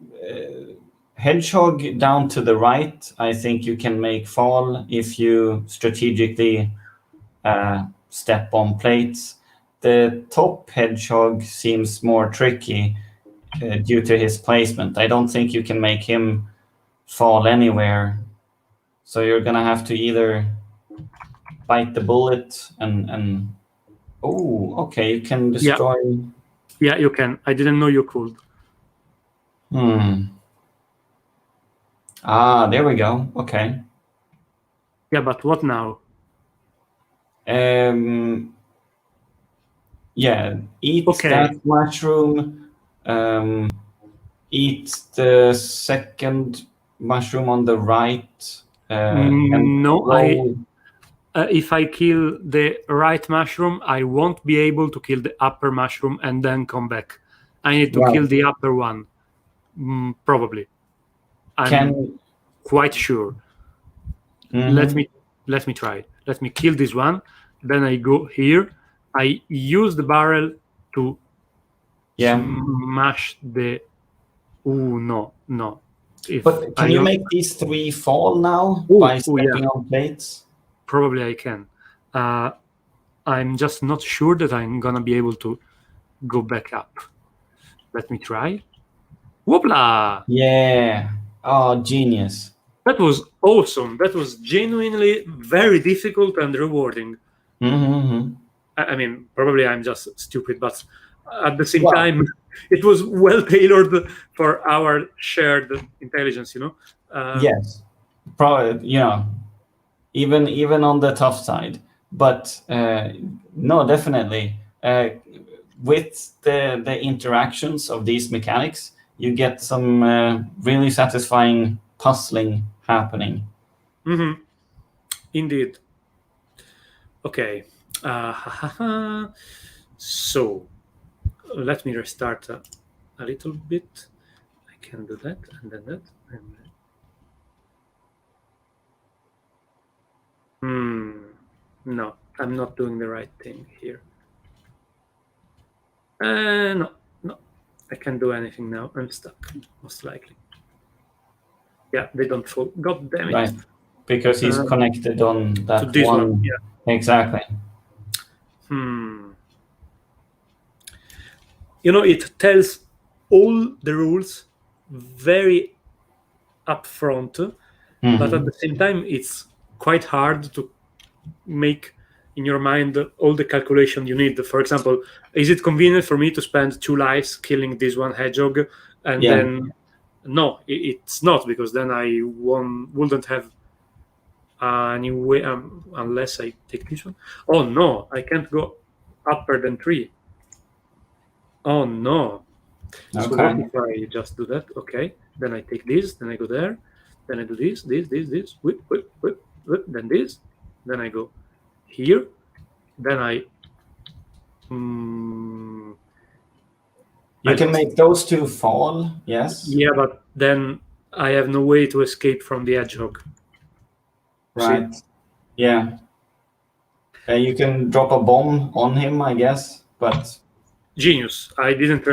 hedgehog down to the right, I think you can make fall if you strategically step on plates. The top hedgehog seems more tricky due to his placement. I don't think you can make him fall anywhere. So you're going to have to either bite the bullet and oh, okay, you can destroy... Yeah, you can. I didn't know you could. Ah, there we go. Okay. Yeah, but what now? Yeah, eat that mushroom. Eat the second mushroom on the right. If I kill the right mushroom, I won't be able to kill the upper mushroom and then come back. I need to kill the upper one, probably. I'm quite sure. Let me try. Let me kill this one. Then I go here. I use the barrel to smash the... Oh, no. But can you make these 3 fall now by stepping on plates? Probably I can. I'm just not sure that I'm gonna be able to go back up. Let me try. Whoopla! Yeah. Oh, genius. That was awesome. That was genuinely very difficult and rewarding. I mean, probably I'm just stupid, but at the same time, it was well tailored for our shared intelligence, Yes. Probably, even on the tough side. But no, definitely. With the interactions of these mechanics, you get some really satisfying puzzling happening. Indeed. Okay. So let me restart a little bit. I can do that and then that. No, I'm not doing the right thing here. No, I can't do anything now. I'm stuck, most likely. Yeah, they don't fall. God damn it. Right, because he's connected on that this one. Yeah. Exactly. It tells all the rules very upfront, but at the same time, it's quite hard to make in your mind all the calculation you need. For example, is it convenient for me to spend 2 lives killing this one hedgehog and then... No, it's not, because then I wouldn't have any way unless I take this one. Oh no, I can't go upper than 3. Oh no. So what if I just do that? Okay, then I take this, then I go there, then I do this, whip, then this, then I go here, then I... You can make those 2 fall, yes? Yeah, but then I have no way to escape from the hedgehog. Right. Yeah. You can drop a bomb on him, I guess, but... Genius. I didn't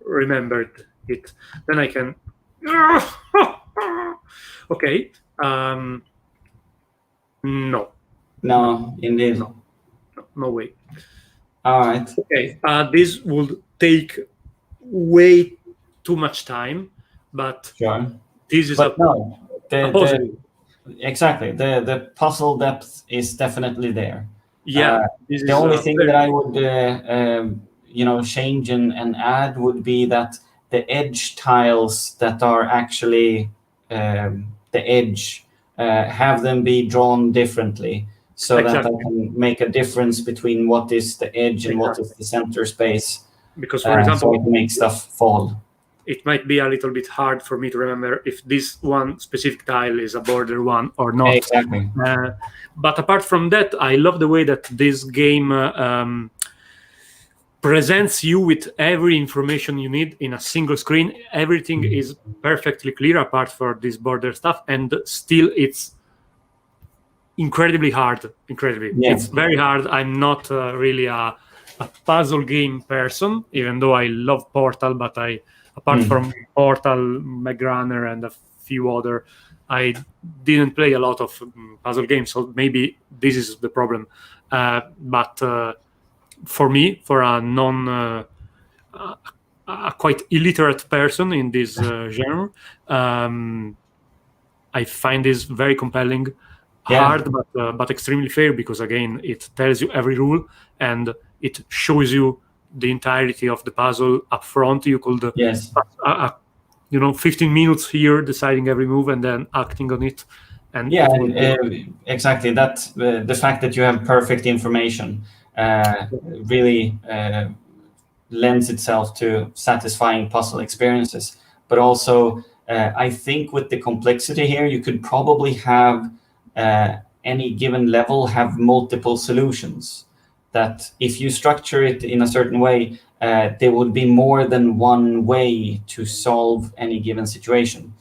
remember it. Then I can... Okay. No. No, indeed. No. no way. All right. Okay, this would take way too much time, but Sure. this is But no, a positive. exactly the puzzle depth is definitely there. Yeah, this The is only thing that I very- would change and add would be that the edge tiles that are actually the edge, have them be drawn differently, so that Exactly. I can make a difference between what is the edge and what Exactly. is the center space, because, for example, so I can make stuff fall. it might be a little bit hard for me to remember if this one specific tile is a border one or not. Exactly. But apart from that, I love the way that this game presents you with every information you need in a single screen. Everything is perfectly clear apart for this border stuff, and still it's incredibly hard. Yeah. It's very hard. I'm not really a puzzle game person, even though I love Portal, but apart from Portal, McGrunner, and a few other, I didn't play a lot of puzzle games, so maybe this is the problem. But for me, for a a quite illiterate person in this genre, I find this very compelling. Yeah. Hard, but extremely fair, because again, it tells you every rule and it shows you the entirety of the puzzle up front. You could Yes. 15 minutes here deciding every move and then acting on it. And Yeah, it will exactly. That the fact that you have perfect information really lends itself to satisfying puzzle experiences. But also, I think with the complexity here, you could probably have any given level have multiple solutions. That if you structure it in a certain way, there would be more than one way to solve any given situation.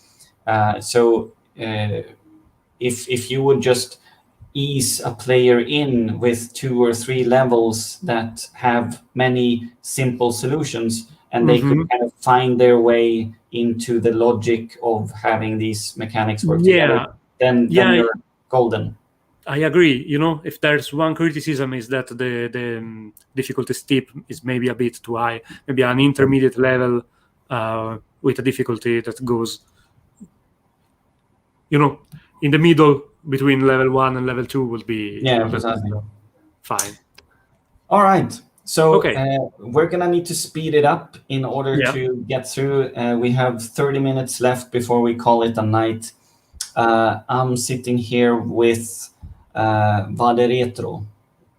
So if you would just ease a player in with 2 or 3 levels that have many simple solutions, and they could kind of find their way into the logic of having these mechanics work together, then you're golden. I agree. If there's one criticism, is that the difficulty steep is maybe a bit too high. Maybe an intermediate level with a difficulty that goes, in the middle between level 1 and level 2 would be precisely fine. All right. So Okay. We're gonna need to speed it up in order to get through. We have 30 minutes left before we call it a night. I'm sitting here with Vade Retro,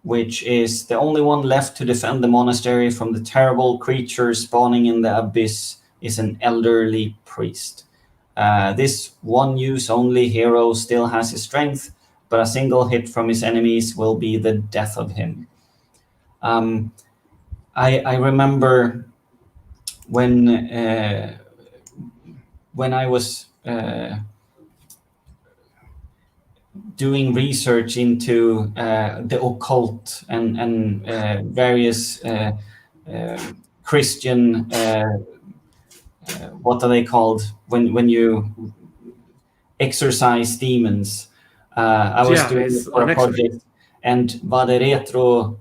which is the only one left to defend the monastery from the terrible creature spawning in the abyss, is an elderly priest. This one-use only hero still has his strength, but a single hit from his enemies will be the death of him. I remember when I was doing research into the occult and various Christian, what are they called when you exorcise demons. I was doing it for a project, and Vade Retro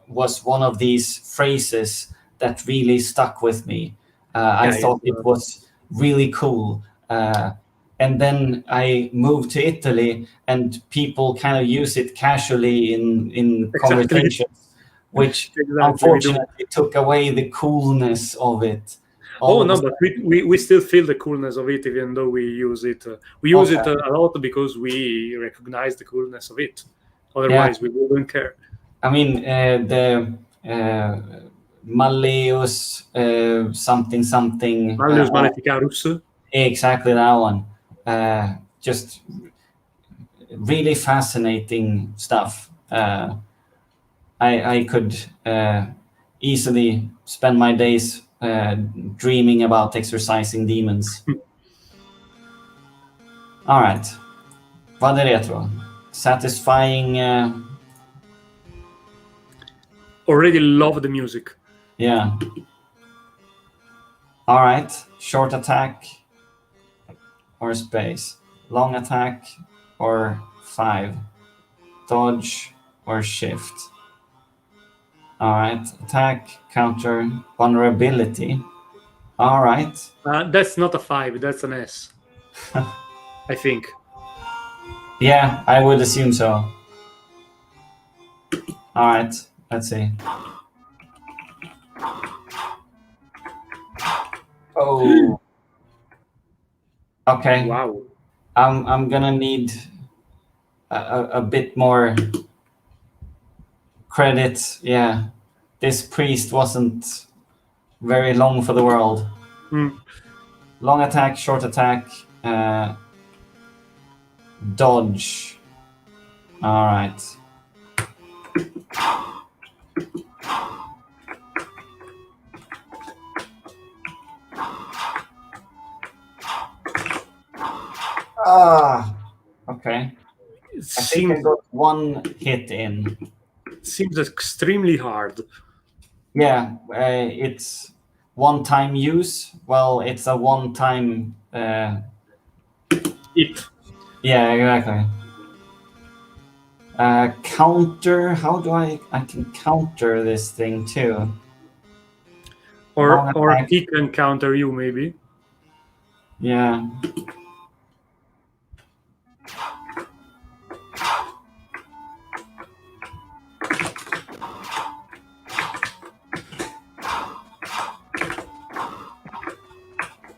was one of these phrases that really stuck with me. I thought it was really cool. And then I moved to Italy, and people kind of use it casually in conversations, which unfortunately took away the coolness of it. But we still feel the coolness of it, even though we use it. We use it a lot because we recognize the coolness of it. Otherwise, we wouldn't care. I mean, the Malleus something. Malleus Maleficarus. Exactly that one. Just really fascinating stuff. I could easily spend my days dreaming about exorcising demons. All right, Vade Retro, satisfying. Already love the music. Yeah. All right, short attack or space, long attack or 5, dodge or shift. All right. Attack, counter, vulnerability. All right. That's not a 5. That's an S. I think. Yeah, I would assume so. All right. Let's see. Oh. Okay. Wow. I'm gonna need a bit more credit. Yeah, this priest wasn't very long for the world. Long attack, short attack, dodge. All right. Okay. It I think I seems, got one hit in. seems extremely hard. Yeah, it's one-time use. Well, it's a one-time. It. Yeah, exactly. Counter. How do I can counter this thing too? Long Or attack. he can counter you, maybe. Yeah.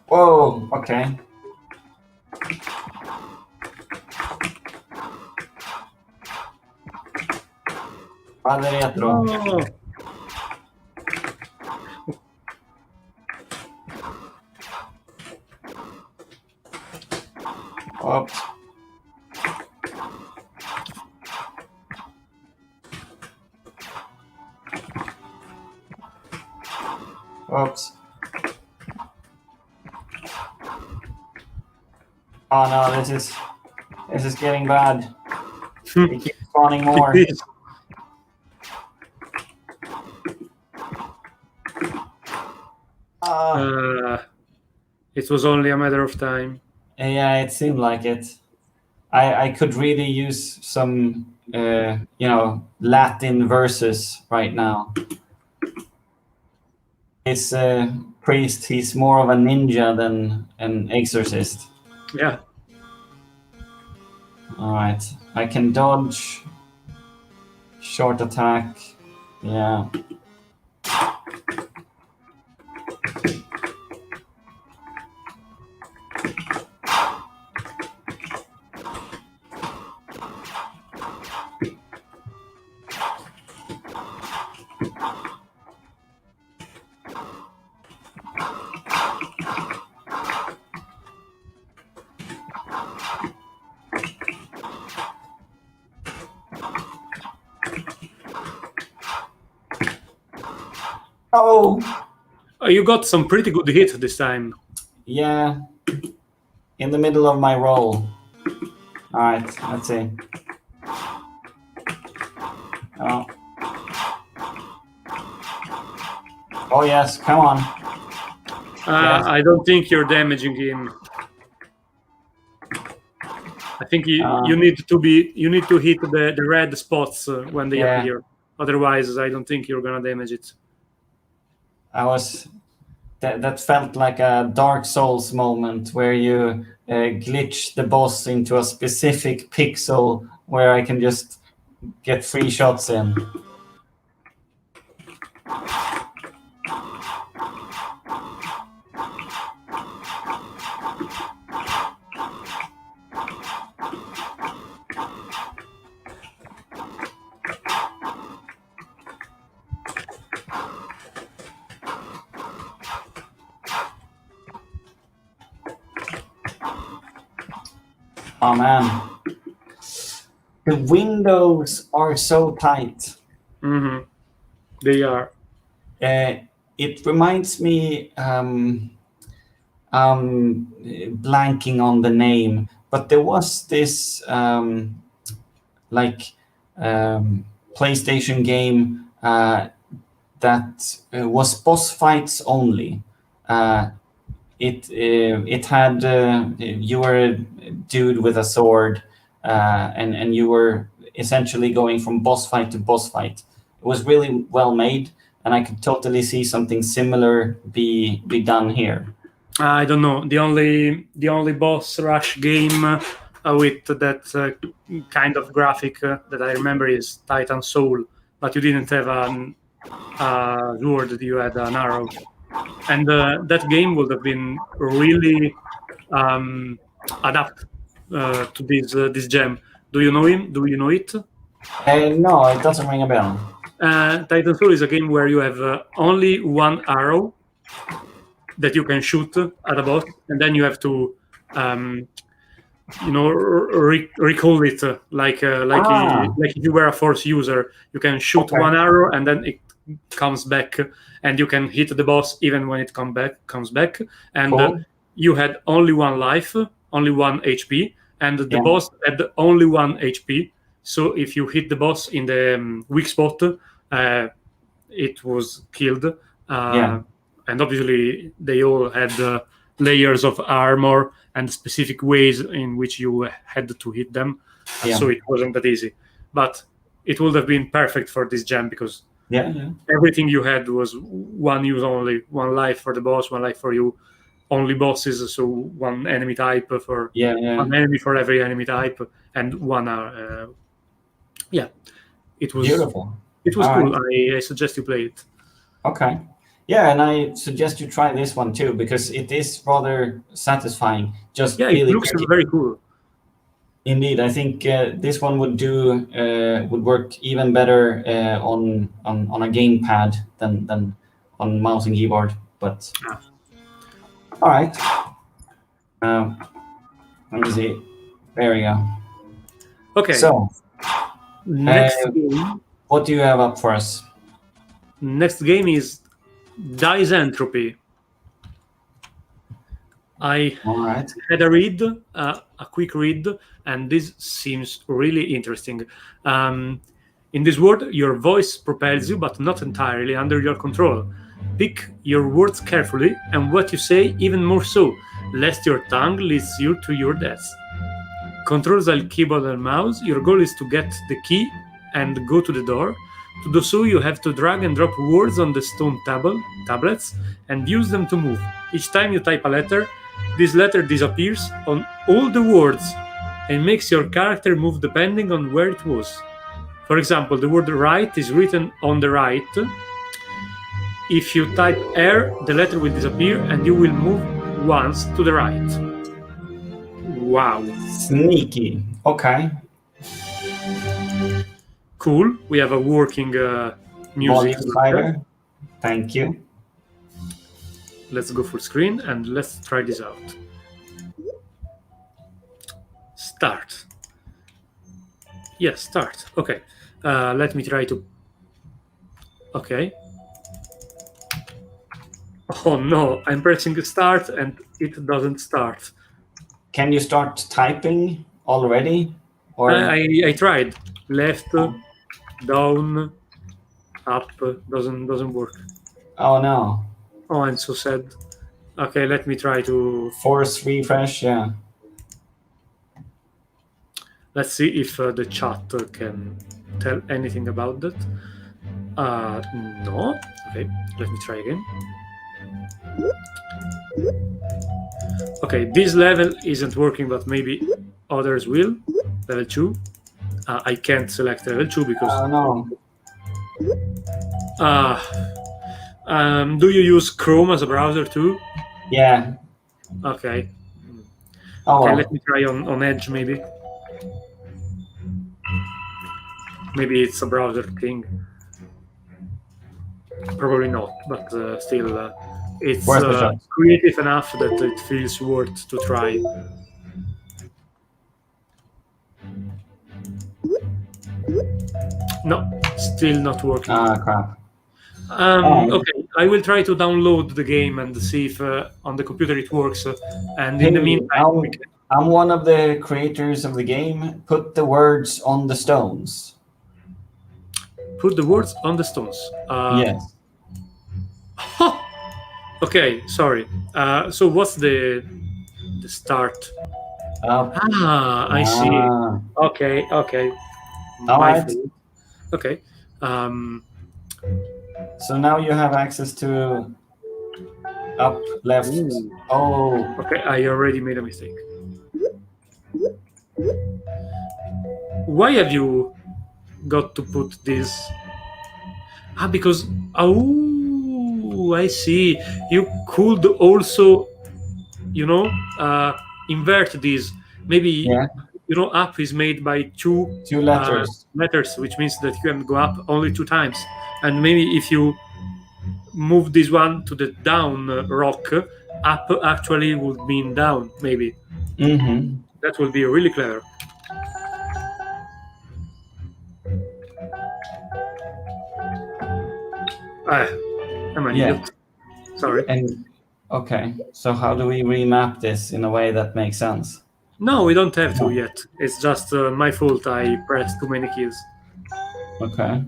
Whoa. Okay. Vade Retro. Oh. Oops. Oops. Oh no, this is getting bad. He keeps spawning more. It is. It was only a matter of time. Yeah, it seemed like it. I could really use some Latin verses right now. This priest, he's more of a ninja than an exorcist. Yeah. All right, I can dodge, short attack. Yeah. Oh. You got some pretty good hit this time. Yeah. In the middle of my roll. All right, let's see. Oh. Oh yes, come on. Yes. I don't think you're damaging him. I think you need to hit the red spots when they appear. Otherwise, I don't think you're gonna damage it. That felt like a Dark Souls moment where you glitch the boss into a specific pixel where I can just get free shots in. Oh man, the windows are so tight. Mm-hmm. They are. It reminds me, blanking on the name, but there was this PlayStation game that was boss fights only. It had you were a dude with a sword, and you were essentially going from boss fight to boss fight. It was really well made, and I could totally see something similar be done here. I don't know. The only boss rush game with that kind of graphic that I remember is Titan Soul, but you didn't have a sword, you had an arrow. And that game would have been really adapt to this gem. Do you know him? Do you know it? No, it doesn't ring a bell. Titan Soul is a game where you have only one arrow that you can shoot at a boss, and then you have to, recall it like if you were a force user. You can shoot one arrow, and then it comes back, and you can hit the boss even when it comes back. And you had only one life, only one HP, and the boss had only one HP. So if you hit the boss in the weak spot, it was killed. And obviously, they all had layers of armor and specific ways in which you had to hit them. So it wasn't that easy. But it would have been perfect for this gem because everything you had was one use only. One life for the boss, one life for you. Only bosses, so one enemy type for one enemy for every enemy type, and one. It was beautiful. It was cool. Right. I suggest you play it. Okay. Yeah, and I suggest you try this one too because it is rather satisfying. Just it looks very cool. Indeed, I think this one would work even better on a gamepad than on mouse and keyboard. But all right, let me see. There we go. Okay. So next game. What do you have up for us? Next game is Dysentropy. I had a quick read, and this seems really interesting. In this world, your voice propels you, but not entirely under your control. Pick your words carefully, and what you say even more so, lest your tongue leads you to your death. Controls are keyboard and mouse. Your goal is to get the key and go to the door. To do so, you have to drag and drop words on the stone tablets and use them to move. Each time you type a letter, this letter disappears on all the words and makes your character move depending on where it was. For example, the word right is written on the right. If you type air, the letter will disappear and you will move once to the right. Wow. Sneaky. Okay. Cool. We have a working music slider. Thank you. Let's go full screen and let's try this out. Start. Yes, start. Okay. Let me try to... Okay. Oh no, I'm pressing start and it doesn't start. Can you start typing already? Or I tried. Left, down, up, doesn't work. Oh no. Oh, I'm so sad. Okay, let me try to force refresh. Yeah. Let's see if the chat can tell anything about that. No. Okay, let me try again. Okay, this level isn't working, but maybe others will. Level 2. I can't select level 2 because... Oh no. Do you use Chrome as a browser too? Yeah. Okay. Oh, okay, let me try on Edge maybe. Maybe it's a browser thing. Probably not, but still, it's creative enough that it feels worth to try. No, still not working. Ah, crap. Okay, I will try to download the game and see if on the computer it works. And in the meantime, I'm one of the creators of the game. Put the words on the stones. Put the words on the stones. Yes. Okay, sorry. So what's the start? I see. Okay. All right. Okay. So now you have access to up, left. Ooh. Oh, Okay, I already made a mistake. Why have you got to put this? Because I see. You could also, invert this. Maybe yeah, up is made by two two letters. letters, which means that you can go up only 2 times. And maybe if you move this one to the down rock, up actually would mean down. Maybe Mm-hmm. that would be really clever. I'm an idiot. Sorry. And okay, so how do we remap this in a way that makes sense? No, we don't have to yet. It's just my fault. I pressed too many keys. Okay.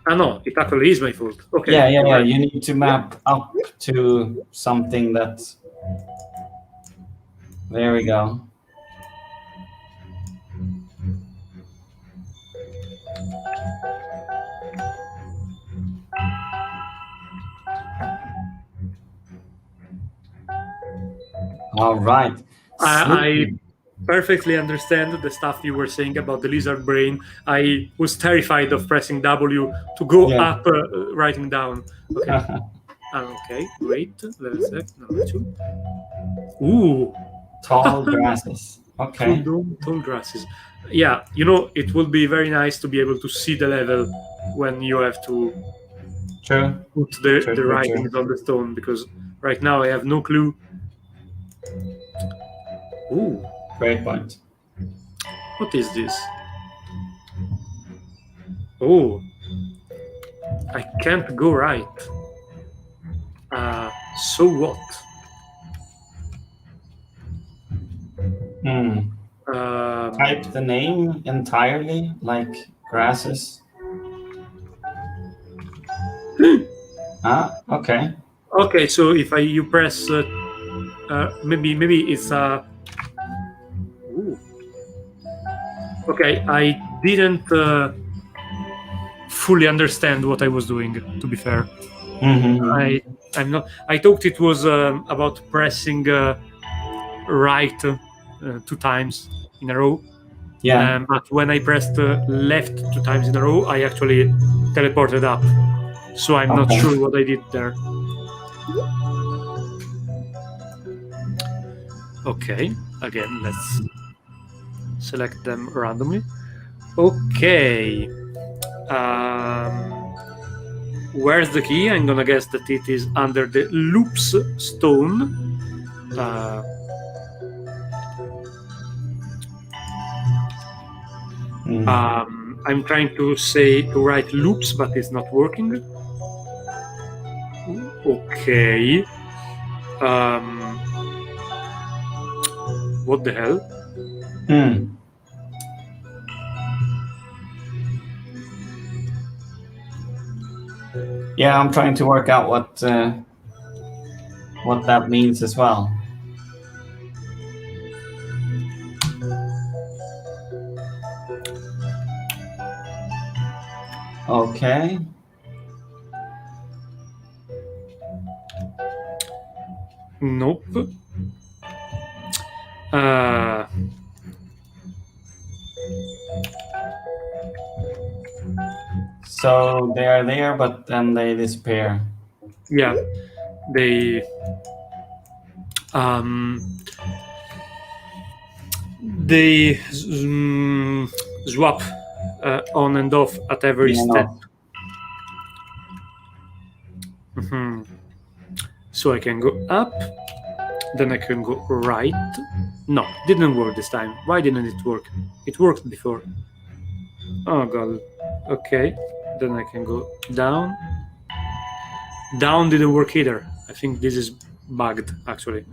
No, it actually is my fault. Okay. Yeah. You need to map up to something that. There we go. All right. I perfectly understand the stuff you were saying about the lizard brain. I was terrified of pressing W to go up, writing down. Okay. Okay, great. Let's check. Number 2. Ooh. Tall grasses. Okay. Tall grasses. Yeah, it would be very nice to be able to see the level when you have to put the writings on the stone, because right now I have no clue. Ooh. Great point. What is this? Oh. I can't go right. So what? Type the name entirely, like grasses. Okay. Okay, so if you press, maybe it's ooh. Okay, I didn't fully understand what I was doing. To be fair, I'm not. I thought it was about pressing right 2 times in a row. Yeah. But when I pressed left 2 times in a row, I actually teleported up. So I'm not sure what I did there. Okay, again, let's select them randomly. Okay. Where's the key? I'm gonna guess that it is under the loops stone. I'm trying to write loops, but it's not working. Okay. What the hell? Yeah, I'm trying to work out what that means as well. Okay. Nope. So they are there, but then they disappear. Yeah, they swap on and off at every step. So I can go up, then I can go right. No, didn't work this time. Why didn't it work? It worked before. Oh god. Okay, then I can go down. Down didn't work either. I think this is bugged, actually.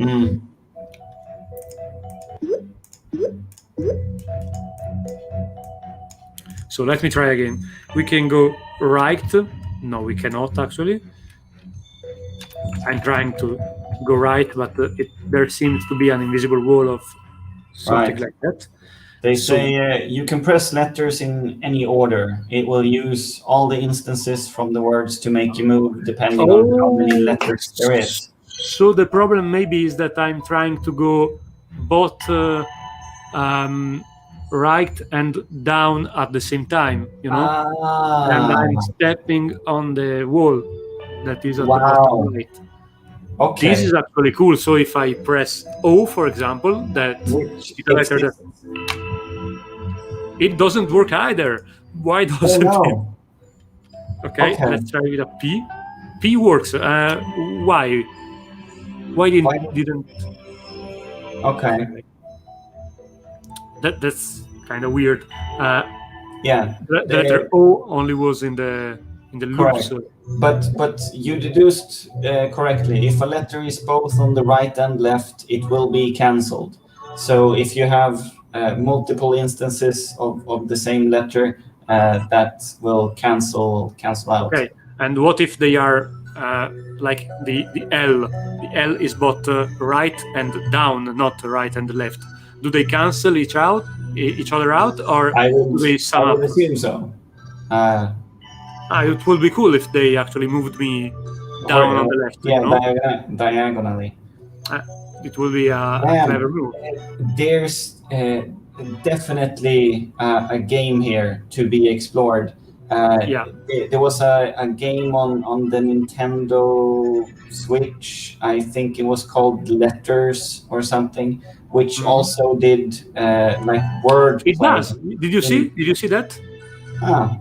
So let me try again. We can go right. No, we cannot, actually. I'm trying to go right, but there seems to be an invisible wall of something like that. They So- say you can press letters in any order. It will use all the instances from the words to make you move depending on how many letters there is. So the problem maybe is that I'm trying to go both right and down at the same time, and I'm stepping on the wall that is at the bottom Wow. right. Okay. This is actually cool. So if I press O, for example, that Which is a letter that it doesn't work either. Why doesn't it? no. Okay, Okay. let's try with a P. P works. Why? Why didn't? Okay. That's kind of weird. Yeah. The letter O only was in the loop. Correct. So But you deduced correctly. If a letter is both on the right and left, it will be cancelled. So if you have multiple instances of the same letter, that will cancel out. okay. And what if they are like the L? The L is both right and down, not right and left. Do they cancel each other out, or I do they sum would up? assume so. It would be cool if they actually moved me down on the left. Yeah, diagonally. It will be a clever move. There's definitely a game here to be explored. Yeah. There was a game on the Nintendo Switch. I think it was called Letters or something, which also did like word. It play. does. Did you see? Did you see that? Ah,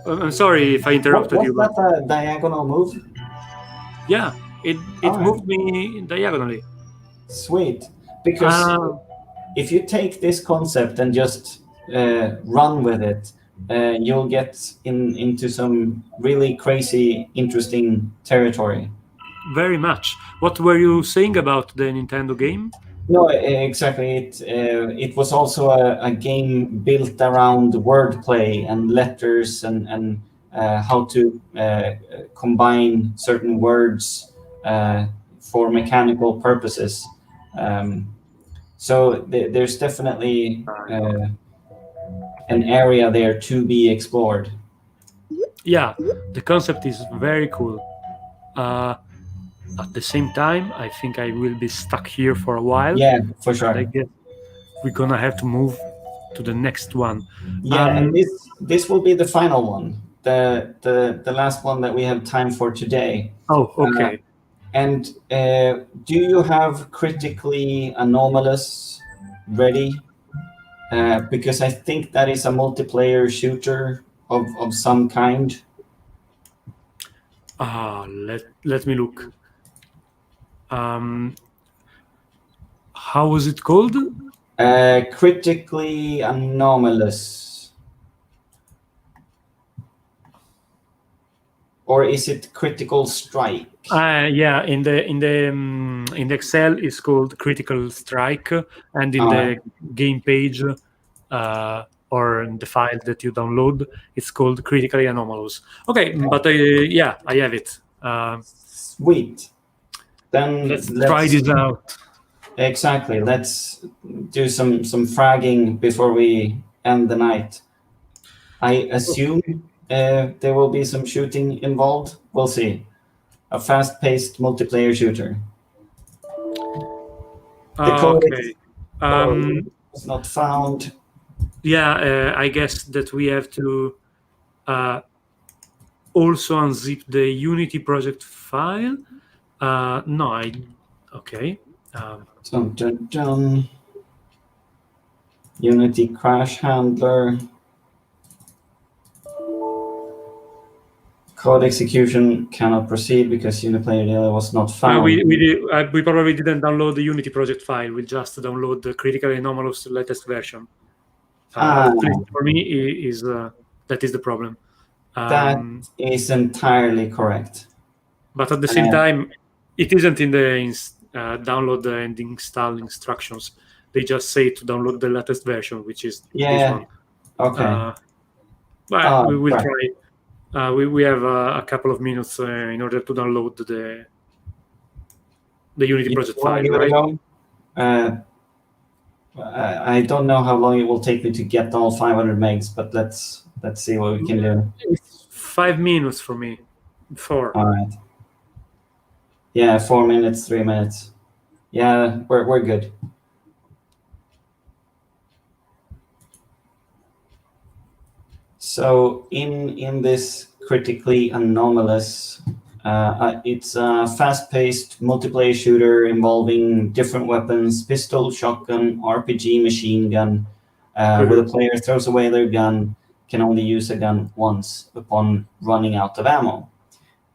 I'm sorry if I interrupted was you. But that a diagonal move? yeah, it Alright. moved me diagonally. Sweet. Because if you take this concept and just run with it, you'll get into some really crazy, interesting territory. Very much. What were you saying about the Nintendo game? No, exactly. It was also a game built around wordplay and letters and how to combine certain words for mechanical purposes. So there's definitely an area there to be explored. Yeah, the concept is very cool. At the same time, I think I will be stuck here for a while. Yeah, for sure. I guess we're gonna have to move to the next one. Yeah, and this will be the final one, the last one that we have time for today. Oh, okay. And do you have critically anomalous ready? Because I think that is a multiplayer shooter of some kind. Let me look. How was it called? Critically anomalous. Or is it critical strike? Yeah, in the Excel it's called Critical Strike, and in the game page or in the file that you download, it's called Critically Anomalous. Okay, but yeah, I have it. Sweet. Then let's try this out. Exactly. Let's do some fragging before we end the night. I assume there will be some shooting involved. We'll see. A fast-paced multiplayer shooter. Okay. Was not found. Yeah, I guess that we have to also unzip the Unity project file. No, okay. Dun, dun, dun. Unity crash handler. Code execution cannot proceed because Uniplayer data was not found. We probably didn't download the Unity project file. We just download the Critically Anomalous latest version. At least for me, is that is the problem. That is entirely correct. But at the same time, it isn't in the download and install instructions. They just say to download the latest version, which is this one. Okay. But we will try. We have a couple of minutes in order to download the Unity project file, right? I don't know how long it will take me to get all 500 megs, but let's see what we can do. It's 5 minutes for me. 4. All right. Yeah, 4 minutes, 3 minutes. Yeah, we're good. So in this critically anomalous, it's a fast-paced multiplayer shooter involving different weapons: pistol, shotgun, RPG, machine gun. Where the player throws away their gun, can only use a gun once upon running out of ammo.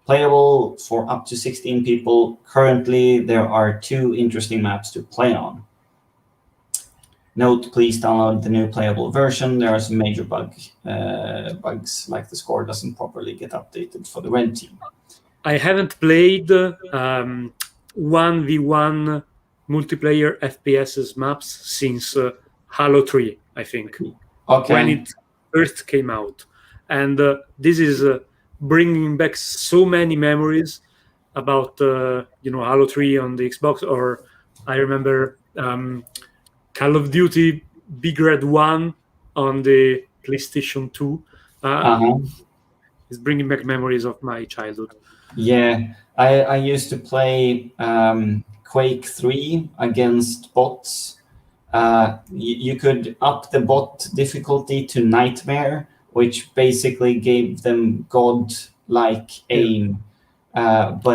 Playable for up to 16 people. Currently, there are 2 interesting maps to play on. Note, please download the new playable version. There are some major bugs, like the score doesn't properly get updated for the red team. I haven't played 1v1 multiplayer FPS maps since Halo 3, I think, Okay. when it first came out. And this is bringing back so many memories about Halo 3 on the Xbox, or I remember Call of Duty Big Red 1 on the PlayStation 2. It's bringing back memories of my childhood. Yeah, I used to play Quake 3 against bots. You could up the bot difficulty to Nightmare, which basically gave them god-like aim. If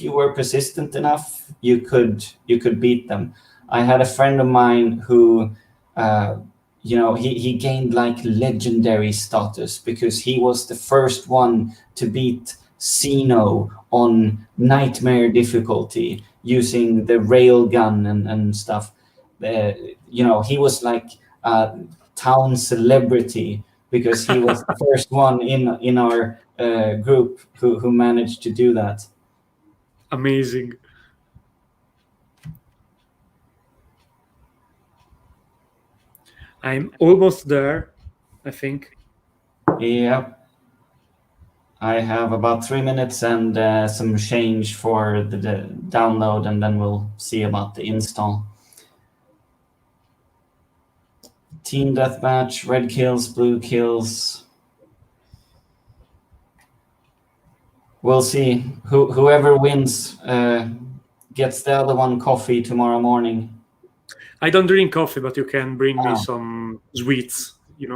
you were persistent enough, you could beat them. I had a friend of mine who, he gained like legendary status because he was the first one to beat Xeno on Nightmare difficulty using the railgun and stuff. He was like a town celebrity because he was the first one in our group who managed to do that. Amazing. I'm almost there, I think. Yeah. I have about 3 minutes and some change for the download, and then we'll see about the install. Team deathmatch, red kills, blue kills. We'll see. Whoever wins gets the other one coffee tomorrow morning. I don't drink coffee, but you can bring me some sweets,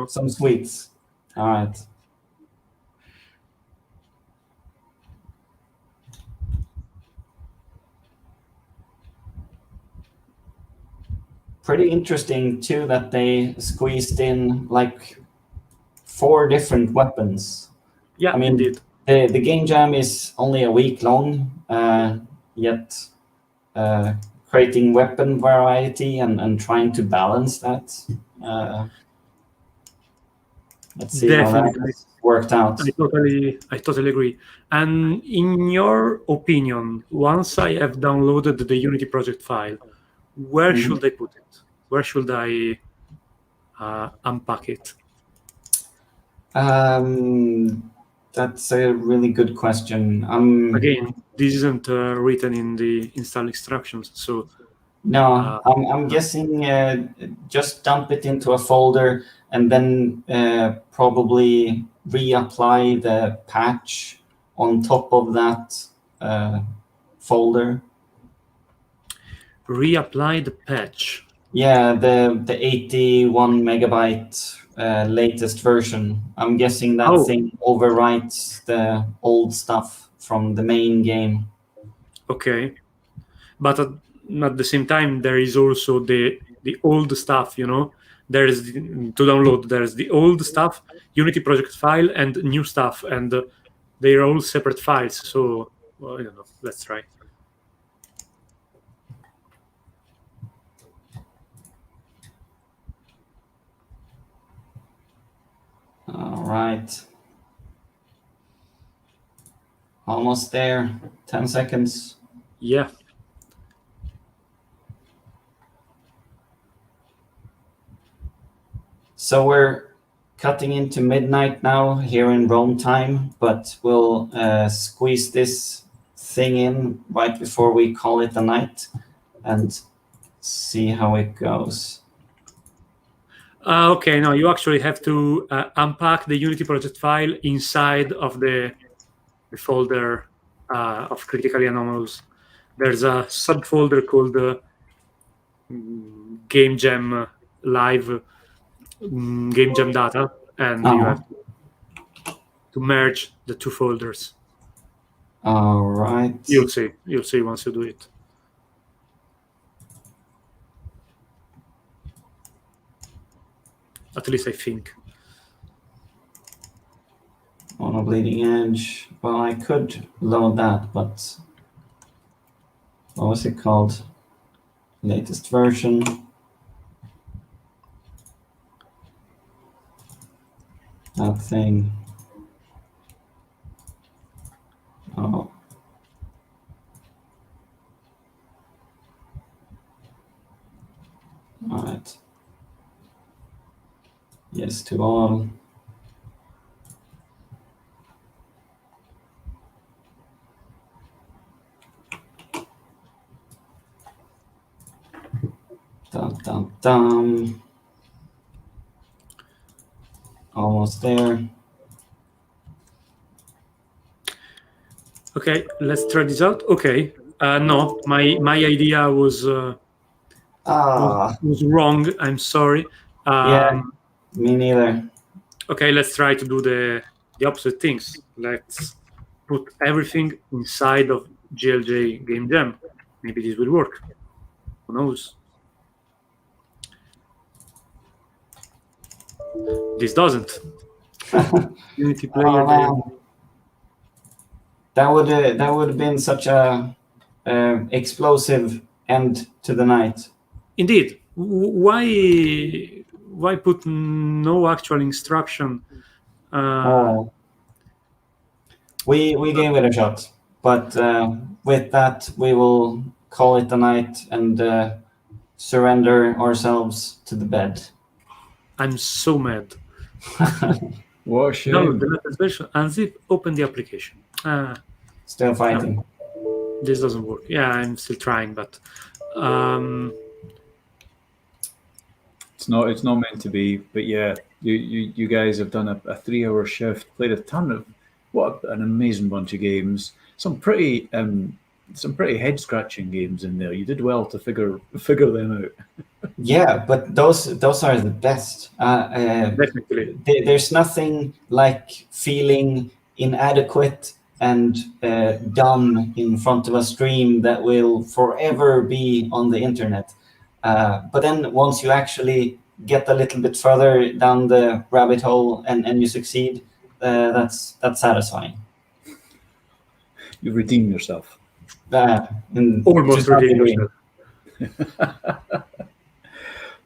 Some sweets. All right. Pretty interesting too that they squeezed in like 4 different weapons. Yeah, I mean, indeed. The game jam is only a week long, yet creating weapon variety and trying to balance that. Let's see Definitely. how that worked out. I totally agree. And in your opinion, once I have downloaded the Unity project file, where should I put it? Where should I unpack it? That's a really good question. Again, this isn't written in the install instructions, so no, I'm guessing just dump it into a folder and then probably reapply the patch on top of that folder. Reapply the patch. Yeah, the 81 megabyte latest version. I'm guessing that thing overwrites the old stuff from the main game. Okay, but at the same time, there is also the old stuff. There is to download. There's the old stuff, Unity project file, and new stuff, and they are all separate files. So I don't know. Let's try. All right. Almost there. 10 seconds. Yeah. So we're cutting into midnight now here in Rome time, but we'll squeeze this thing in right before we call it a night and see how it goes. Okay, no, you actually have to unpack the Unity project file inside of the folder of Critically Anomalous. There's a subfolder called Game Jam Live Game Jam Data, and you have to merge the two folders. All right. You'll see once you do it. At least I think. On a bleeding edge. Well, I could load that, but what was it called? Latest version. That thing. Oh. All right. Yes to all. Dum, dum, dum. Almost there. Okay, let's try this out. Okay, no, my idea was wrong. I'm sorry. Yeah, me neither. Okay, let's try to do the opposite things. Let's put everything inside of GLJ Game Jam. Maybe this will work. Who knows? This doesn't. Unity player. Oh, that would have been such a explosive end to the night. Indeed. Why put no actual instruction? We gave it a shot, but with that we will call it a night and surrender ourselves to the bed. I'm so mad. What a shame. No, the latest version. Unzip, open the application. Still fighting. No, this doesn't work. Yeah, I'm still trying, but it's not meant to be. But yeah, you guys have done a 3-hour shift, played a ton of what an amazing bunch of games. Some pretty head scratching games in there. You did well to figure them out. Yeah, but those are the best. Definitely. There's nothing like feeling inadequate and dumb in front of a stream that will forever be on the internet. But then once you actually get a little bit further down the rabbit hole and you succeed, that's satisfying. You redeem yourself. Almost redeem yourself.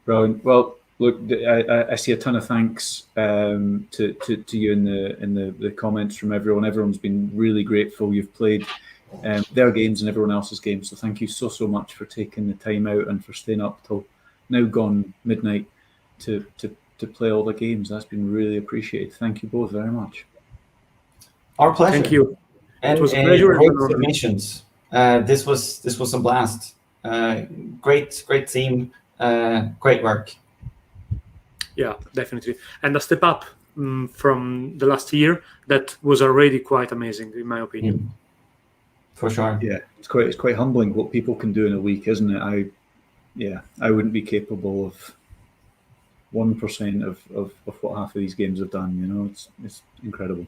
Brilliant. Well, look, I see a ton of thanks to you in the comments from everyone. Everyone's been really grateful. You've played their games and everyone else's games. So thank you so much for taking the time out and for staying up till now gone midnight to play all the games. That's been really appreciated. Thank you both very much. Our pleasure. Thank you. And it was a pleasure. Great submissions. This was a blast. Great theme. Great work. Yeah, definitely. And a step up from the last year that was already quite amazing, in my opinion. For sure. Yeah, it's quite humbling what people can do in a week, isn't it? I wouldn't be capable of 1% of what half of these games have done. You know, it's incredible.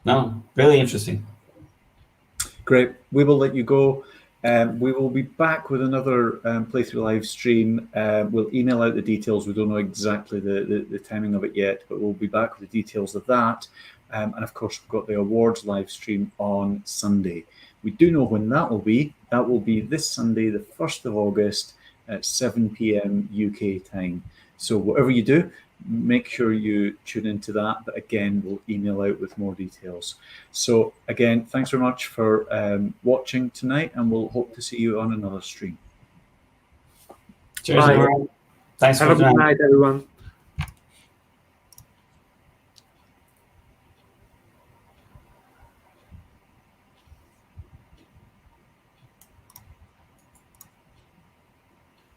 No, really interesting. Great. We will let you go. We will be back with another playthrough live stream. We'll email out the details. We don't know exactly the timing of it yet, but we'll be back with the details of that. And of course, we've got the awards live stream on Sunday. We do know when that will be. That will be this Sunday, the 1st of August at 7 p.m. UK time. So whatever you do, make sure you tune into that. But again, we'll email out with more details. So again, thanks very much for watching tonight, and we'll hope to see you on another stream. Cheers, everyone. Thanks Have for a good night, everyone.